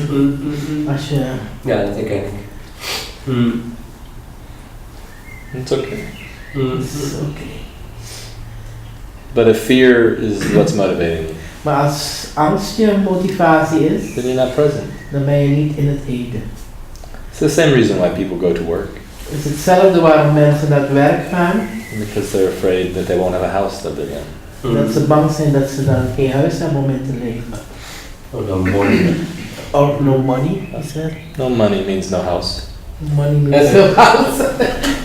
Als je... Ja, dat denk ik. It's okay. is oké. But if fear is what's motivating you, Maar als angst je motivatie is, then you're not present. dan ben je niet in het heden. It's the same reason why people go to work. Het is hetzelfde waarom mensen naar het werk gaan. Because they're afraid that they won't have a house to live in. Dat ze bang zijn dat ze dan geen huis hebben om in te leven. Oh, no money. Or no money, is that? No money means no house. Money means no house.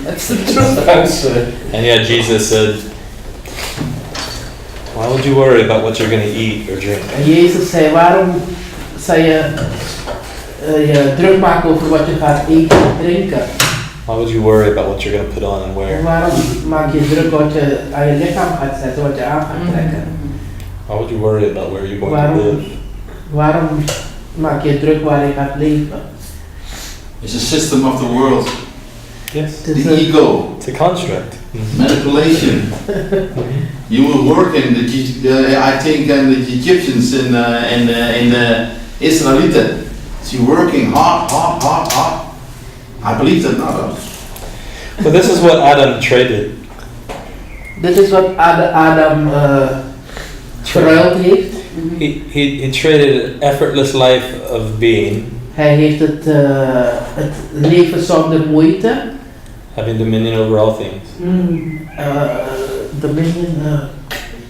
That's the truth. And yet Jesus said, why would you worry about what you're going to eat or drink? En Jezus zei, waarom zou je je druk maken over wat je gaat eten en drinken? Why would you worry about what you're going to put on and En wear? waarom maak je druk wat je aan je lichaam gaat zetten, wat je aan gaat trekken? Why would you worry about where you're going to Waarom live? Waarom maak je druk waar je gaat leven? It's a system of the world. Yes. Het is The een- ego, It's a construct. manipulation. You will work in I think the Egyptians and the Israelites. So working hard. I believe that now. But this is what Adam traded. Dit is wat Adam verruild heeft. He traded an effortless life of being, Hij heeft het leven zonder moeite. having dominion over all things,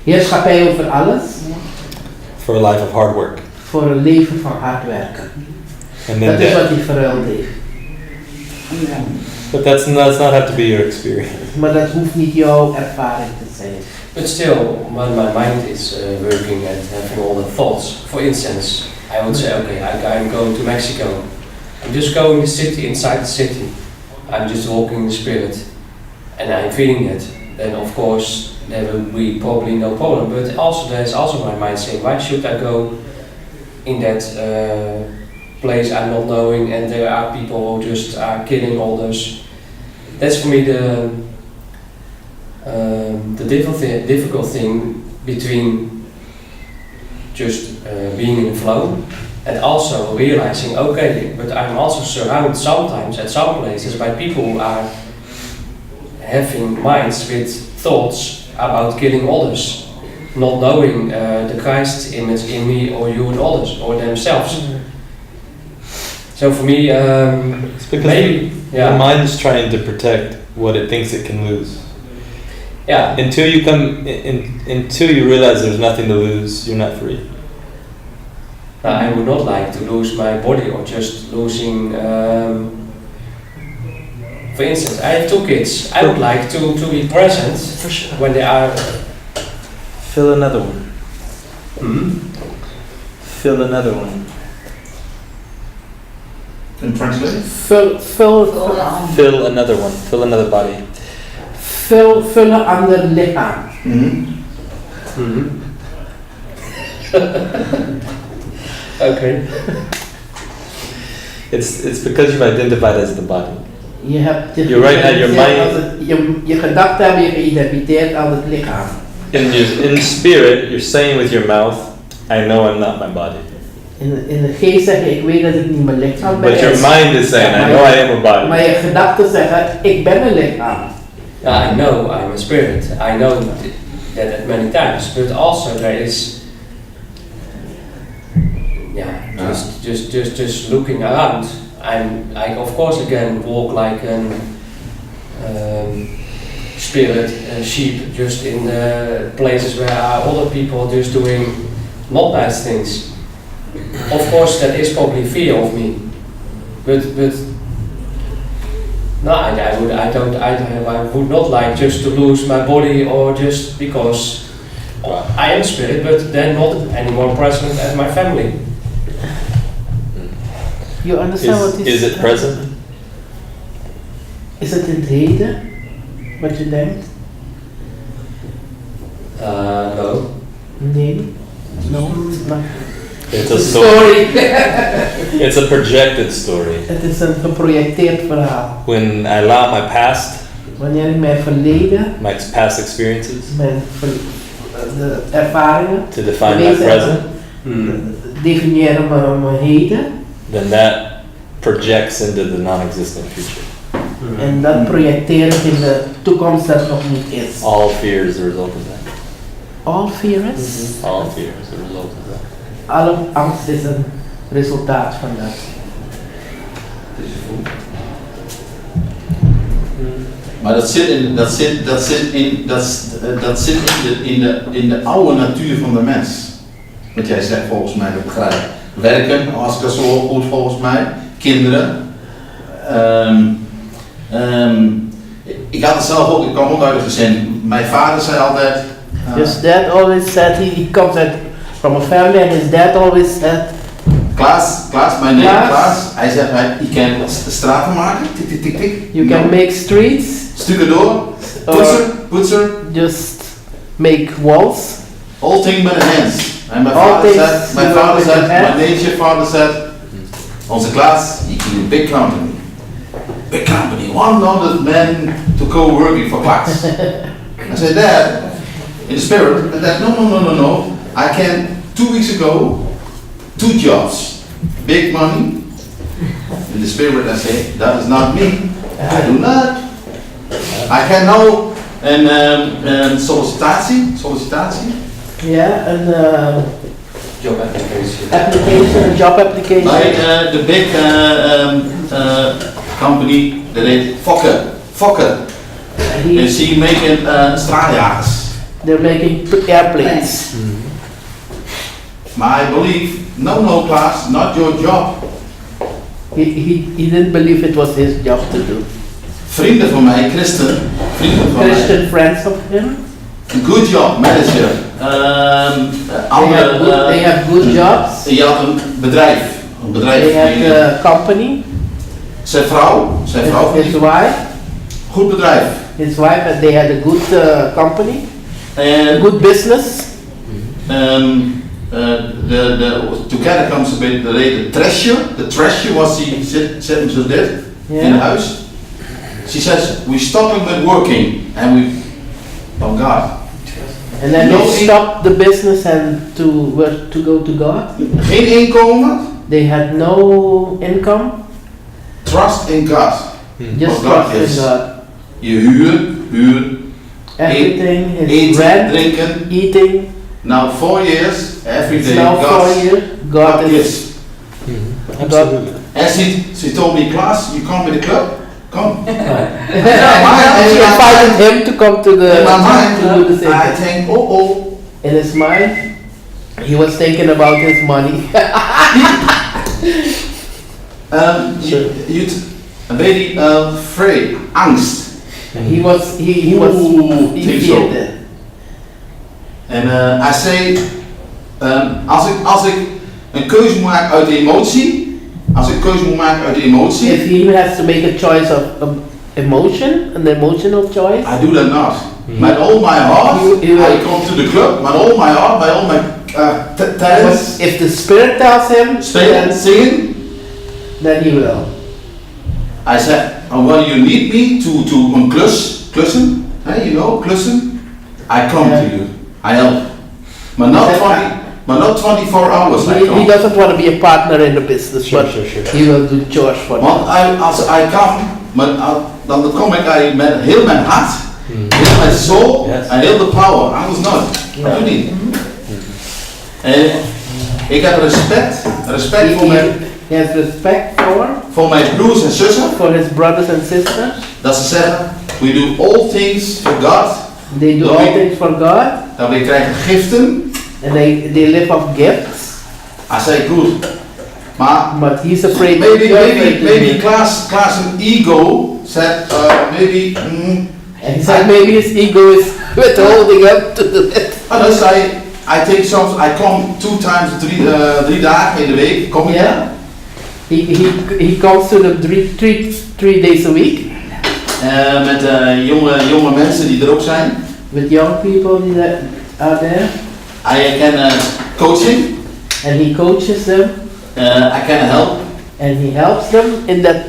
Heerschappij over alles. for a life of hard work. Voor een leven van hard werken. And then Dat is wat death. hij verruild heeft. But that's not have to be your experience. Maar dat hoeft niet jouw ervaring te zijn. But still, when my mind is working and having all the thoughts, for instance, I would say, okay, I'm going to Mexico. I'm just going the city, inside the city. I'm just walking in the spirit, and I'm feeling it. Then of course there will be probably no problem. But also there's also my mind saying, why should I go in that place I'm not knowing, and there are people who just are killing others. That's for me the difficult thing between just being in the flow and also realizing, okay, but I'm also surrounded sometimes at some places by people who are having minds with thoughts about killing others, not knowing the Christ image in me or you and others or themselves. So for me, It's because maybe, the mind is trying to protect what it thinks it can lose. yeah. Until you realize there's nothing to lose, you're not free. I would not like to lose my body or just losing. For instance, I have 2 kids. I would like to be present when they are. Fill another one. Fill another one. Can you translate? Fill another one. Fill another body. Vul een ander lichaam. Okay. It's because you've identified as the body. Je hebt je You're right, and your je gedachten hebben je geïdentificeerd als het lichaam. In spirit, you're saying with your mouth, I know I'm not my body. In de geest zeg je, ik weet dat ik niet mijn lichaam ben. But your mind is saying, I know I am a body. Maar je gedachten zeggen, ik ben een lichaam. Yeah, I know I'm a spirit. I know that many times, but also there is. Yeah, just looking around. I of course again walk like an spirit sheep, just in the places where are other people just doing not nice things. Of course, that is probably fear of me, but no, I would not like just to lose my body or just because I am spirit, but then not anymore present as my family. You understand what Is it present? Is het in het heden wat je denkt? No. Nee. No. It's a story. It's a projected story. Het is een geprojecteerd verhaal. When I allow my past, Wanneer ik mijn verleden, my past experiences, de ervaringen, to define my present, definiëren mijn heden. then that projects into the non-existent future. En dat projecteer ik in de toekomst dat nog niet is. All fear is the result of that. All fear is? All fear is the result of that. Alle angst is een resultaat van dat. Maar dat zit in de oude natuur van de mens. Wat jij zegt volgens mij, dat begrijp ik. Werken, als ik dat zo hoor, goed volgens mij. Kinderen. Ik had het zelf ook, ik kwam ook uit een gezin. Mijn vader zei altijd... His dad always said, he comes from a family and his dad always said... Klaas, mijn neef Klaas, hij zegt mij, je kan straten maken, tik tik tik tik. You can make streets. Stukken door, poetser. Just make walls. All things met hands. And my All father things said, my you father work with said, your my hands. nature father said, onze klas, you keep a big company. Big company, 100 men to go working for class. I said, Dad, in the spirit, and Dad, no. I can, 2 weeks ago, 2 jobs. Big money. In the spirit I say, that is not me. I do not. I can now een sollicitatie. Yeah, and Job application. application, job application. By the big company that heet Fokker. He- En she making straaljagers. They're making airplanes. Maar I believe, no class, not your job. He didn't believe it was his job to do. Vrienden van mij, vrienden van mij. Christian friends of him, Good job, manager. they have good jobs. Je had een bedrijf. They had a company. Zijn vrouw. His wife. Goed bedrijf. His wife, and they had a good company, a En good business. together comes a bit the treasure. The treasure was he said so did in the house. She says we stopping with working and we oh God. And then No they stopped the business and to go to God. Geen inkomen. They had no income, Trust in God. just Oh, God, trust yes. in God. Je huur. Everything, his Eten, rent, drinken. eating. Now 4 years, every It's day now God 4 years. God is. gives. Absolutely. And she told me, Klaas, you come with the club? Come. And he invited him to come to the In my to do the mind, same I thing. think, oh. In his mind, he was thinking about his money. You een beetje afraid, angst. he was he Oeh, he think feared so. it. En I say, als ik een keuze maak uit de emotie, If he has to make a choice of emotion, an emotional choice, I do that not. With all my heart, You- I come to the club, with all my heart, by all my talents, but if the spirit tells him, spelen, singing. then he will. I said, when you need me to klussen, hey, klussen, I come Yeah. to you, I help. But not 24 hours I He come. doesn't want to be a partner in the business, but Sure. he will do chores for them. Want als I come, dan kom ik met heel mijn hart, heel mijn soul Yes. en heel de power. Anders nooit. Dat doe ik niet. En ik heb respect He has respect voor mijn broers en zussen. for his brothers and sisters. Dat ze zeggen, we do all things for God. They do Lord. all things for God, Dat we krijgen giften. and they live off gifts. I say good. Maar But he's afraid. maybe Klaas an ego said maybe. And he said maybe his ego is withholding up to do it. Anders I think soms I come 2 times 3 dagen in de week. Kom ik Yeah. daar? He comes to the three days a week Met jonge mensen die er ook zijn. with young people that are there, I can coaching. and he coaches them I can help. and he helps them in that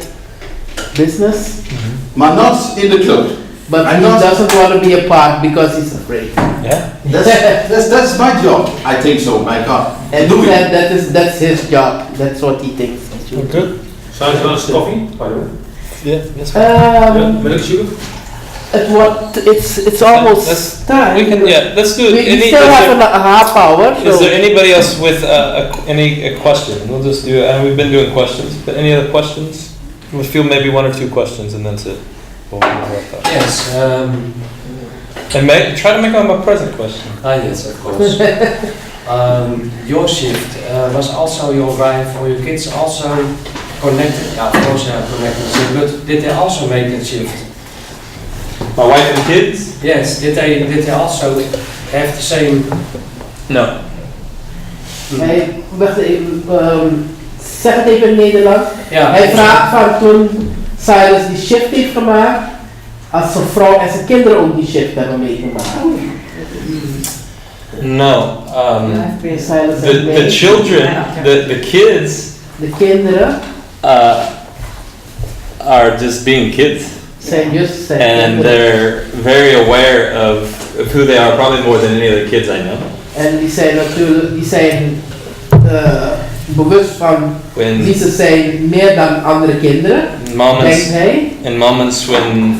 business. Maar not in the club. But I'm he not- doesn't want to be a part because he's afraid. Yeah. That's my job. I think so. My God. And Do he it. said that's his job. That's what he thinks. he should do. Good. Silas wants coffee, by the way. Yeah. Yes. Milk sugar? It's almost Let's- time. We can. Yeah. Let's do it. We still have a half hour. Is So there anybody else with any question? We'll just do it. And we've been doing questions, but any other questions? We'll feel maybe 1 or 2 questions, and that's it. We'll wrap up. Yes. And try to make them a present question. Yes, of course. Your shift was also your wife or your kids also connected? Yeah, of course they are connected. But did they also make that shift? My wife and kids? Yes. Did they also have the same? No. wacht even, zeg het even in Nederland. Ja. Hij vraagt van toen Silas die shift heeft gemaakt, als zijn vrouw en zijn kinderen ook die shift hebben meegemaakt. No, Silas the en mij. children, the kids, De kinderen are just being kids, zijn and kinderen. they're very aware of who they are, probably more than any other kids I know. En die zijn natuurlijk, bewust van wie When ze zijn meer dan andere kinderen, denkt hij. in moments when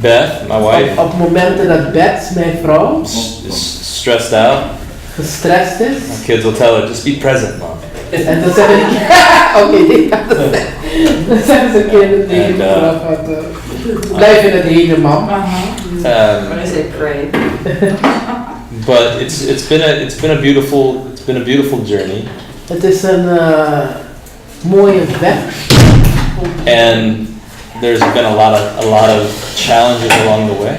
Beth, my wife, Op momenten dat Beth, mijn vrouw, is stressed out, gestrest is. my kids will tell her, just be present, mom. En dan zeggen die oké, dit kan het zijn. Dan zeggen ze kinderen tegen En, me blijf in het ene, mam. But it's been a beautiful journey, Het is een mooie weg. and there's been a lot of challenges along the way.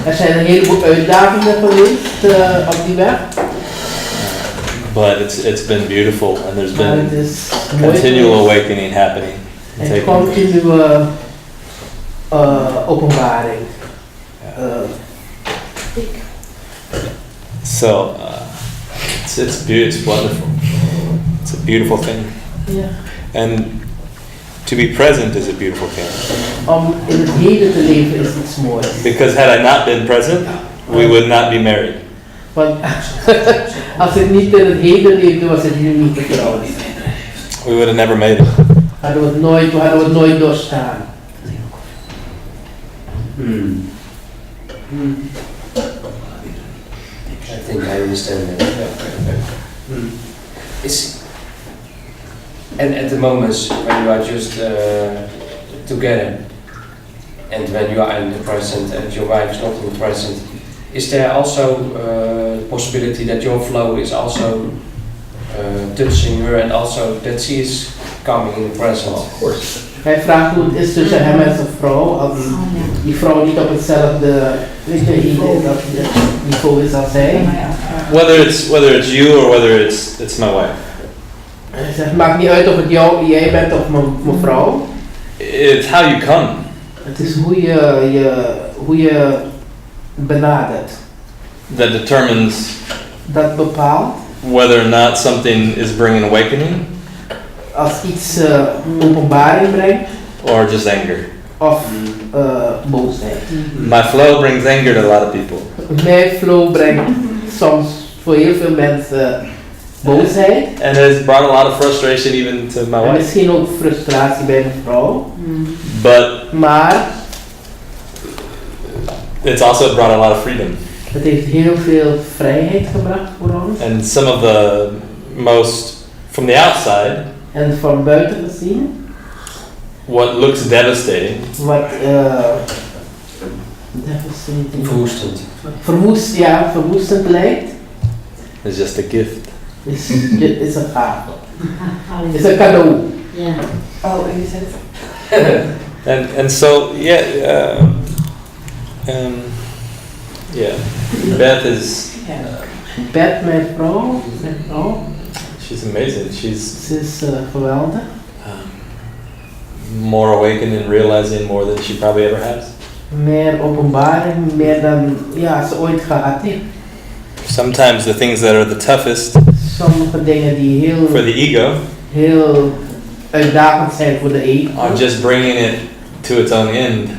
Er zijn een heleboel uitdagingen geweest op die weg. But it's been beautiful, and there's Maar het been is mooi continual geweest. awakening happening. and En taking continue openbaring. So it's wonderful. It's a beautiful thing, Ja. and to be present is a beautiful thing. Om in het heden te leven is iets moois. Because had I not been present, we would not be married. Want als ik niet in het heden leefde, was het nu niet getrouwd. We would have never made it. Hadden we het nooit doorstaan. I think I understand that. It's, and at the moments when you are just together, and when you are in the present and your wife is not in the present, is there also a possibility that your flow is also touching her, and also that she is coming in the present? Of course. Hij vraagt hoe het is tussen hem en zijn vrouw, als die vrouw niet op hetzelfde niveau is als hij. Whether it's you or whether it's my wife. Hij zegt, maakt niet uit of het jij bent of mijn vrouw. It's how you come. Het is hoe je benadert. That determines Dat bepaalt whether or not something is bringing awakening als iets openbaring brengt or just anger. of boosheid. My flow brings anger to a lot of people. Mijn flow brengt soms voor heel veel mensen boosheid. And it's brought a lot of frustration even to my En wife. misschien ook frustratie bij mijn vrouw. But Maar it's also brought a lot of freedom. het heeft heel veel vrijheid gebracht voor ons. And some of the most, from the outside, En van buiten gezien, what looks devastating wat devastating, verwoestend lijkt, is just a gift. is een gave. Is een cadeau. Oh, is het? And so Beth is Beth, mijn vrouw, she's amazing. ze is geweldig. More awakened and realizing more than she probably ever has. Meer openbaring, meer dan ze ooit gehad heeft. Sometimes the things that are the toughest Sommige dingen die for the ego heel uitdagend zijn voor de ego. are just bringing it to its own end.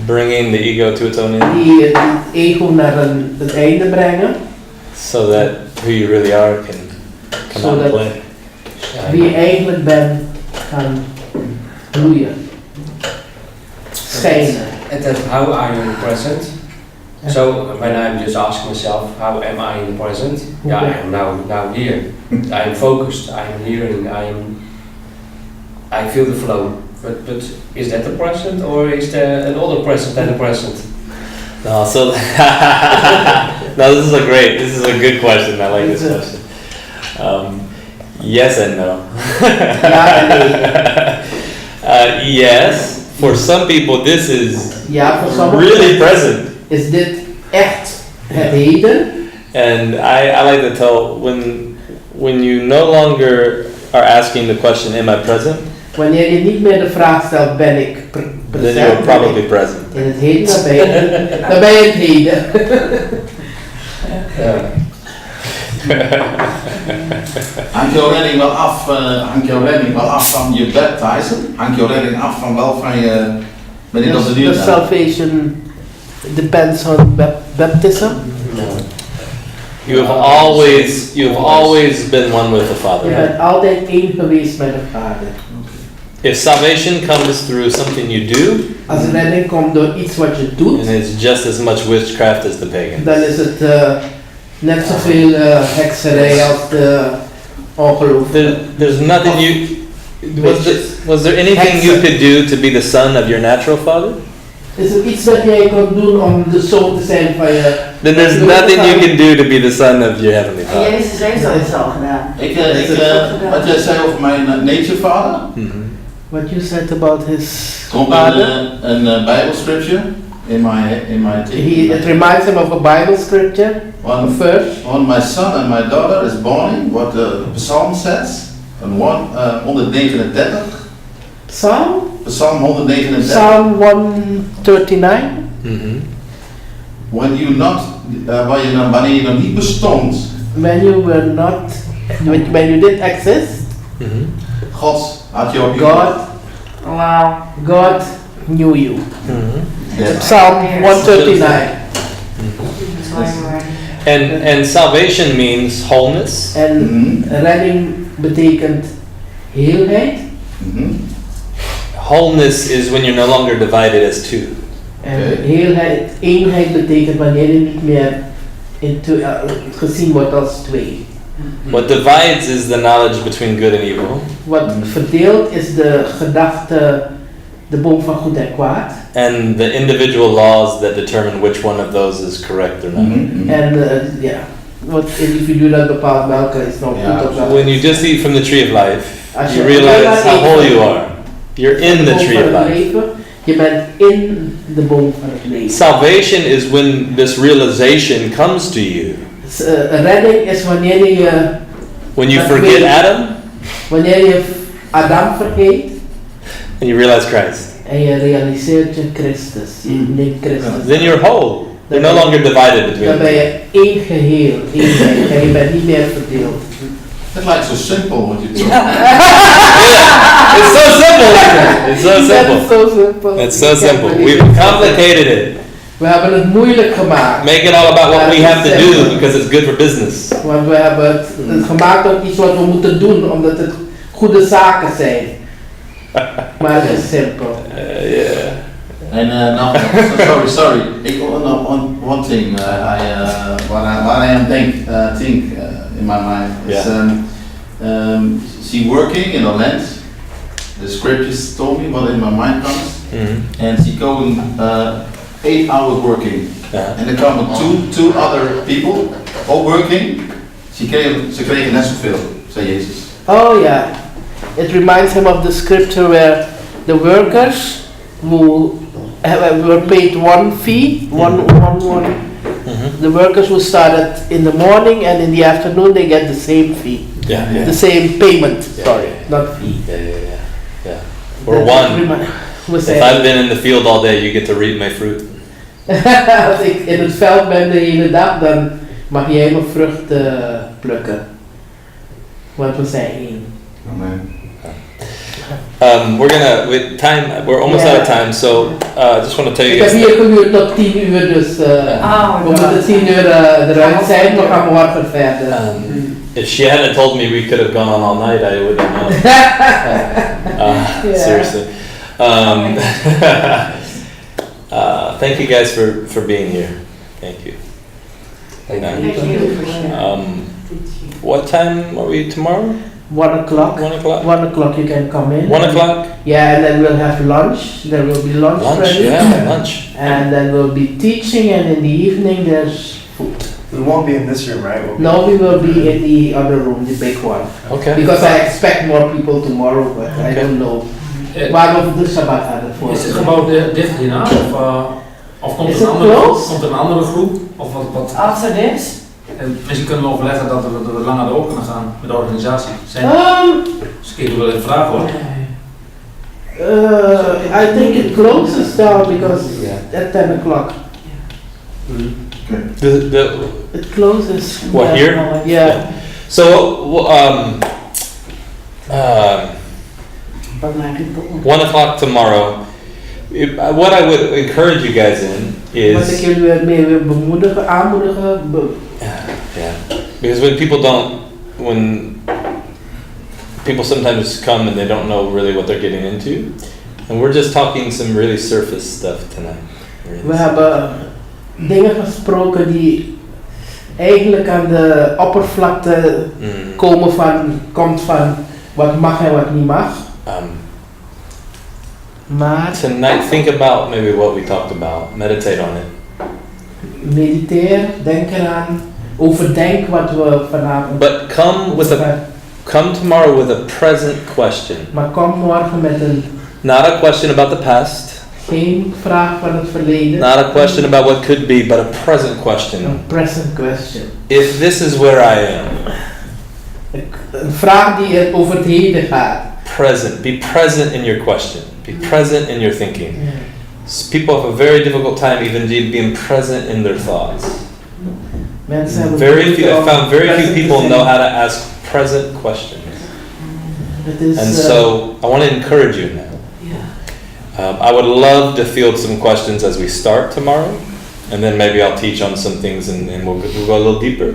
Bringing the ego to its own end. Die het ego naar het einde brengen. So that who you really are can come out and play. Wie je eigenlijk bent, kan bloeien. Schijnen. And then how are you in the present? So when I'm just asking myself, how am I in the present? Yeah, I am now here. I am focused. I am hearing. I feel the flow. But is that the present, or is there another present than the present? No, so no, this is a good question. I like this question. Yes and no. Yes, for some people this is really present. Is dit echt het heden? And I like to tell when you no longer are asking the question, am I present? Wanneer je niet meer de vraag stelt, ben ik present? Then you're probably present. In het heden, dan ben je het heden. Hangt jouw redding wel af van je baptizen? Hangt jouw redding af van wel van je... Ben je dat benieuwd The naar? salvation depends on baptism. You have always been one with the Je Father. bent altijd één geweest met de Vader. If salvation comes through something you do, Als redding komt door iets wat je doet, and it's just as much witchcraft as the pagans. dan is het net zoveel hekserij als de ongelovigen. There's nothing you. Was there anything you could do to be the son of your natural father? Is er iets dat jij kan doen om de zoon te zijn van je? Then there's nothing you can do to be the son of your heavenly En father. Jezus heeft dat al gedaan. Wat jij zei over mijn nature father? What you said about his Komt father? een Bible scripture in my It reminds him of a Bible scripture, a verse. When my son and my daughter is born, what the Psalm says, and 139. Psalm? Psalm 139. Psalm 139. Wanneer je nog niet bestond, When you were not, when you didn't exist, God had jou God knew you. Yeah. Psalm 139. And salvation means wholeness. En redding betekent heelheid. Wholeness is when you're no longer divided as two. En heelheid, eenheid betekent wanneer je niet meer gezien wordt als twee. What divides is the knowledge between good and evil. Wat verdeelt is de gedachte, de boom van goed en kwaad. And the individual laws that determine which one of those is correct or not. En wat individu dat bepaalt welke is nog goed of welke. When you just eat from the tree of life, Als you je realize how eet whole van- you are. You're in the boom tree van of het life. leven, je bent in de boom van het leven. Salvation is when this realization comes to you. Redding is wanneer je When you Dat forget weet- Adam wanneer je Adam vergeet and you realize Christ. en je realiseert je Christus. Je neemt Christus. Then you're whole. You're no longer divided between Dan ben them. je één geheel, eenheid, en je bent niet meer verdeeld. It lijkt zo simpel wat je doet. It's so simple. It's so Dat is simple. zo simpel. It's so simple. We've complicated it. We hebben het moeilijk gemaakt. Make it all about what we have to do because it's good for business. Want we hebben het gemaakt tot iets wat we moeten doen, omdat het goede zaken zijn. Maar het is simpel. Yeah. And sorry. One thing what I am think in my mind is she working in a land. The scriptures told me what in my mind comes, and she going 8 hours working, and there come two other people all working. Ze kregen net zoveel, zei Jezus. Oh yeah, it reminds him of the scripture where the workers who were paid one fee, the workers who started in the morning and in the afternoon they get the same fee, the same payment. Sorry, not fee. Yeah. Or one. If I've been in the field all day, you get to reap my fruit. Als ik in het veld ben de hele dag, dan mag jij mijn vruchten plukken. Want we zijn één. Amen. We're almost out of time, so I just want to tell you Ik heb guys. hier gehuurd tot 10 uur, dus we moeten 10 uur eruit zijn. We gaan morgen verder. If she hadn't told me we could have gone on all night, I wouldn't know. Seriously. Thank you guys for being here. Thank you. What time are we tomorrow? 1 o'clock. 1 o'clock? 1 o'clock you can come in. 1 o'clock? Yeah, and then we'll have lunch. There will be lunch ready. Lunch. And then we'll be teaching, and in the evening there's food. We won't be in this room, right? No, we will be in the other room, the big one. Okay. Because I expect more people tomorrow, but I don't know. Waarom de Sabbat hadden voor? Is het gebouw dicht hierna? Of komt Is er het een andere groep? close? Komt er een andere groep? Of wat? After this? En misschien kunnen we overleggen dat we langer door kunnen gaan met de organisatie. Dus ik wil even vragen hoor. I think it closes down because at 10 o'clock. It closes. What, yeah, here? no, yeah. So, 1 o'clock tomorrow. What I would encourage you guys in Wat ik is, jullie mee wil bemoedigen, aanmoedigen. yeah, because when people sometimes come and they don't know really what they're getting into, and we're just talking some really surface stuff tonight. We hebben dingen gesproken die eigenlijk aan de oppervlakte komt van wat mag en wat niet mag. Maar Tonight, think about maybe what we talked about. Meditate on it. mediteer, denk eraan, overdenk wat we vanavond. But come tomorrow with a present question. Maar kom morgen met Not a question about the past. geen vraag van het verleden. Not a question about what could be, but a present question. Een present question. If this is where I am, Een vraag die over het heden gaat. present. Be present in your question. Be present in your thinking. People have a very difficult time even being present in their thoughts. Mensen hebben I found very few present people te know zijn. how to ask present questions. Het is, And so I want to encourage you in that. I would love to field some questions as we start tomorrow, and then maybe I'll teach on some things and we'll go a little deeper.